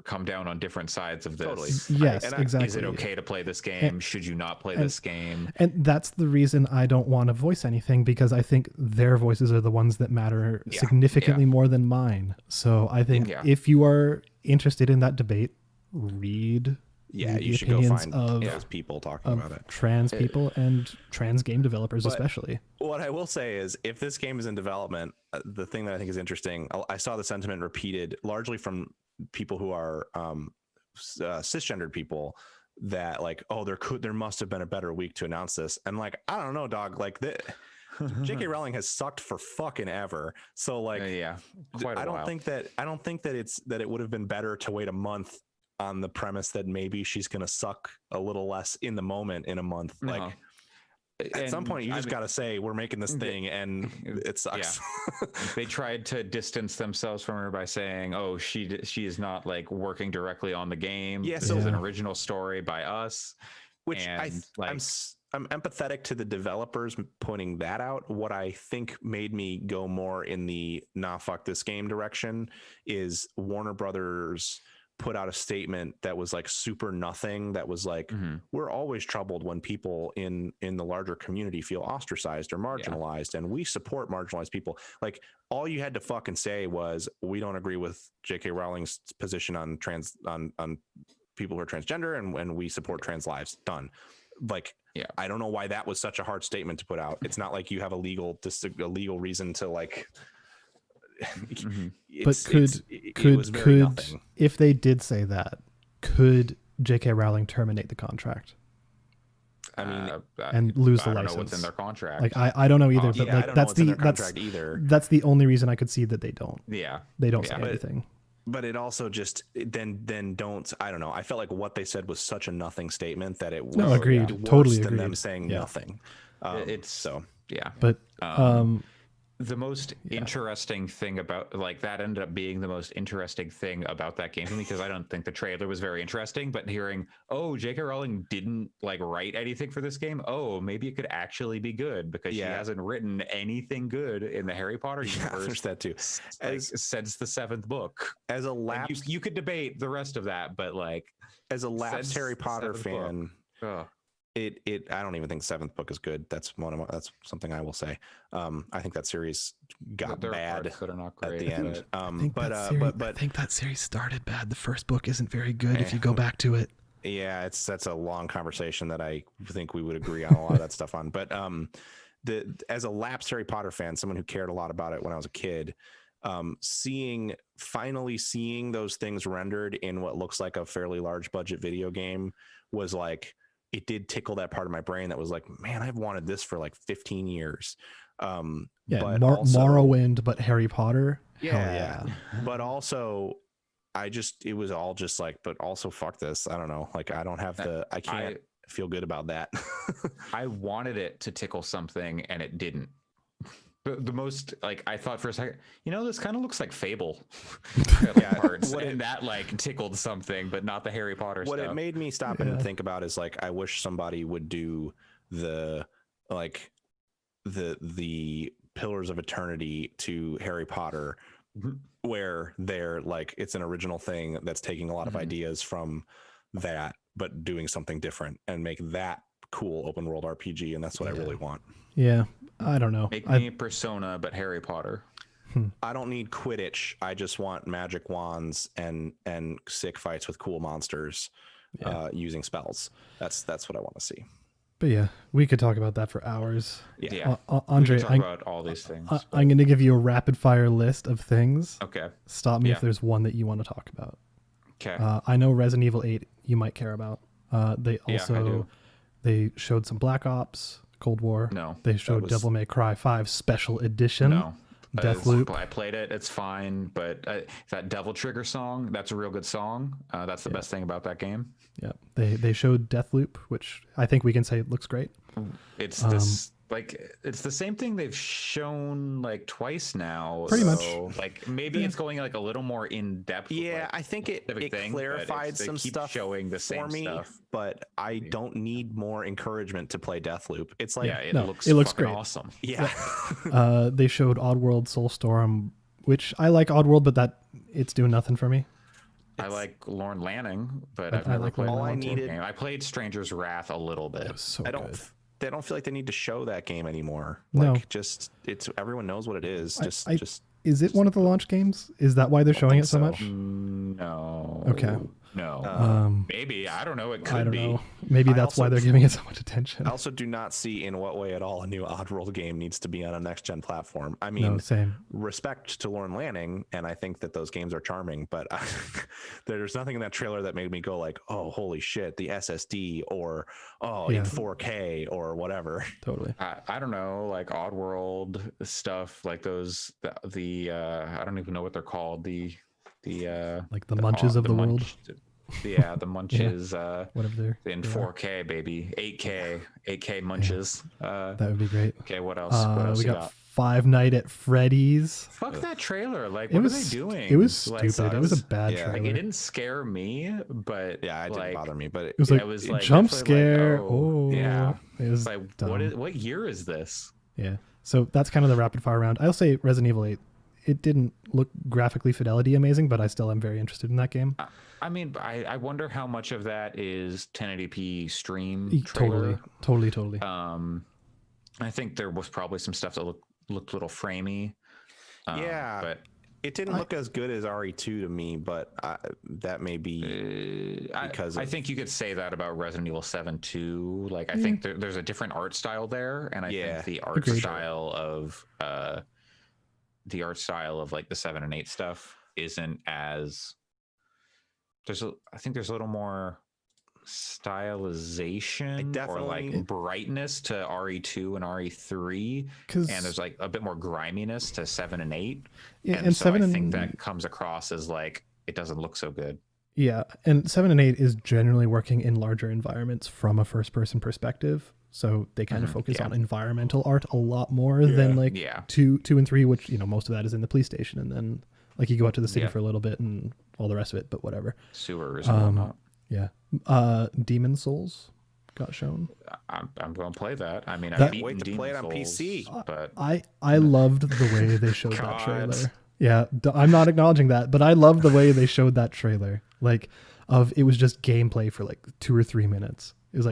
come down on different sides of this. Totally. yes, and exactly. Is it okay to play this game? Should you not play this game? And that's the reason I don't want to voice anything, because I think their voices are the ones that matter Yeah, significantly more than mine. So I think Yeah. if you are interested in that debate, read Yeah, the you should go opinions find of, those people talking about it. trans people and trans game developers, But- especially. What I will say is, if this game is in development, the thing that I think is interesting, I saw the sentiment repeated largely from people who are cisgendered people, that like, oh, there must have been a better week to announce this, and like, I don't know, dog. Like J.K. Rowling has sucked for fucking ever, so like, Yeah, quite a I don't while. think that it would have been better to wait a month on the premise that maybe she's gonna suck a little less in the moment in a month, like. Uh-huh. At some And, point, you I just mean, got to say we're making this thing, and it sucks. They tried to distance themselves from her by saying, "Oh, she is not like working directly on the game. Yeah, This so- is an original story by us." Which And, like- I'm empathetic to the developers putting that out. What I think made me go more in the nah, fuck this game direction is Warner Brothers put out a statement that was like super nothing, that was like, Mhm. we're always troubled when people in the larger community feel ostracized or marginalized, and we support marginalized people. Like, all you had to fucking say was, we don't agree with J.K. Rowling's position on people who are transgender and we support trans lives. Done. Like, Yeah. I don't know why that was such a hard statement to put out. It's not like you have a legal reason to like. Mhm. But it was very nothing. if they did say that, could J.K. Rowling terminate the contract I mean, and lose the I don't license? know what's in their contract. Like I don't know either, but yeah, I like don't know that's what's in the their contract either. that's the only reason I could see that they don't yeah. say But- anything. But it also just then don't. I don't know. I felt like what they said was such a nothing statement that it was No, agreed. worse Totally than them agreed. saying Yeah. nothing. It's So yeah. But The most interesting thing about like that ended up being the most interesting thing about that game to me, because I don't think the trailer was very interesting, but hearing, oh, J.K. Rowling didn't like write anything for this game. Oh, maybe it could actually be good because she Yeah. hasn't written anything good in the Harry Potter yeah, universe there's that too. like, since the 7th book. As a And lapsed you could debate the rest of that, but like since Harry the Potter 7th fan, ugh. it I don't even think 7th book is good. That's that's something I will say. I think that series got There are bad parts that are not at great, the end. but- I think that series started bad. The first book isn't very good if you go back to it. Yeah, that's a long conversation that I think we would agree on a lot of that stuff on. But as a lapsed Harry Potter fan, someone who cared a lot about it when I was a kid, finally seeing those things rendered in what looks like a fairly large budget video game was like, it did tickle that part of my brain that was like, man, I've wanted this for like 15 years. Yeah, but also, Morrowind, but Harry Potter. Yeah, Hell yeah. but also it was all just like, but also fuck this. I don't know. Like I can't feel good about that. I wanted it to tickle something and it didn't. The most like I thought for a second, this kind of looks like Fable. Parts, and that like tickled something, but not the Harry Potter What stuff. it made me stop and think about is like, I wish somebody would do the Pillars of Eternity to Harry Potter, where they're like, it's an original thing that's taking a lot of ideas from that, but doing something different and make that cool open world RPG. And that's what I really want. Yeah, I don't know. Make me Persona, but Harry Potter. I don't need Quidditch. I just want magic wands and sick fights with cool monsters using spells. That's what I want to see. But yeah, we could talk about that for hours. Yeah. Andre, we can talk about all these things. I'm going to give you a rapid fire list of things. Okay. Stop me Yeah. if there's one that you want to talk about. Okay. I know Resident Evil 8 you might care about. They Yeah, I also do. they showed some Black Ops, Cold War. No, They showed was- Devil May Cry 5 Special Edition. No. Deathloop. I played it. It's fine, but that Devil Trigger song, that's a real good song. That's the best thing about that game. Yeah. They showed Deathloop, which I think we can say looks great. It's this like it's the same thing they've shown like twice now. Pretty much. So, like maybe it's going like a little more in depth. with, Yeah, like, I think it specific thing, but clarified they some keep stuff showing the for same me, stuff. but I don't need more encouragement to play Deathloop. It's like, Yeah, it No, looks it looks fucking great. awesome. yeah. They showed Oddworld Soulstorm, which I like Oddworld, but it's doing nothing for me. I like Lorne Lanning, but I I've never like played Lorne the Lanning Oddworld too. game. I played Stranger's Wrath a little bit. It was so I good. they don't feel like they need to show that game anymore. No. Like, just everyone knows what it is. Just Is it one of the launch games? Is that why they're showing it so much? No. Okay. No. Maybe. I don't know. It could I don't be. know. Maybe I that's why also- they're giving it so much attention. I also do not see in what way at all a new Oddworld game needs to be on a next gen platform. I mean, No, same. respect to Lorne Lanning, and I think that those games are charming, but there's nothing in that trailer that made me go like, oh, holy shit, the SSD, or oh, Yeah. in 4K or whatever. Totally. I don't know, like Oddworld stuff, like those the I don't even know what they're called. The Like the munches of the world. Yeah, the munches Whatever they're in they are. 4K, baby. 8K munches. That would be great. Okay, what else? What else We you got got? Five Night at Freddy's. Fuck that trailer. Like, It what was are they doing? It was Like, stupid. It was a bad yeah. like, trailer. it didn't scare me, but Yeah, it didn't like, bother me, but It was like, it was, like, jump definitely like, scare. oh, yeah. It was It's like dumb. what year is this? Yeah. So that's kind of the rapid fire round. I'll say Resident Evil 8. It didn't look graphically fidelity amazing, but I still am very interested in that game. I mean, I wonder how much of that is 1080p stream trailer. Totally. I think there was probably some stuff that looked a little framey. Yeah. but It didn't look as good as RE2 to me, but that may be because I think you could say that about Resident Evil 7 too. Like, I think there's a different art style there, and I think the art Agreed. style of like the 7 and 8 stuff isn't as I think there's a little more stylization or like brightness to RE2 and RE3, and there's like a bit more griminess to 7 and 8. Yeah, and so 7 I think that comes across as like it doesn't look so good. Yeah, and 7 and 8 is generally working in larger environments from a first-person perspective, so they kind of focus on environmental art a lot more than like 2 and 3, which most of that is in the police station, and then like you go out to the city for a little bit and all the rest of it, but whatever. Sewers and whatnot. Yeah. Demon Souls got shown. I'm going to play that. I mean, I can't wait to play it on PC. But I loved the way they showed that trailer. Yeah, I'm not acknowledging that, but I love the way they showed that trailer. Like, it was just gameplay for like 2 or 3 minutes. It was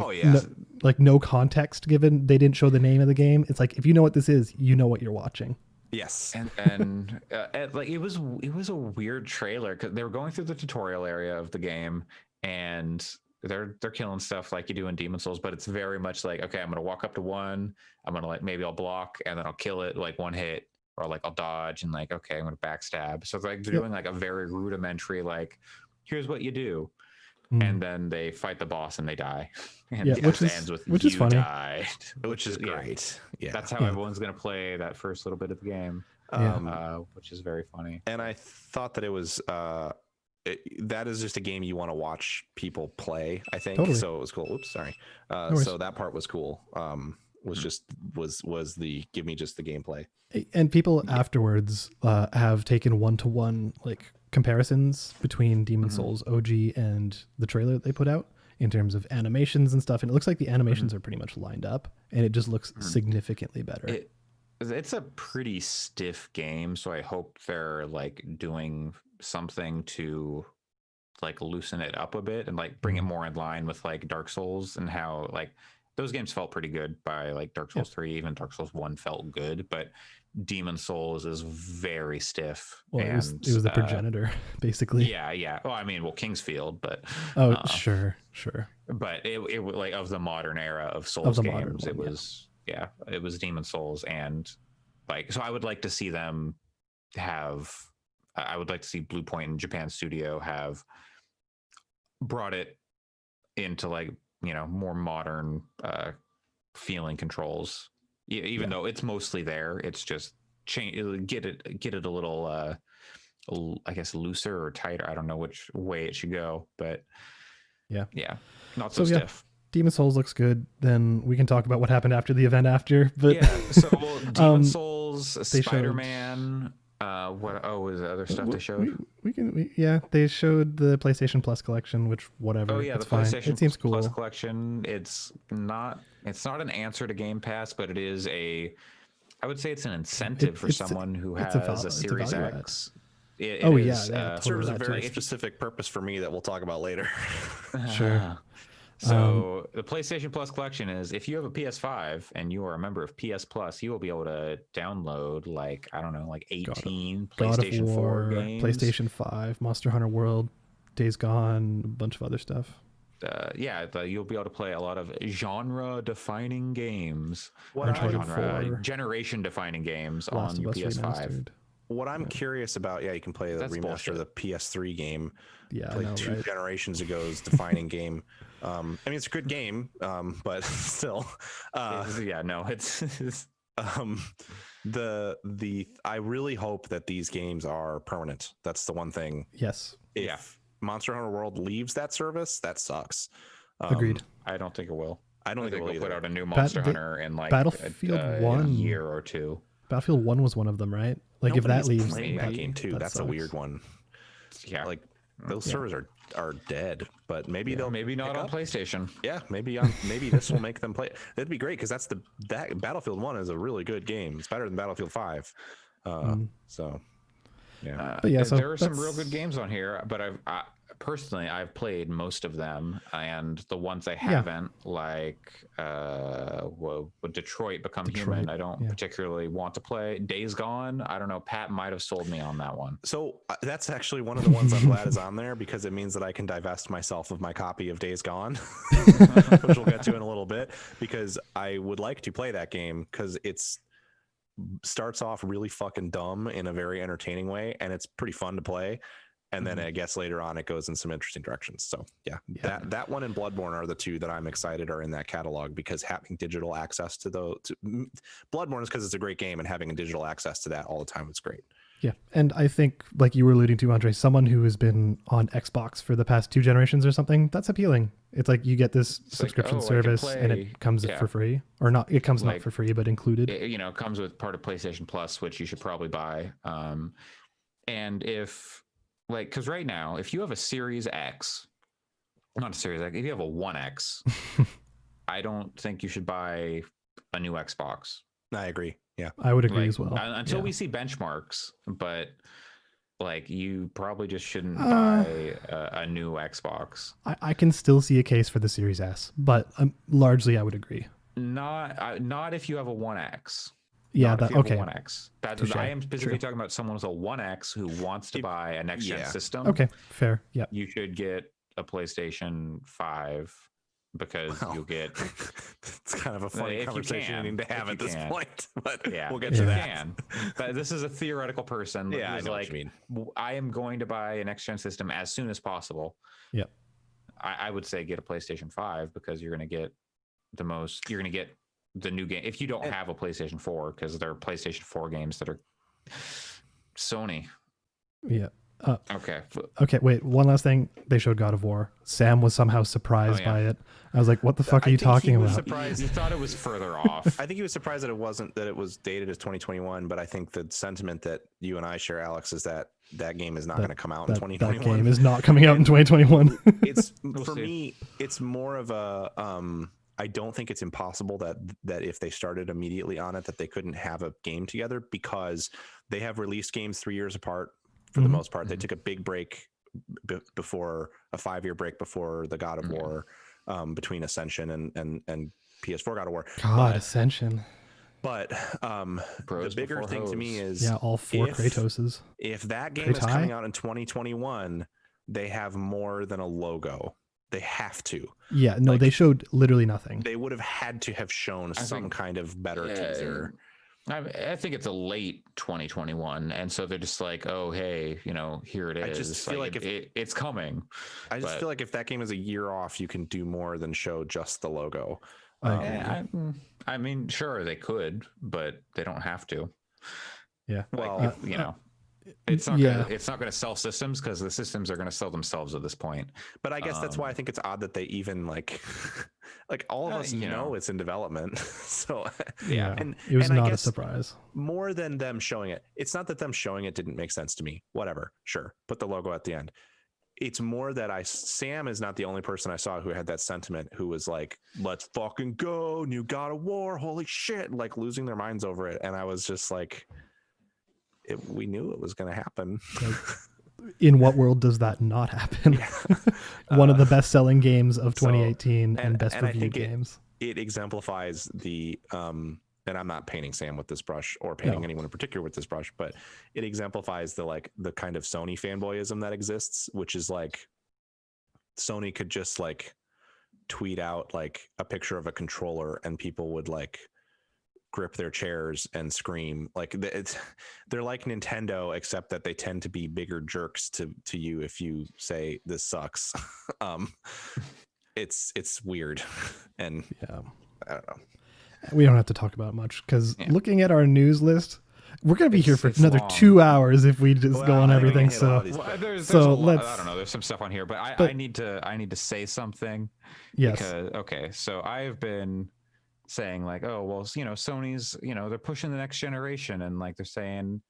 like no context given. They didn't show the name of the game. It's like, if you know what this is, you know what you're watching. Yes, and like it was a weird trailer because they were going through the tutorial area of the game, and they're killing stuff like you do in Demon Souls, but it's very much like, okay, I'm gonna walk up to one, I'm gonna like maybe I'll block and then I'll kill it like one hit, or like I'll dodge and like, okay, I'm gonna backstab. So it's like they're doing like a very rudimentary like, here's what you do. And then they fight the boss and they die. And it ends with which is funny. Died, which is great. Yeah, that's how everyone's gonna play that first little bit of the game. Which is very funny. And I thought that it was that is just a game you want to watch people play, I think. Totally. So it was cool. Oops, sorry. So that part was cool. Was the give me just the gameplay. And people afterwards have taken one-to-one like comparisons between Demon Souls OG and the trailer that they put out in terms of animations and stuff, and it looks like the animations are pretty much lined up, and it just looks significantly better. It's a pretty stiff game, so I hope they're like doing something to like loosen it up a bit and like bring it more in line with like Dark Souls, and how like those games felt pretty good by like Dark Souls 3, even Dark Souls 1 felt good, but Demon Souls is very stiff. Well, it was the progenitor, basically. Yeah. Well, I mean, Kingsfield, but sure. But it like of the modern era of Souls games, it was Demon Souls, and like, so I would like to see them have. I would like to see Blue Point and Japan Studio have brought it into like more modern feeling controls. Even though it's mostly there, it's just get it a little I guess looser or tighter. I don't know which way it should go, but not so stiff. Demon Souls looks good. Then we can talk about what happened after the event after. But so Demon Souls, Spider-Man. What was the other stuff they showed? They showed the PlayStation Plus collection, which whatever. Oh yeah, it's the fine. PlayStation It seems cool. Plus collection. It's not an answer to Game Pass, but it is I would say it's an incentive for someone who has a Series X. Totally serves a very specific purpose for me that we'll talk about later. Sure. So the PlayStation Plus collection is, if you have a PS5 and you are a member of PS Plus, you will be able to download like 18 PlayStation 4 games, PlayStation 5, Monster Hunter World, Days Gone, a bunch of other stuff. You'll be able to play a lot of genre-defining games. Generation-defining games on your PS5. Remastered. What I'm curious about, you can play the remaster of the PS3 game. Yeah, played 2 generations ago's defining game. I mean, it's a good game, but still. It's I really hope that these games are permanent. That's the one thing. Yes. If Monster Hunter World leaves that service, that sucks. Agreed. I don't think it will. I don't think we'll put out a new Monster Hunter in like Battlefield 1 a year or two. Battlefield 1 was one of them, right? Like, if that leaves, that game too, that's a weird one. Yeah, like those servers are dead, but maybe they'll not on PlayStation. Yeah, maybe this will make them play. That'd be great, because that Battlefield 1 is a really good game. It's better than Battlefield 5. So but there are some real good games on here. But personally, I've played most of them, and the ones I Yeah. haven't, like Detroit Become Human, I don't particularly want to play. Days Gone, I don't know. Pat might have sold me on that one. So that's actually one of the ones I'm glad is on there, because it means that I can divest myself of my copy of Days Gone, which we'll get to in a little bit, because I would like to play that game, because it's starts off really fucking dumb in a very entertaining way, and it's pretty fun to play. And then I guess later on it goes in some interesting directions. So yeah. That one and Bloodborne are the two that I'm excited are in that catalog, because having digital access to Bloodborne is because it's a great game, and having a digital access to that all the time is great. Yeah. And I think, like you were alluding to, Andre, someone who has been on Xbox for the past 2 generations or something, that's appealing. It's like you get this subscription service and it comes for free, or not. It comes not for free, but included. It comes with part of PlayStation Plus, which you should probably buy. And if because right now, if you have a Series X, not a Series X, if you have a 1X, I don't think you should buy a new Xbox. I agree. Yeah, I would agree as well. Until we see benchmarks, but you probably just shouldn't buy a new Xbox. I can still see a case for the Series S, but largely I would agree. Not if you have a 1X. Yeah, okay. 1X. I am specifically talking about someone with a 1X who wants to buy a next gen system. Okay, fair. Yeah. You should get a PlayStation 5, because you'll get. It's kind of a funny conversation we need to have at this point, but we'll get to that. But this is a theoretical person. Yeah, I know what you mean. I am going to buy a next gen system as soon as possible. Yep. I would say get a PlayStation 5, because you're going to get you're going to get the new game. If you don't have a PlayStation 4, because there are PlayStation 4 games that are Sony. Yeah. Okay. Wait, one last thing. They showed God of War. Sam was somehow surprised by it. I was like, what the fuck are you talking about? Surprised. He thought it was further off. I think he was surprised that it was dated as 2021, but I think the sentiment that you and I share, Alex, is that game is not going to come out in 2021. That game is not coming out in 2021. For me, it's more of a I don't think it's impossible that if they started immediately on it, that they couldn't have a game together, because they have released games 3 years apart for the most part. They took a big break before a 5-year break before the God of War, between Ascension and PS4 God of War. Ascension. But the bigger thing to me is all 4 Kratoses. If that game is coming out in 2021, they have more than a logo. They have to. Yeah, no, they showed literally nothing. They would have had to have shown some kind of better teaser. I think it's a late 2021, and so they're just like, oh, hey, here it is. I just feel like it's coming. I just feel like if that game is a year off, you can do more than show just the logo. I mean, sure, they could, but they don't have to. Yeah. Well, it's not going to sell systems, because the systems are going to sell themselves at this point. But I guess that's why I think it's odd that they even like all of us know it's in development. So and it was not a surprise. More than them showing it, it's not that them showing it didn't make sense to me. Whatever, sure, put the logo at the end. It's more that Sam is not the only person I saw who had that sentiment, who was like, let's fucking go, new God of War, holy shit, like losing their minds over it. And I was just like, we knew it was going to happen. In what world does that not happen? One of the best-selling games of 2018 and best reviewed games. It exemplifies the and I'm not painting Sam with this brush or painting anyone in particular with this brush, but it exemplifies the kind of Sony fanboyism that exists, which is like Sony could just like tweet out like a picture of a controller and people would like grip their chairs and scream. Like they're like Nintendo, except that they tend to be bigger jerks to you if you say this sucks. It's weird, and I don't know. We don't have to talk about it much, because looking at our news list, we're gonna be here for another long. 2 hours if we just go on everything. So there's I don't know. There's some stuff on here, but I need to say something. Yes. Because, so I've been saying like, oh, well, Sony's, they're pushing the next generation, and like they're saying,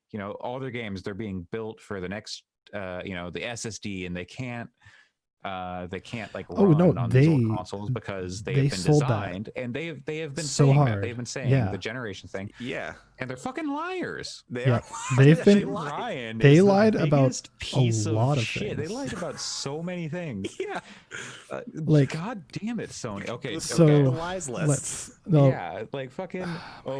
all their games, they're being built for the next, the SSD, and they can't They can't like Oh, run no, on these old they- consoles because they they have been sold that designed, and they have been so saying hard. that they've been saying Yeah. the generation thing, Yeah, and they're fucking liars. they Yeah, are. they've They been- lied. Ryan they is the lied about biggest a piece lot of shit. They things. lied about so many things. Yeah. Like- God damn it, Sony. Okay, So The okay. lies list. let's no. Yeah, like fucking.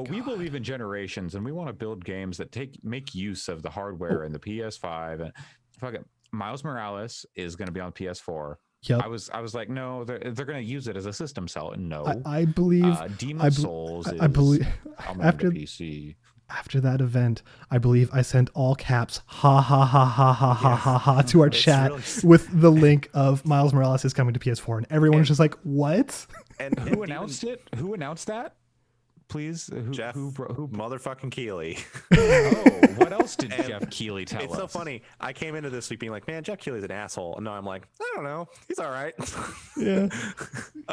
We believe in generations, and we want to build games that make use of the hardware and the PS5 and fucking. Miles Morales is going to be on PS4. Yep. I was like, no, they're going to use it as a system cell. No, I believe Demon Souls. I believe coming after to PC. after that event, I believe I sent all caps ha ha ha ha ha ha ha ha to our It's chat really- with the link of Miles Morales is coming to PS4, and everyone was just like, "What?" and Who announced it? Who announced that? Please, Jeff, who motherfucking Keighley. Oh, what else did And Jeff Keighley tell It's us? so funny. I came into this week being like, man, Jeff Keighley's an asshole. And now I'm like, I don't know. He's all right. Yeah,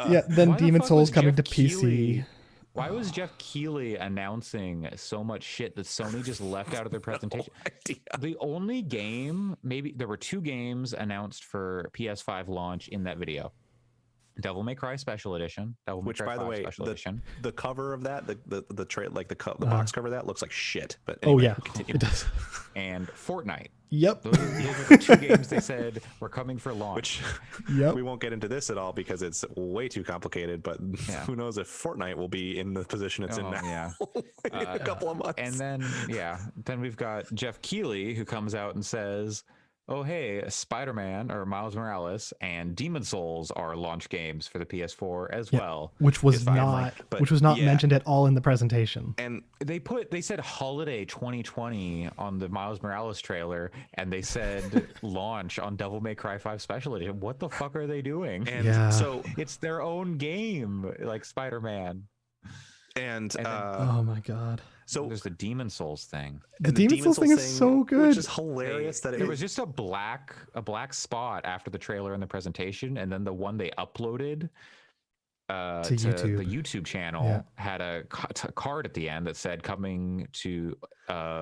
yeah. Then Why the Demon fuck Souls was coming Jeff to PC. Keighley- Why was Jeff Keighley announcing so much shit that Sony just left out of their presentation? idea. The only game, maybe there were 2 games announced for PS5 launch in that video. Devil May Cry Special Edition, Devil May Which, Cry by the 5 way, Special Edition, the cover of that, the trait, like the box cover of that looks like shit. But Oh anyway, yeah, continue. it does. and Fortnite. Yep. Those are the 2 games they said were coming for launch. Which Yep. we won't get into this at all because it's way too complicated. But Yeah. who knows if Fortnite will be in the position it's in Oh, now yeah. in a couple of months. And then we've got Jeff Keighley who comes out and says, "Oh hey, Spider-Man or Miles Morales and Demon Souls are launch games for the PS4 as Yeah. well." Which was It's fine, not like, but which was not yeah. mentioned at all in the presentation. And They said holiday 2020 on the Miles Morales trailer, and they said launch on Devil May Cry 5 Special Edition. What the fuck are they doing? Yeah. so It's their own game, like Spider-Man. and And then- Oh my god. so There's the Demon Souls thing. The and Demon Souls thing is so good. which is hilarious. That There was just a black spot after the trailer and the presentation, and then the one they uploaded to YouTube. the YouTube channel Yeah. had a card at the end that said coming to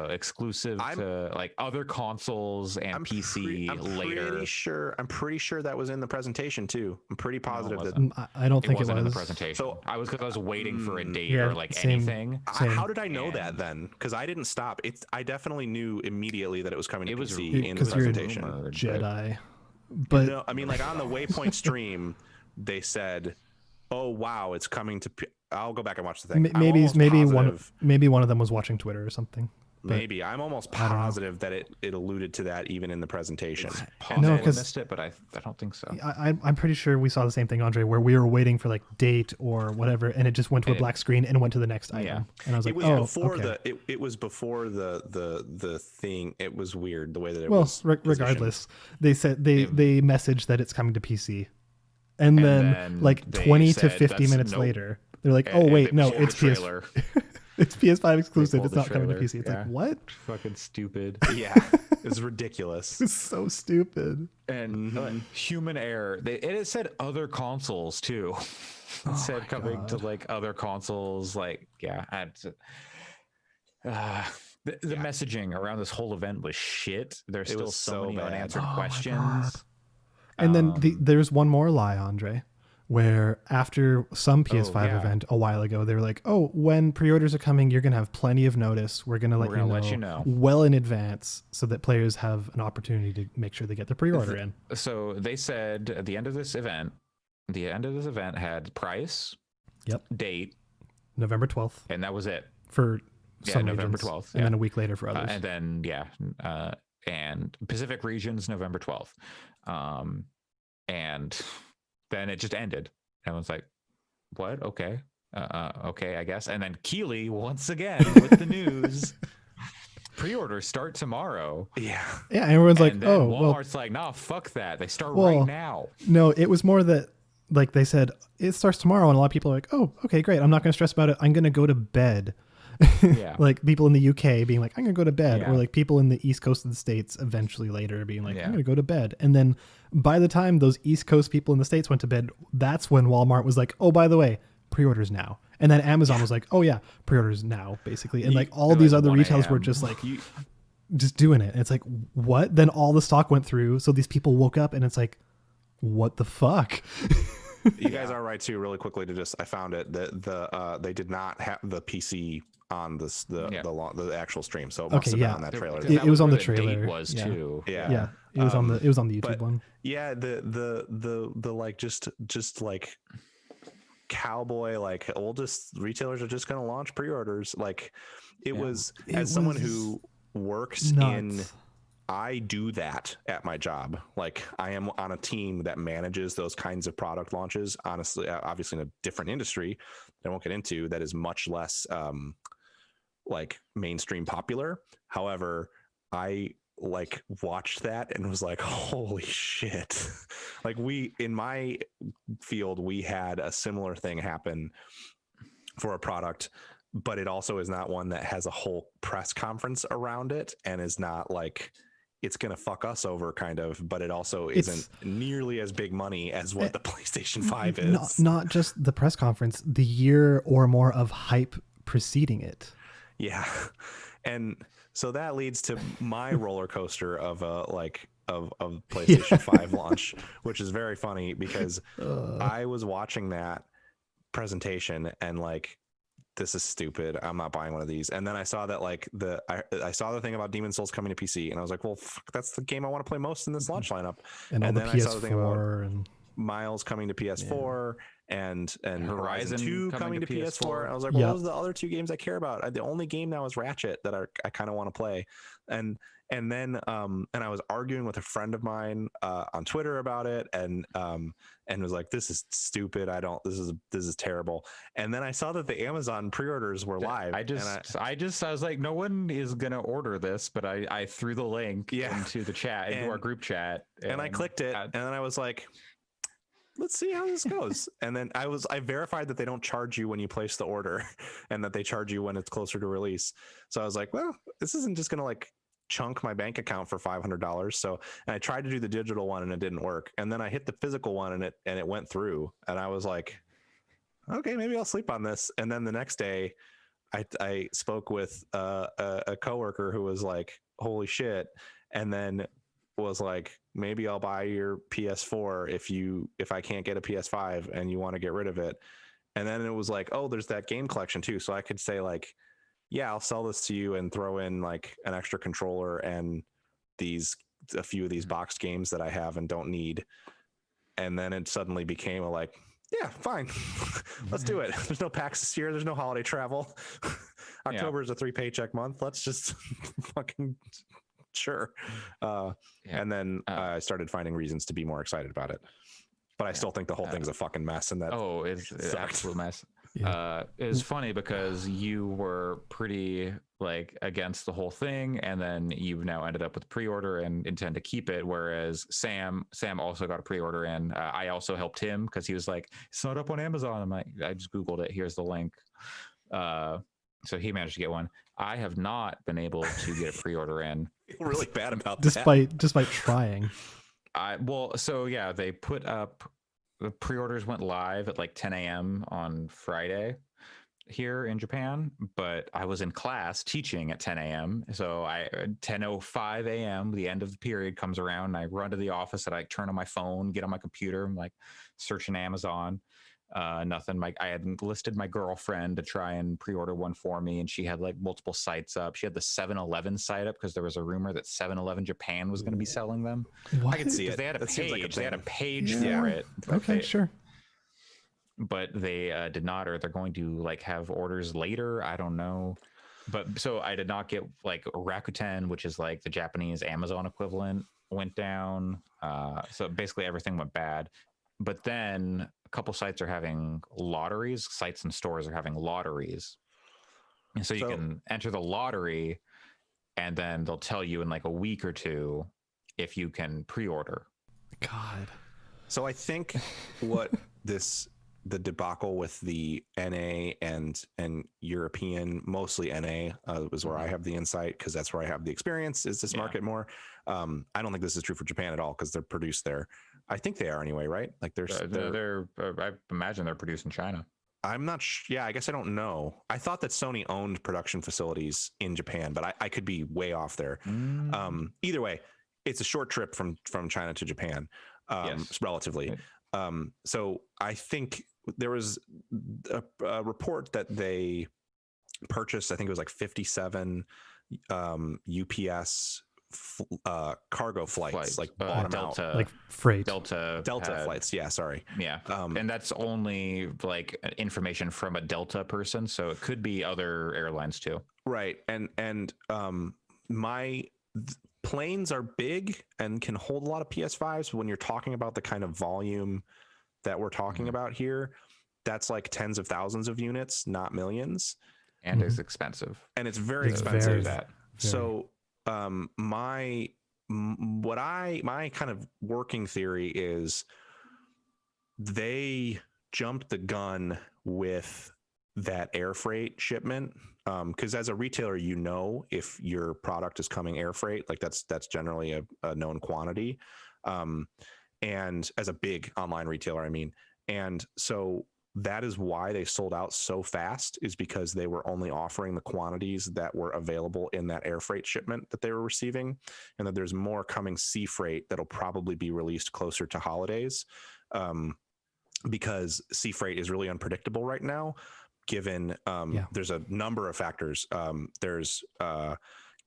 exclusive I'm- to like other consoles and PC later. I'm pretty sure that was in the presentation too. I'm pretty positive that. wasn't. I don't It think it wasn't in the was. presentation. So- I was waiting for a date Yeah, or like same. anything. Same. How did I know that And- then? Because I didn't stop. I definitely knew immediately that it was coming to It was PC in the Because you're a presentation. rumored, Jedi. But No, I mean, like on the Waypoint stream, they said, "Oh wow, it's coming to." I'll go back and watch the thing. I'm almost positive- maybe one of them was watching Twitter or something. but Maybe I'm almost I don't know. positive that it alluded to that even in the presentation. Possible No, I 'cause- missed it, but I don't think so. I'm pretty sure we saw the same thing, Andre, where we were waiting for like date or whatever, and it just went to a And it- black screen and went to the next item. Yeah. And I was like, It was oh, before okay. it was before the thing. It was weird the way that it Well, was. positioned. regardless, they said they messaged that it's coming to PC, and And then then like they 20 to said 50 that's- minutes nope. later, they're like, oh And wait, they no, pulled it's the PS, trailer. it's PS5 exclusive. pulled It's the not coming to trailer, PC. It's yeah. like what? Fucking stupid. Yeah, it's ridiculous. It's so stupid. And human error. It said other consoles too. It said coming to like other consoles. Like yeah, the messaging around this whole event was shit. There's It still was so so many bad. unanswered Oh my questions. And then Um, there's one more lie, Andre, where after some PS5 yeah. event a while ago, they were like, oh, when pre-orders are coming, you're going to have plenty of notice. We're going to We're gonna let you know. well in advance so that players have an opportunity to make sure they get the pre-order in. So they said at the end of this event, had price, Yep. date, November 12th and that was it. for Yeah, some November regions, 12th, and yeah. then a week later for others. And then and Pacific regions November 12th, and then it just ended. Everyone's like, "What? Okay, okay, I guess." And then Keighley once again with the news: pre-orders start tomorrow. Yeah, yeah, and everyone's like, And then oh, well, Walmart's like, "Nah, fuck that. They start Well, right now." no, it was more that like they said it starts tomorrow, and a lot of people are like, oh, okay, great. I'm not going to stress about it. I'm going to go to bed. Yeah. Like people in the UK being like, I'm gonna go to bed, Yeah. or like people in the East Coast of the States eventually later being like, Yeah. I'm gonna go to bed. And then by the time those East Coast people in the States went to bed, that's when Walmart was like, oh, by the way, pre-orders now. And then Amazon was like, oh yeah, pre-orders now, basically. And like all They're these like other 1 retailers were a.m. just like just doing it. And it's like, what? Then all the stock went through. So these people woke up and it's like, what the fuck? You guys are right too. Really quickly to just, I found it that they did not have the PC on the actual stream, so it must Okay, have been yeah. on that trailer. It was on where the date trailer. was Yeah. too. Yeah, it was on the YouTube but- one. Yeah, the like just like cowboy, like oldest retailers are just gonna launch pre-orders. Like it was, It as someone was who works in, Nuts. I do that at my job. Like I am on a team that manages those kinds of product launches. Honestly, obviously in a different industry that I won't get into, that is much less like mainstream popular. However, I like watched that and was like, holy shit. Like in my field, we had a similar thing happen for a product, but it also is not one that has a whole press conference around it and is not like, it's going to fuck us over kind of, but it also isn't nearly as big money as what the PlayStation 5 is. Not just the press conference, the year or more of hype preceding it. Yeah. And so that leads to my roller coaster of PlayStation 5 launch, which is very funny because I was watching that presentation and like, this is stupid. I'm not buying one of these. And then I saw that like I saw the thing about Demon's Souls coming to PC, and I was like, well, fuck, that's the game I want to play most in this launch lineup. And all the then I saw the thing about PS4 and Miles coming to PS4 and Horizon 2 coming to PS4. I was like, well, Yep. those are the other two games I care about. The only game now is Ratchet that I kind of want to play. And then I was arguing with a friend of mine on Twitter about it, and was like, this is stupid. This is terrible. And then I saw that the Amazon pre-orders were live. I was like, no one is gonna order this, but I threw the link into the chat, into our group chat, and I clicked it, and then I was like, let's see how this goes. And then I verified that they don't charge you when you place the order and that they charge you when it's closer to release. So I was like, well, this isn't just gonna like chunk my bank account for $500. So, and I tried to do the digital one and it didn't work. And then I hit the physical one and it went through, and I was like, okay, maybe I'll sleep on this. And then the next day I spoke with a coworker who was like, holy shit. And then was like, maybe I'll buy your PS4 if I can't get a PS5 and you want to get rid of it. And then it was like, oh, there's that game collection too. So I could say like, yeah, I'll sell this to you and throw in like an extra controller and a few of these boxed games that I have and don't need. And then it suddenly became a like, yeah, fine. Let's do it. There's no PAX this year. There's no holiday travel. October is a 3 paycheck month. Let's just fucking sure. And then I started finding reasons to be more excited about it. But I still think the whole thing's a fucking mess. And that it's an absolute mess. Yeah. It's funny because you were pretty like against the whole thing, and then you've now ended up with pre-order and intend to keep it. Whereas Sam also got a pre-order, and I also helped him because he was like, "It's not up on Amazon." I'm like, I just Googled it. Here's the link. So he managed to get one. I have not been able to get a pre-order in. I feel really bad about despite trying. They put up. The pre-orders went live at like 10 a.m. on Friday here in Japan, but I was in class teaching at 10 a.m. So 10:05 a.m. the end of the period comes around, and I run to the office and I turn on my phone, get on my computer, I'm like searching Amazon. Nothing. I had enlisted my girlfriend to try and pre-order one for me, and she had like multiple sites up. She had the 7-Eleven site up because there was a rumor that 7-Eleven Japan was going to be selling them. What? I can see it. They had a page. Like they had a page Yeah. for it. Okay, sure. But they did not, or they're going to like have orders later. I don't know. But so I did not get like Rakuten, which is like the Japanese Amazon equivalent, went down. So basically everything went bad. But then a couple sites are having lotteries. Sites and stores are having lotteries. And so you can enter the lottery, and then they'll tell you in like a week or two if you can pre-order. God. So I think what the debacle with the NA and European, mostly NA, was where I have the insight, because that's where I have the experience, is this market more. I don't think this is true for Japan at all, because they're produced there. I think they are anyway, right? Like they're I imagine they're produced in China. I'm not yeah, I guess I don't know. I thought that Sony owned production facilities in Japan, but I could be way off there. Either way, it's a short trip from China to Japan. Yes. relatively. So I think there was a report that they purchased, I think it was like 57 UPS cargo flights, like bottom Delta, out. Like freight. Delta Delta flights. Yeah, sorry. Yeah, and that's only like information from a Delta person, so it could be other airlines too. Right, and my planes are big and can hold a lot of PS5s. But when you're talking about the kind of volume that we're talking about here, that's like tens of thousands of units, not millions. And it's expensive. And it's very It's expensive. very- So my kind of working theory is they jumped the gun with that air freight shipment, because as a retailer, you know, if your product is coming air freight, like that's generally a known quantity, and as a big online retailer, I mean, and so that is why they sold out so fast, is because they were only offering the quantities that were available in that air freight shipment that they were receiving, and that there's more coming sea freight that'll probably be released closer to holidays, because sea freight is really unpredictable right now, given there's a number of factors. There's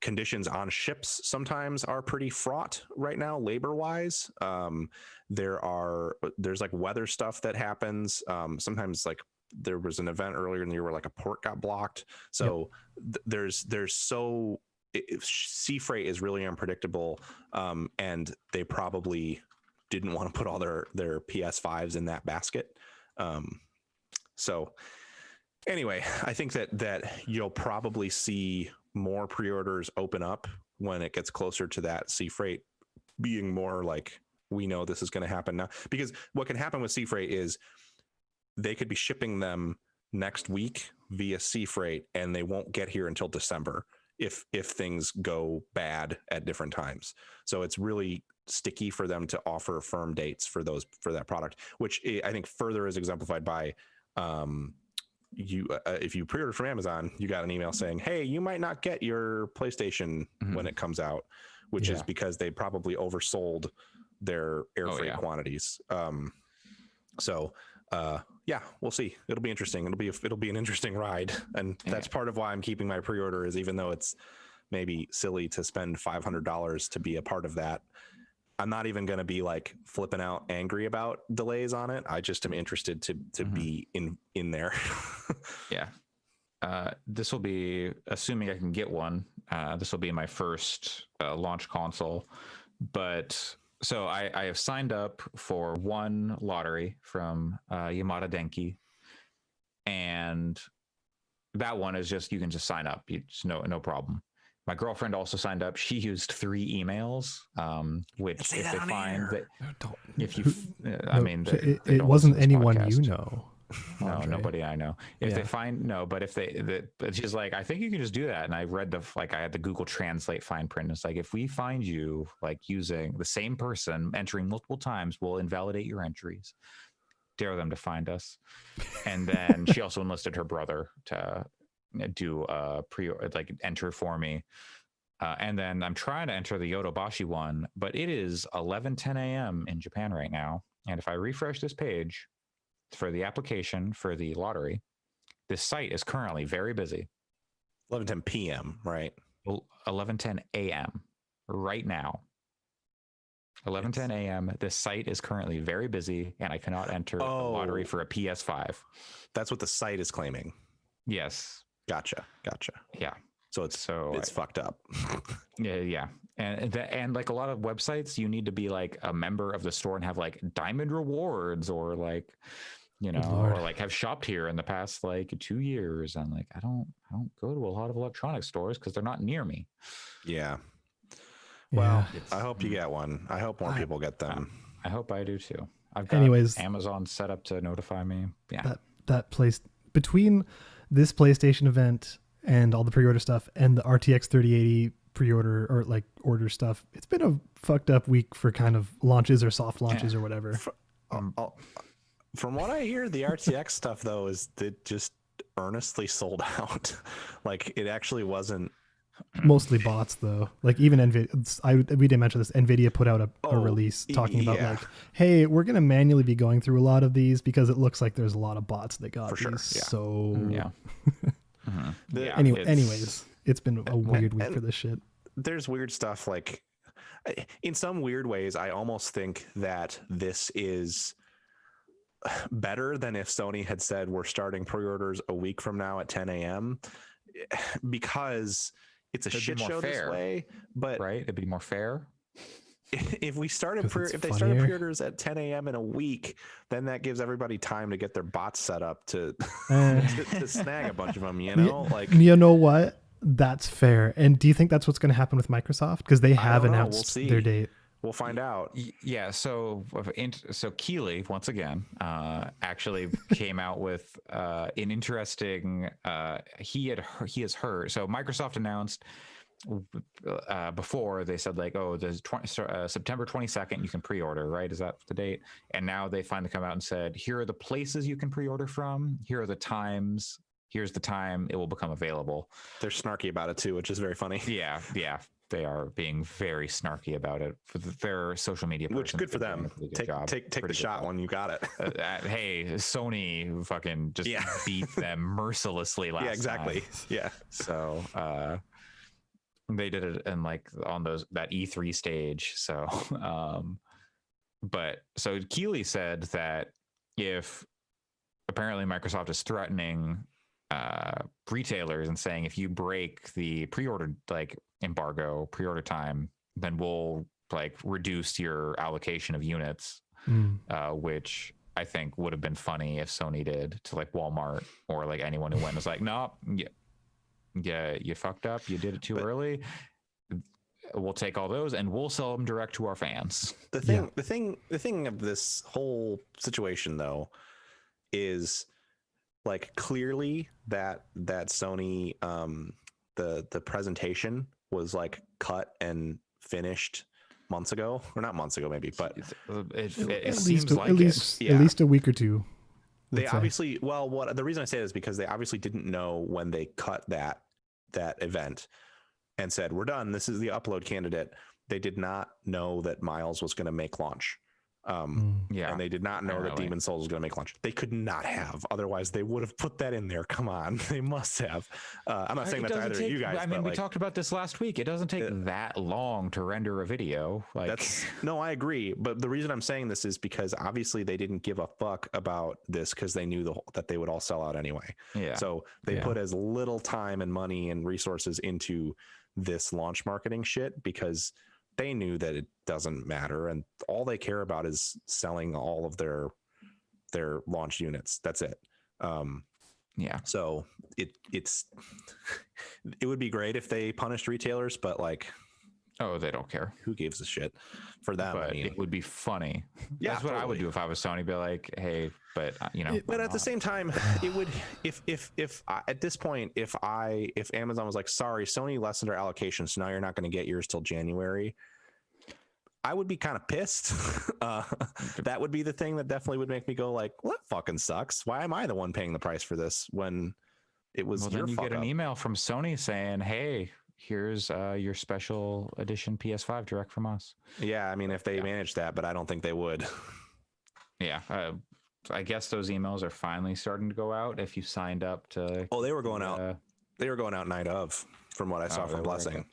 conditions on ships sometimes are pretty fraught right now, labor wise. There's like weather stuff that happens. Sometimes, like there was an event earlier in the year where like a port got blocked. So sea freight is really unpredictable, and they probably didn't want to put all their PS5s in that basket. So anyway, I think that you'll probably see more pre-orders open up when it gets closer to that sea freight being more like, we know this is going to happen now. Because what can happen with sea freight is they could be shipping them next week via sea freight, and they won't get here until December if things go bad at different times. So it's really sticky for them to offer firm dates for that product, which I think further is exemplified by if you pre-order from Amazon, you got an email saying, hey, you might not get your PlayStation when it comes out, which is because they probably oversold their air freight quantities. Yeah, we'll see. It'll be interesting. It'll be an interesting ride, and that's part of why I'm keeping my pre-order, is even though it's maybe silly to spend $500 to be a part of that, I'm not even going to be like flipping out angry about delays on it. I just am interested to be in there. Yeah. This will be, assuming I can get one, this will be my first launch console. But so I have signed up for one lottery from Yamada Denki. And that one is just, you can just sign up. You just no problem. My girlfriend also signed up. She used 3 emails, which if they find that, if you, I mean, it wasn't anyone you know. No, Andre. nobody I know. If they find but if but she's like, I think you can just do that. And I read I had the Google Translate fine print. It's like, if we find you like using the same person entering multiple times, we'll invalidate your entries. Dare them to find us. And then she also enlisted her brother to do enter for me, and then I'm trying to enter the Yodobashi one, but it is 11:10 a.m. in Japan right now, and if I refresh this page for the application for the lottery, this site is currently very busy. 11:10 p.m. right? 11:10 a.m. right now. 11:10 a.m. This site is currently very busy, and I cannot enter the lottery for a PS5. That's what the site is claiming. Yes. Gotcha. Yeah. So it's fucked up. Yeah. And like a lot of websites, you need to be like a member of the store and have like diamond rewards, or like, or like have shopped here in the past like 2 years. And like, I don't go to a lot of electronic stores because they're not near me. Yeah. Well, I hope you get one. I hope more people get them. I hope I do too. I've got Amazon set up to notify me. Yeah. That place between this PlayStation event and all the pre-order stuff and the RTX 3080 pre-order or like order stuff, it's been a fucked up week for kind of launches or soft launches or whatever. From what I hear, the RTX stuff though is that just earnestly sold out. Like it actually wasn't Mostly bots though. Like even Nvidia, we didn't mention this. Nvidia put out a Oh, release talking about yeah. like, hey, we're gonna manually be going through a lot of these because it looks like there's a lot of bots that got For sure, these. yeah. So Yeah. Mhm. The- Yeah, anyway, it's- anyways, it's been a weird week and- for this shit. There's weird stuff like in some weird ways I almost think that this is better than if Sony had said we're starting pre-orders a week from now at 10 a.m. because it's a It'd be shit more show this fair, way. But right? It'd be more fair. if we started 'Cause it's if they started funnier. pre-orders at 10 a.m. in a week, then that gives everybody time to get their bots set up to Eh. to snag a bunch of them, you know? Like You know what? That's fair. And do you think that's what's going to happen with Microsoft? Because they have don't know. We'll announced see. their date. we'll find out. Yeah, so Keeley once again actually came out with an interesting. He has heard. So Microsoft announced before they said like, oh, there's September 22nd you can pre-order, right? Is that the date? And now they finally come out and said, here are the places you can pre-order from. Here are the times. Here's the time it will become available. They're snarky about it too, which is very funny. Yeah. They are being very snarky about it. For their social media person, Which good for them. Take the shot when you got it. Hey, Sony fucking just beat them mercilessly last Yeah, exactly. time. Yeah. So they did it in like on that E3 stage. So but so Keeley said that if apparently Microsoft is threatening retailers and saying if you break the pre-order like embargo pre-order time, then we'll like reduce your allocation of units, which I think would have been funny if Sony did to like Walmart or like anyone who went and was like, no, yeah, you fucked up, you did it too early. We'll take all those and we'll sell them direct to our fans. The thing of this whole situation though is like clearly that Sony the presentation was like cut and finished months ago, or not months ago maybe, but it seems like at least a week or two. They obviously what the reason I say this is because they obviously didn't know when they cut that event and said we're done, this is the upload candidate. They did not know that Miles was going to make launch. And they did not know that Demon's Souls was going to make launch. They could not have, otherwise they would have put that in there. Come on, they must have. I'm not saying that to either of you guys. I mean, we talked about this last week. It doesn't take that long to render a video. Like no, I agree. But the reason I'm saying this is because obviously they didn't give a fuck about this because they knew that they would all sell out anyway. Yeah. So they put as little time and money and resources into this launch marketing shit because they knew that it doesn't matter and all they care about is selling all of their launch units. That's it. So it would be great if they punished retailers, but like, oh, they don't care. Who gives a shit for them? But I mean, it would be funny. Yeah, that's what I would do if I was Sony. Be like, hey, but But at the same time, it would if at this point, if Amazon was like, sorry, Sony lessened our allocation, so now you're not going to get yours till January, I would be kind of pissed. That would be the thing that definitely would make me go like, well, that fucking sucks. Why am I the one paying the price for this when it was your then you fuck get an up? email from Sony saying, hey, here's your special edition PS5 direct from us. Yeah, I mean, if they managed that, but I don't think they would. Yeah. I guess those emails are finally starting to go out if you signed up to. Oh, they were going out. They were going out night of, from what I saw from Blessing.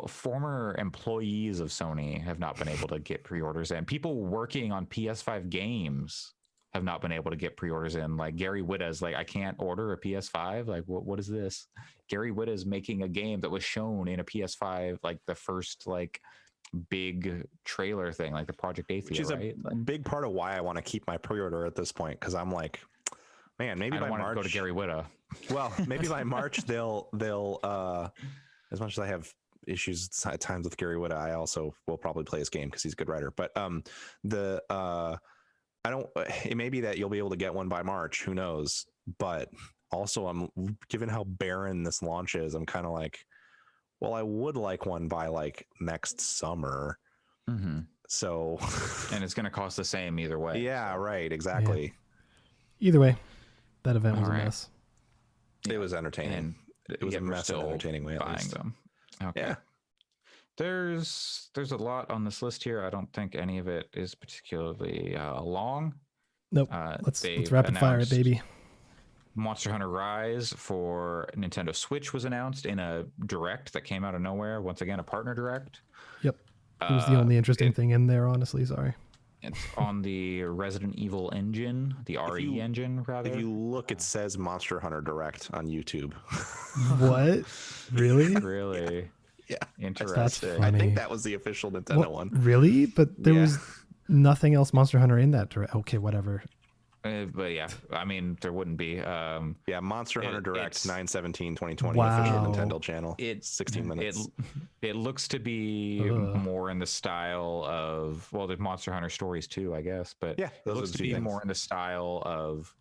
Former employees of Sony have not been able to get pre-orders in. People working on PS5 games have not been able to get pre-orders in. Like Gary Whitta's like, I can't order a PS5. Like, what is this? Gary Whitta's making a game that was shown in a PS5, like the first like big trailer thing, like the Project Athia, which is right? a big part of why I want to keep my pre-order at this point, because I'm like, man, maybe by March go to Gary Whitta. Well, maybe by March they'll as much as I have issues at times with Gary Whitta, I also will probably play his game because he's a good writer. But it may be that you'll be able to get one by March, who knows? But also, I'm given how barren this launch is, I'm kind of like, well, I would like one by like next summer. Mm-hmm. So, and it's going to cost the same either way. Yeah, right. Exactly. Yeah. Either way, that event was a mess. It was entertaining. It was yet a we're mess in an still entertaining way, at buying least. them. Okay. Yeah. There's a lot on this list here. I don't think any of it is particularly long. Nope. Let's rapid fire it, announced baby. Monster Hunter Rise for Nintendo Switch was announced in a direct that came out of nowhere. Once again, a partner direct. Yep. It was the only interesting it- thing in there, honestly. Sorry. It's on the Resident Evil engine, the RE engine, rather. If you look, it says Monster Hunter Direct on YouTube. What? Really? Really Yeah. interesting. funny. I think that was the official Nintendo What? one. Really? But there Yeah. was nothing else Monster Hunter in that direct. Okay, whatever. But yeah, I mean, there wouldn't be. Yeah, Monster Hunter Direct it's- 9/17/2020 Wow. official Nintendo channel. It's 16 minutes. It looks to be Ugh. more in the style of, well, there's Monster Hunter Stories too, I guess, but Yeah, it those are looks the to two be things. more in the style of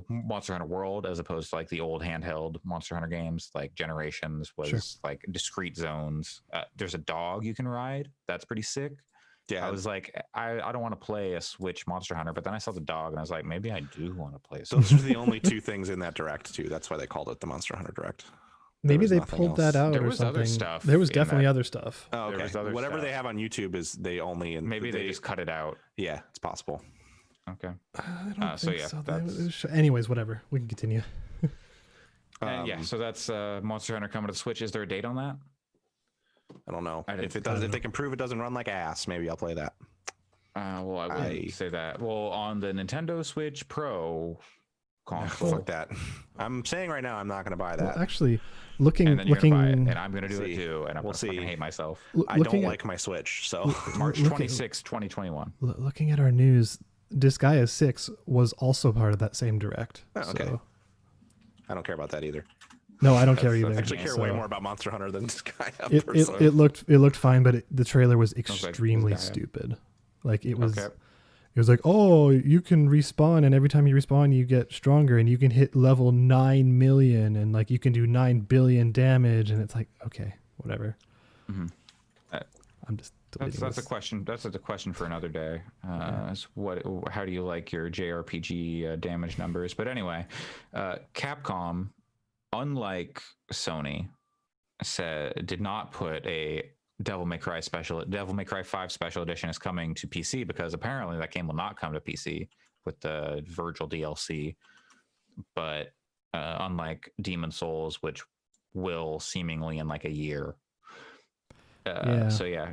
Monster Hunter World, as opposed to like the old handheld Monster Hunter games. Like Generations was Sure. like discrete zones. There's a dog you can ride. That's pretty sick. Yeah, I was like, I don't want to play a Switch Monster Hunter, but then I saw the dog and I was like, maybe I do want to play a Switch. those are the only two things in that Direct too. That's why they called it the Monster Hunter Direct. Maybe was they nothing pulled that else. out There or was other something. stuff There was in definitely that. other stuff. Oh, There okay. was other Whatever stuff. they have on YouTube is they only in Maybe they just cut it out. Yeah, it's possible. Okay. I don't so think yeah, so. that's- Anyways, whatever. We can continue. And yeah, so that's Monster Hunter coming to the Switch. Is there a date on that? I don't know. I didn't- If it does, if they can prove it doesn't run like ass, maybe I'll play that. Well, I wouldn't say that. Well, on the Nintendo Switch Pro console, Fuck that. I'm saying right now I'm not going to buy Well, that. actually, looking and then you're gonna buy it, looking and I'm gonna do See. it too, and I'm We'll gonna fucking see. hate myself. I don't looking at- like my Switch, so March look at- 26th, 2021. looking at our news, Disgaea 6 was also part of that same direct. Oh, okay. So, I don't care about that either. no, I don't care That's- either. I that's actually care so way more about Monster Hunter than Sky. it looked fine, but the trailer was like extremely Disgaea. stupid. Like it was. Okay. It was like, oh, you can respawn, and every time you respawn, you get stronger, and you can hit level 9 million, and like you can do 9 billion damage, and it's like, okay, whatever. Mhm. I'm just That's deleting a this. question. That's a question for another day. Is how do you like your JRPG damage numbers? But anyway, Capcom, unlike Sony, did not put a Devil May Cry 5 special edition is coming to PC, because apparently that game will not come to PC with the Virgil DLC. But unlike Demon Souls, which will seemingly in like a year. Yeah. So yeah,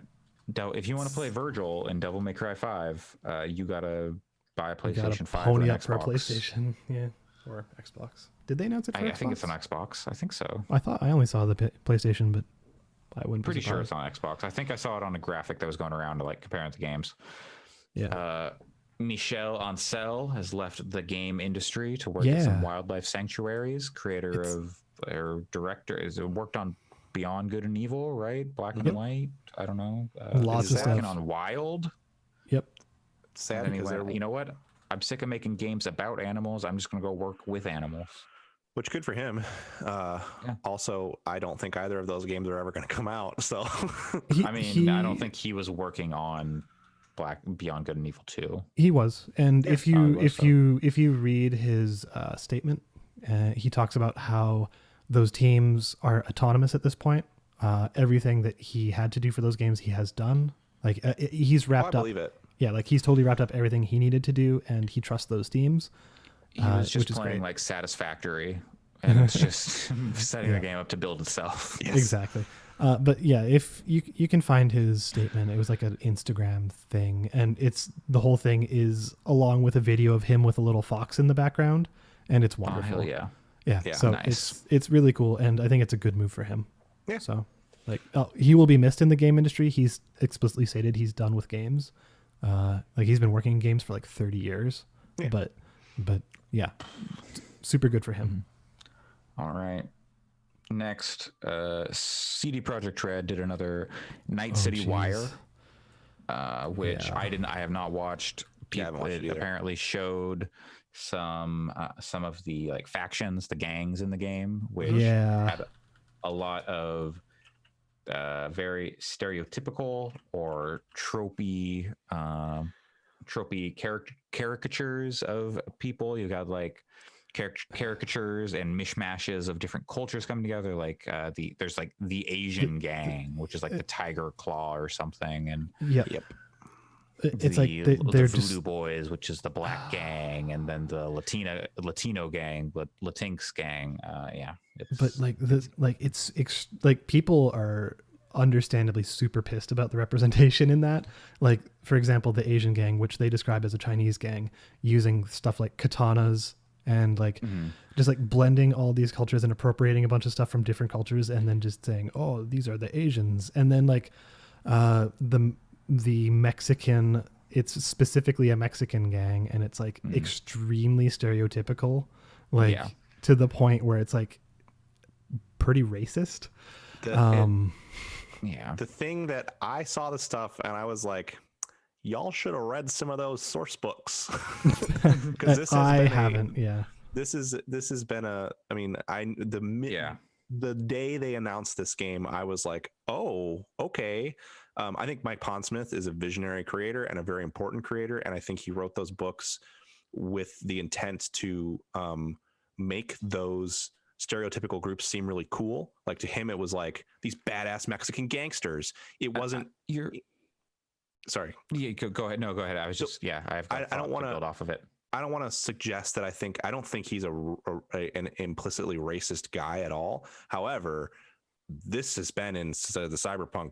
if you want to play Virgil in Devil May Cry 5, you gotta buy a You gotta PlayStation 5 or pony an up for a Xbox. PlayStation, yeah, or Xbox. Did they announce it for I Xbox? think it's on Xbox. I think so. I thought I only saw the PlayStation, but I wouldn't. Pretty be sure surprised. it's on Xbox. I think I saw it on a graphic that was going around to like comparing the games. Yeah. Michel Ancel has left the game industry to work at some Yeah. wildlife sanctuaries. Creator or director is worked on Beyond Good and Evil, right? Black and Yep. White. I don't know. Lots is of working stuff. on Wild. Yep. sad And he because went, they're, you know what? I'm sick of making games about animals. I'm just going to go work with animals. which good for him. Also, I don't think either of those games are ever going to come out. So I mean, I don't think he was working on Beyond Good and Evil 2. He was, and if you was if you read his statement, he talks about how those teams are autonomous at this point. Everything that he had to do for those games, he has done. Like he's I wrapped up. believe it. Yeah, like he's totally wrapped up everything he needed to do, and he trusts those teams. He was just which is playing great. like Satisfactory, and it's just setting the game up to build itself. Exactly. But yeah, if you can find his statement, it was like an Instagram thing, and it's the whole thing is along with a video of him with a little fox in the background, and it's Oh, wonderful. hell yeah. Yeah, Yeah, so nice. it's really cool, and I think it's a good move for him. Yeah. So, like, he will be missed in the game industry. He's explicitly stated he's done with games. Like he's been working in games for like 30 years. Yeah. But yeah, super good for him. All right. Next, CD Projekt Red did another Night City jeez. Wire, which Yeah. I have not watched. Yeah, I haven't watched it It either. apparently showed some of the like factions, the gangs in the game, which Yeah. had a lot of very stereotypical or tropey caricatures of people. You got like caricatures and mishmashes of different cultures coming together. Like there's like the Asian gang, which is like the tiger claw or something, and Yep. Yep. It's like the they're Voodoo just Boys, which is the black gang, and then the Latino gang, but Latinx gang. Yeah, but like it's like people are understandably super pissed about the representation in that. Like, for example, the Asian gang, which they describe as a Chinese gang, using stuff like katanas and like just like blending all these cultures and appropriating a bunch of stuff from different cultures, and then just saying, oh, these are the Asians. And then like the Mexican, it's specifically a Mexican gang, and it's like extremely stereotypical, like to the point where it's like pretty racist. The thing that I saw the stuff and I was like, y'all should have read some of those source books. Because this haven't. This has been a. I mean, the day they announced this game, I was like, oh, okay. I think Mike Pondsmith is a visionary creator and a very important creator, and I think he wrote those books with the intent to make those stereotypical groups seem really cool. Like, to him, it was like these badass Mexican gangsters. It wasn't. Sorry. Yeah, go ahead. No, go ahead. I was just I don't want to build off of it. I don't want to suggest that I don't think he's an implicitly racist guy at all. However, this has been in the Cyberpunk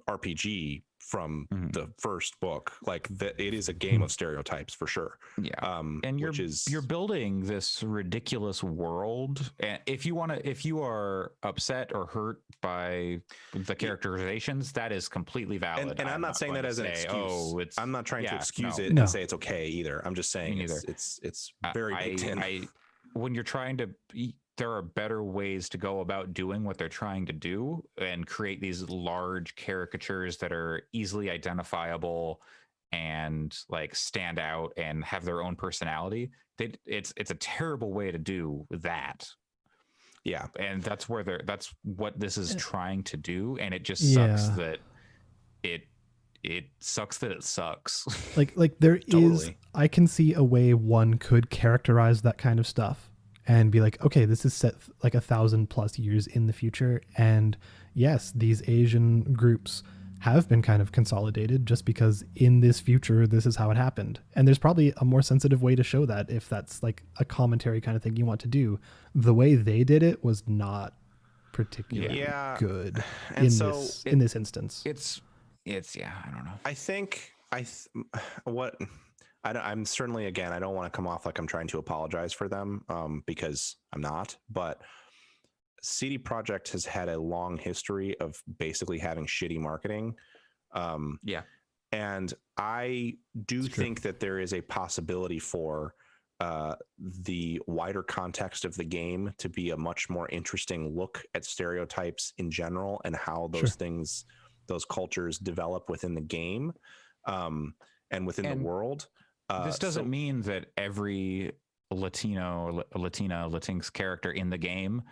RPG from the first book. Like, it is a game of stereotypes for sure. Yeah. And you're building this ridiculous world. And if you are upset or hurt by the characterizations, that is completely valid. And I'm not saying that as an excuse. I'm not trying to excuse it No. and say it's okay either. I'm just saying it's very baked in. When you're trying to there are better ways to go about doing what they're trying to do and create these large caricatures that are easily identifiable and like stand out and have their own personality. It's a terrible way to do that. Yeah. And that's what this is trying to do. And it just sucks that it sucks that it sucks. Like there Totally. is, I can see a way one could characterize that kind of stuff and be like, okay, this is set like 1,000+ years in the future. And yes, these Asian groups have been kind of consolidated just because in this future, this is how it happened. And there's probably a more sensitive way to show that if that's like a commentary kind of thing you want to do. The way they did it was not particularly good in this instance. It's I don't know. I think I'm certainly, again, I don't want to come off like I'm trying to apologize for them because I'm not, but CD Projekt has had a long history of basically having shitty marketing. And I do think that there is a possibility for the wider context of the game to be a much more interesting look at stereotypes in general and how those things, those cultures develop within the game and within the world. This doesn't mean that every Latinx character in the game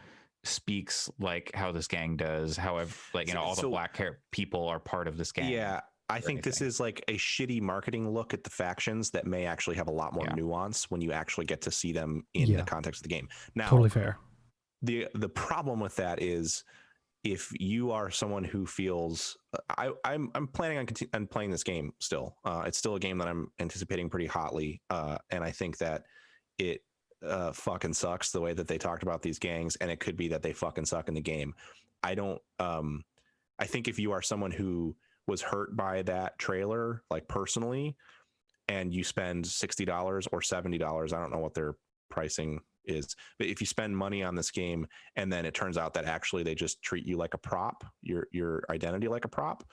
speaks like how this gang does. However, like, all the black hair people are part of this gang. Yeah, I think this is like a shitty marketing look at the factions that may actually have a lot more nuance when you actually get to see them in the context of the game. Now, totally fair. The problem with that is, if you are someone who feels I'm planning on playing this game still, it's still a game that I'm anticipating pretty hotly, and I think that it fucking sucks the way that they talked about these gangs, and it could be that they fucking suck in the game. I think if you are someone who was hurt by that trailer, like personally, and you spend $60 or $70, I don't know what their pricing is, but if you spend money on this game and then it turns out that actually they just treat you like a prop, your identity like a prop,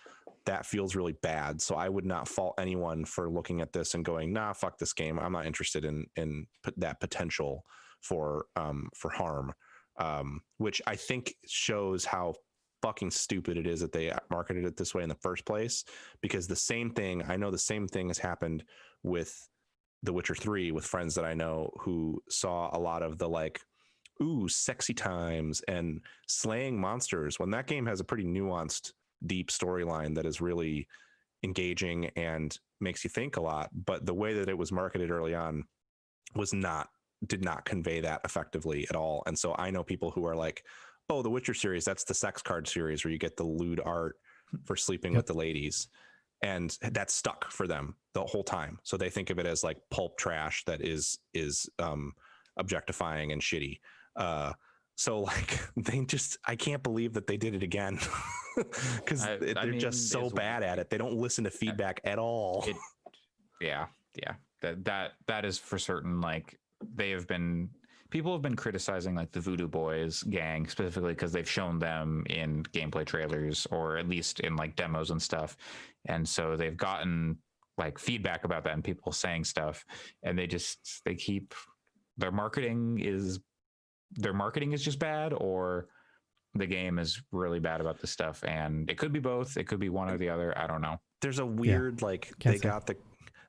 that feels really bad. So I would not fault anyone for looking at this and going, nah, fuck this game. I'm not interested in that potential for harm, which I think shows how fucking stupid it is that they marketed it this way in the first place. Because the same thing has happened with The Witcher 3 with friends that I know who saw a lot of the like, ooh, sexy times and slaying monsters, when that game has a pretty nuanced, deep storyline that is really engaging and makes you think a lot. But the way that it was marketed early on was not did not convey that effectively at all. And so I know people who are like, oh, the Witcher series, that's the sex card series where you get the lewd art for sleeping with the ladies. And that's stuck for them the whole time. So they think of it as like pulp trash that is objectifying and shitty. So like I can't believe that they did it again because they're just so bad at it. They don't listen to feedback at all. Yeah. That is for certain. Like people have been criticizing like the Voodoo Boys gang specifically because they've shown them in gameplay trailers or at least in like demos and stuff. And so they've gotten like feedback about that and people saying stuff, and they keep their marketing is just bad, or the game is really bad about this stuff. And it could be both. It could be one or the other. I don't know. There's a weird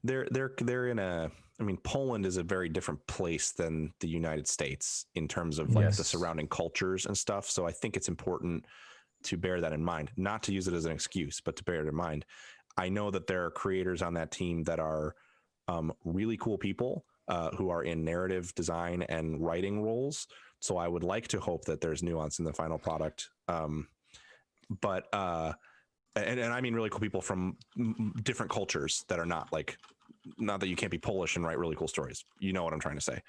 they're in a, I mean, Poland is a very different place than the United States in terms of like the surrounding cultures and stuff. So I think it's important to bear that in mind, not to use it as an excuse, but to bear it in mind. I know that there are creators on that team that are really cool people who are in narrative design and writing roles. So I would like to hope that there's nuance in the final product. But I mean really cool people from different cultures that are not that you can't be Polish and write really cool stories. You know what I'm trying to say.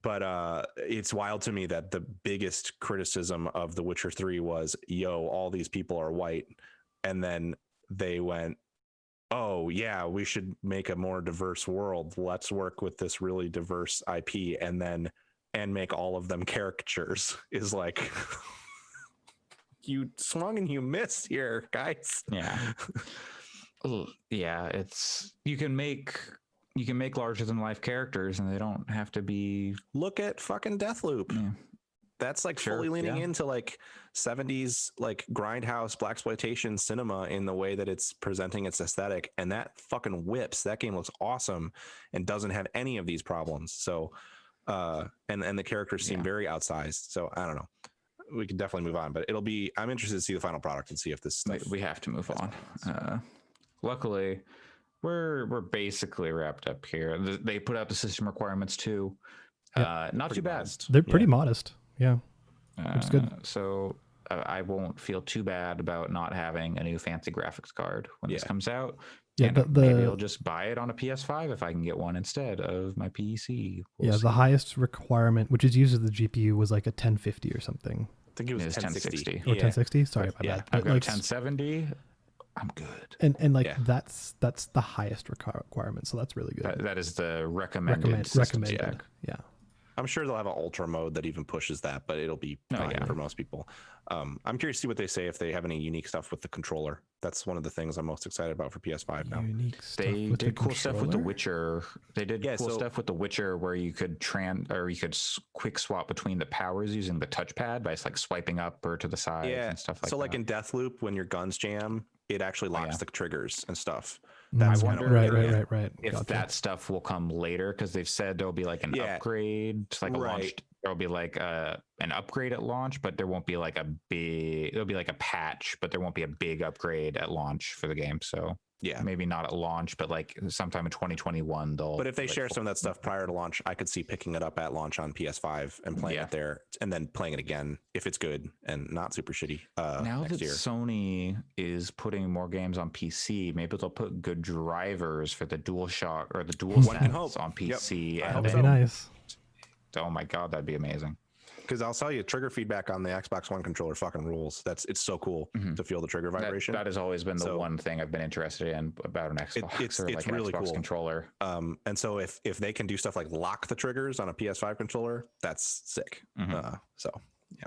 But it's wild to me that the biggest criticism of The Witcher 3 was, all these people are white. And then they went, oh yeah, we should make a more diverse world. Let's work with this really diverse IP and make all of them caricatures. Is like, you swung and you missed here, guys. Yeah. Yeah, you can make larger than life characters and they don't have to be. Look at fucking Deathloop. Yeah. That's like fully leaning into like 70s like grindhouse blaxploitation cinema in the way that it's presenting its aesthetic, and that fucking whips. That game looks awesome and doesn't have any of these problems. So and the characters seem very outsized. So I don't know. We can definitely move on, but I'm interested to see the final product and see if this stuff. We have to move on. Luckily, we're basically wrapped up here. They put out the system requirements too. Not too bad. They're pretty modest. Yeah, it's good. So I won't feel too bad about not having a new fancy graphics card when this comes out. Yeah, maybe I'll just buy it on a PS5 if I can get one instead of my PC. We'll see. The highest requirement, which is used as the GPU, was like a 1050 or something. I think it was 1060 or 1060. Sorry, my bad. I've got 1070. I'm good. And that's the highest requirement, so that's really good. That is the recommended spec. Yeah. I'm sure they'll have an ultra mode that even pushes that, but it'll be fine for most people. I'm curious to see what they say if they have any unique stuff with the controller. That's one of the things I'm most excited about for PS5 now. They did cool stuff with The Witcher. They did cool stuff with The Witcher where you could quick swap between the powers using the touchpad by just like swiping up or to the side and stuff like that. So like in Deathloop, when your guns jam, it actually locks the triggers and stuff. That's right. If that stuff will come later, because they've said there'll be like an upgrade, like a launch. There'll be like an upgrade at launch, but there won't be like there'll be like a patch, but there won't be a big upgrade at launch for the game. So maybe not at launch, but like sometime in 2021 they'll. But if they share some of that stuff prior to launch, I could see picking it up at launch on PS5 and playing it there, and then playing it again if it's good and not super shitty. Now next that year. Sony is putting more games on PC, maybe they'll put good drivers for the DualShock or the DualSense on PC. That would be nice. Oh my god, that'd be amazing. Because I'll tell you, trigger feedback on the Xbox One controller fucking rules. It's so cool to feel the trigger vibration. That has always been the one thing I've been interested in about an Xbox. It's like really an Xbox cool controller. And so if they can do stuff like lock the triggers on a PS5 controller, that's sick. So yeah.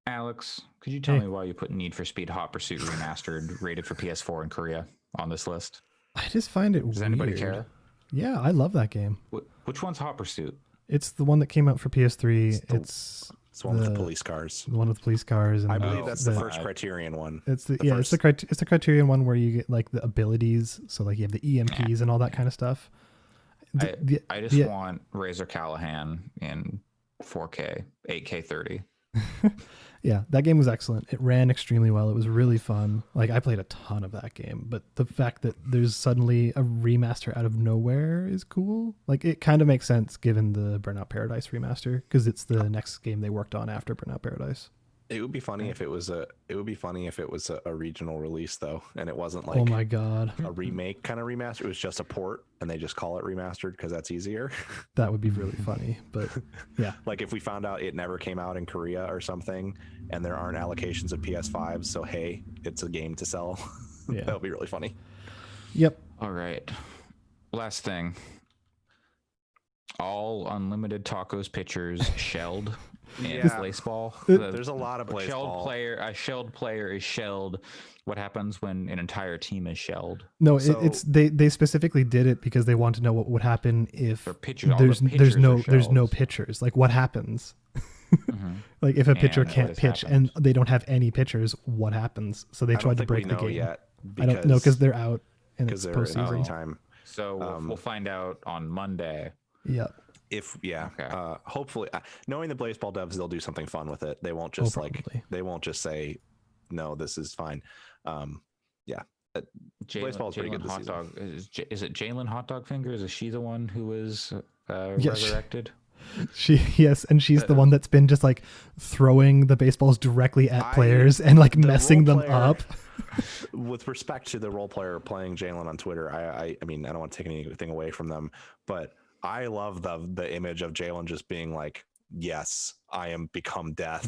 Alex, could you tell me why you put Need for Speed Hot Pursuit Remastered rated for PS4 in Korea on this list? I just find it weird. Does anybody care? Yeah, I love that game. Which one's Hot Pursuit? It's the one that came out for PS3. It's the one with the police cars. The one with the police cars. And I believe that's the first Criterion one. It's the Criterion one where you get like the abilities. So like you have the EMPs and all that kind of stuff. I just want Razor Callahan in 4K, 8K 30. Yeah, that game was excellent. It ran extremely well. It was really fun. Like, I played a ton of that game, but the fact that there's suddenly a remaster out of nowhere is cool. Like, it kind of makes sense given the Burnout Paradise remaster, because it's the next game they worked on after Burnout Paradise. It would be funny if it was a regional release though, and it wasn't like Oh my god, a remake kind of remaster. It was just a port, and they just call it remastered because that's easier. that would be really funny. But yeah, Like if we found out it never came out in Korea or something, and there aren't allocations of PS5s, so hey, it's a game to sell. Yeah. That would be really funny. Yep. All right. Last thing. All unlimited tacos pitchers shelled in Yeah. baseball. There's a lot of Blaze shelled Ball. player. A shelled player is shelled. What happens when an entire team is shelled? No, So- it's they specifically did it because they want to know what would happen if For pitchers, all the there's pitchers are no shelled. pitchers. Like, what happens? Mhm. Like, if a pitcher And what can't has pitch happened? and they don't have any pitchers, what happens? So they I don't tried to think we break the know game. yet I don't know because they're out and because it's they're in postseason. free time. So we'll find out on Monday. Yeah. If yeah, Okay. hopefully, knowing the Baseball devs, they'll do something fun with it. They won't just probably. they won't just say, no, this is fine. Yeah, Baseball's pretty good this Hot season. Dog is it Jalen Hot Dog Fingers? Is she the one who was Yes. resurrected? Yes, and she's the one that's been just like throwing the baseballs directly at I- players and like the messing them role player- up. With respect to the role player playing Jalen on Twitter, I mean, I don't want to take anything away from them, but I love the image of Jalen just being like, yes, I am become death.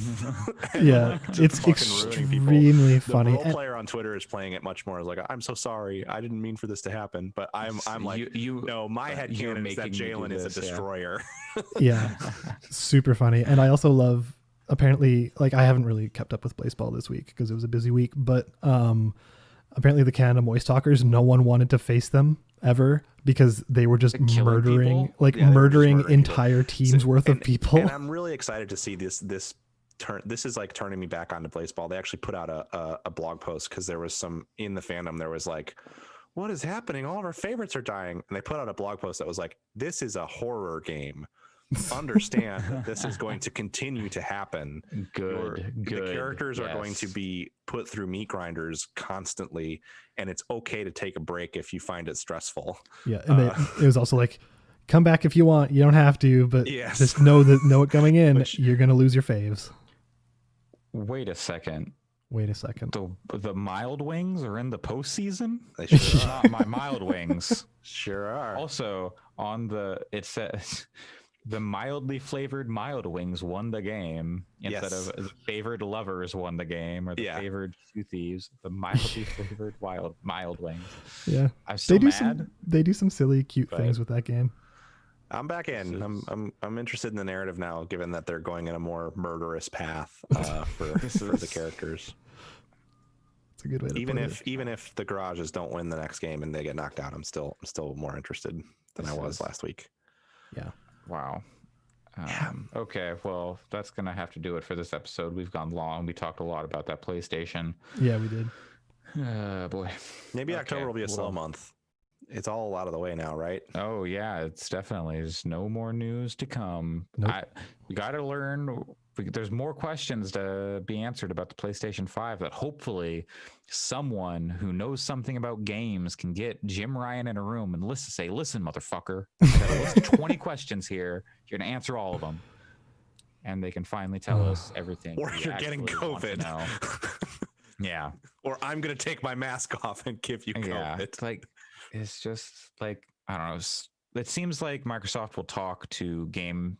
And, Yeah, like, just it's fucking ruining people. extremely The funny. role And- player on Twitter is playing it much more as like, I'm so sorry, I didn't mean for this to happen, but I'm like, you no, my head you're canon is that making me do Jalen is a this, yeah. destroyer. Yeah, super funny. And I also love, apparently, like, I haven't really kept up with baseball this week because it was a busy week, but apparently the Canada Moist Talkers, no one wanted to face them ever because they were just Like killing murdering, people? like Yeah, they were just murdering murdering people. entire teams worth of people. And I'm really excited to see this turn. This is like turning me back onto baseball. They actually put out a blog post because there was some in the fandom. There was like, what is happening? All of our favorites are dying. And they put out a blog post that was like, this is a horror game. Understand that this is going to continue to happen. good. The characters are going to yes. be put through meat grinders constantly, and it's okay to take a break if you find it stressful. Yeah, and it was also like, come back if you want. You don't have to, but Yes. just know it going in. Which- You're gonna lose your faves. Wait a second. Wait a second. The Mild Wings are in the postseason? They sure are. Not my Mild Wings. Sure are. Also, it says the mildly flavored Mild Wings won the game instead Yes. of the favored lovers won the game or the Yeah. favored two thieves. The mildly flavored mild wings. Yeah, I'm so they do mad. they do some silly, cute But- things with that game. I'm back in. This is- I'm interested in the narrative now, given that they're going in a more murderous path for the characters. It's a good way to Even put if the Garages don't win the next game and they get knocked out, I'm still more interested than I This was is- last week. it. Yeah. Wow. Okay, well, that's gonna have to do it for this episode. We've gone long. We talked a lot about that PlayStation. Yeah, we did. Boy. Maybe Okay, October will be a slow well- month. It's all out of the way now, right? Oh yeah, it's definitely. There's no more news to come. Nope. We got to learn. There's more questions to be answered about the PlayStation 5 that hopefully someone who knows something about games can get Jim Ryan in a room and listen, motherfucker. I got a list of 20 questions here. You're gonna answer all of them, and they can finally tell us everything. Or we you're getting actually want to know. COVID. Yeah. Or I'm gonna take my mask off and give you Yeah, COVID. it's like it's just like I don't know. It seems like Microsoft will talk to game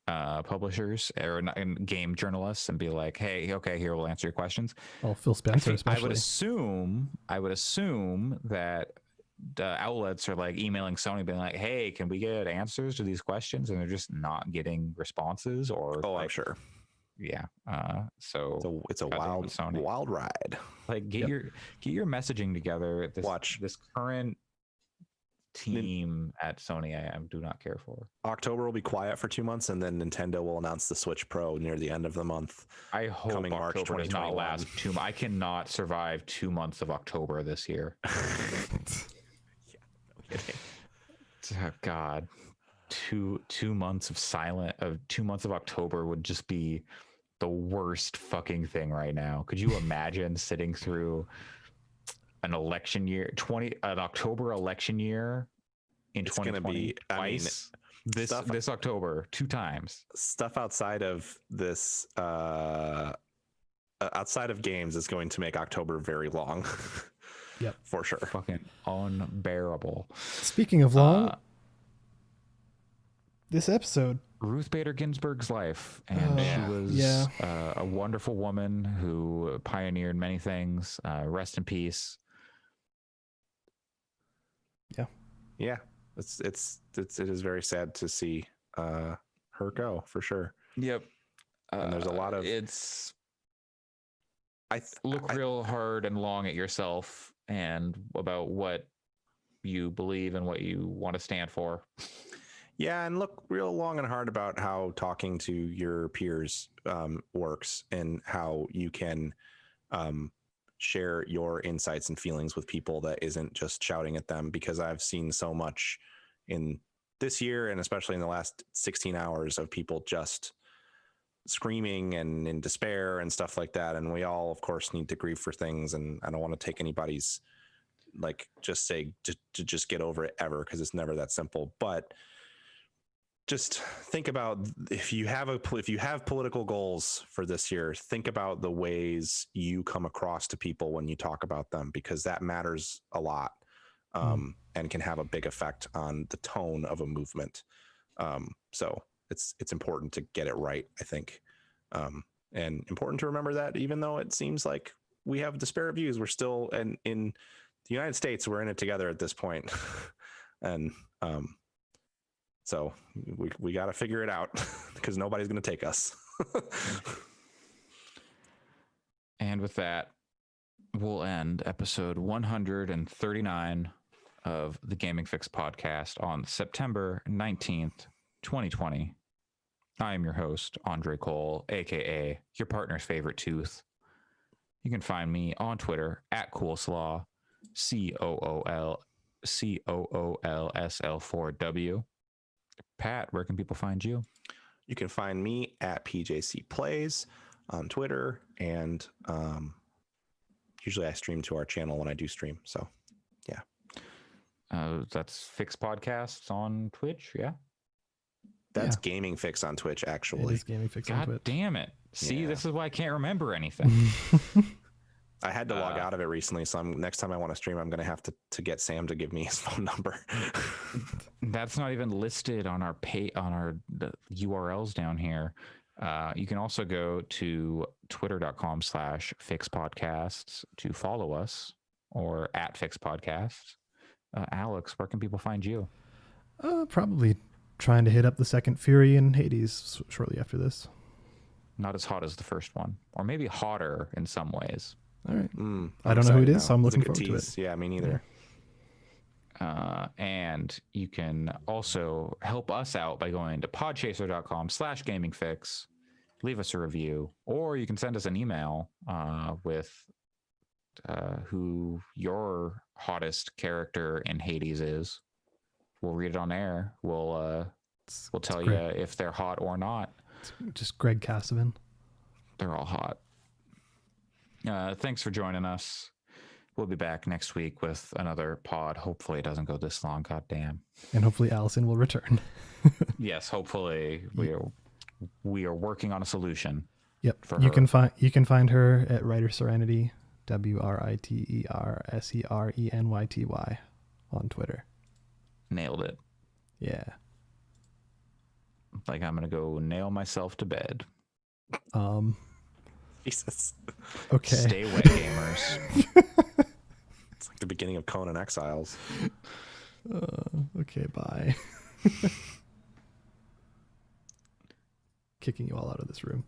publishers or and game journalists and be like, "Hey, okay, here we'll answer your questions." Oh, Phil Spencer, I especially. would assume that the outlets are like emailing Sony, being like, "Hey, can we get answers to these questions?" And they're just not getting responses, or Oh, I'm like, sure. yeah. So It's a Goddamn wild Sony. wild ride. like get your messaging together. This current team at Sony I do not care for. October will be quiet for 2 months, and then Nintendo will announce the Switch Pro near the end of the month. I hope Coming March October does not 2021. last I cannot survive 2 months of October this year. Oh, God, two months of 2 months of October would just be the worst fucking thing right now. Could you imagine sitting through an election year, an October election year in It's gonna 2020 be, I mean, twice? This stuff- this October, 2 times. Stuff outside of this, outside of games, is going to make October very long. Yep. For sure. Fucking unbearable. Speaking of long, this episode. Ruth Bader Ginsburg's life, and she was yeah. a wonderful woman who pioneered many things. Rest in peace. Yeah, it is very sad to see her go, for sure. Yep. And there's a lot of look real hard and long at yourself and about what you believe and what you want to stand for. Yeah, and look real long and hard about how talking to your peers works, and how you can share your insights and feelings with people that isn't just shouting at them, because I've seen so much in this year, and especially in the last 16 hours, of people just screaming and in despair and stuff like that. And we all, of course, need to grieve for things, and I don't want to take anybody's just say to just get over it ever, because it's never that simple. But just think about, if you have political goals for this year, think about the ways you come across to people when you talk about them, because that matters a lot, and can have a big effect on the tone of a movement. So it's important to get it right, I think, and important to remember that even though it seems like we have disparate views, we're still, and in the United States, we're in it together at this point. And so we got to figure it out, because nobody's going to take us. And with that, we'll end episode 139 of the Gaming Fix podcast on September 19th, 2020. I am your host, Andre Cole, aka your partner's favorite tooth. You can find me on Twitter at Coolslaw, COOLSL4W. Pat, where can people find you? You can find me at PJC Plays on Twitter, and usually I stream to our channel when I do stream. So, yeah. That's Fix Podcasts on Twitch, yeah? That's Gaming Fix on Twitch, actually. It is Gaming Fix on God Twitch. damn it. See, Yeah. this is why I can't remember anything. I had to log out of it recently, so next time I want to stream, I'm going to have to get Sam to give me his phone number. That's not even listed on our the URLs down here. You can also go to twitter.com/fixpodcasts to follow us, or at fixpodcasts. Alex, where can people find you? Probably trying to hit up the second Fury in Hades shortly after this. Not as hot as the first one, or maybe hotter in some ways. All right. I'm I don't know who it excited is, now. so I'm It's a looking good forward to tease. Yeah, me neither. And you can also help us out by going to podchaser.com/gamingfix, leave us a review, or you can send us an email with who your hottest character in Hades is. We'll read it on air. We'll tell you if they're hot or not. It's just Greg Cassavin. They're all hot. Thanks for joining us. We'll be back next week with another pod. Hopefully it doesn't go this long. God damn. And hopefully Allison will return. Yes, hopefully we are working on a solution. Yep. For You her. can find her at Writer Serenity, WriterSerenyty on Twitter. Nailed it. Yeah. Like I'm gonna go nail myself to bed. Jesus. Okay. Stay wet, gamers. It's like the beginning of Conan Exiles. Okay, bye. Kicking you all out of this room.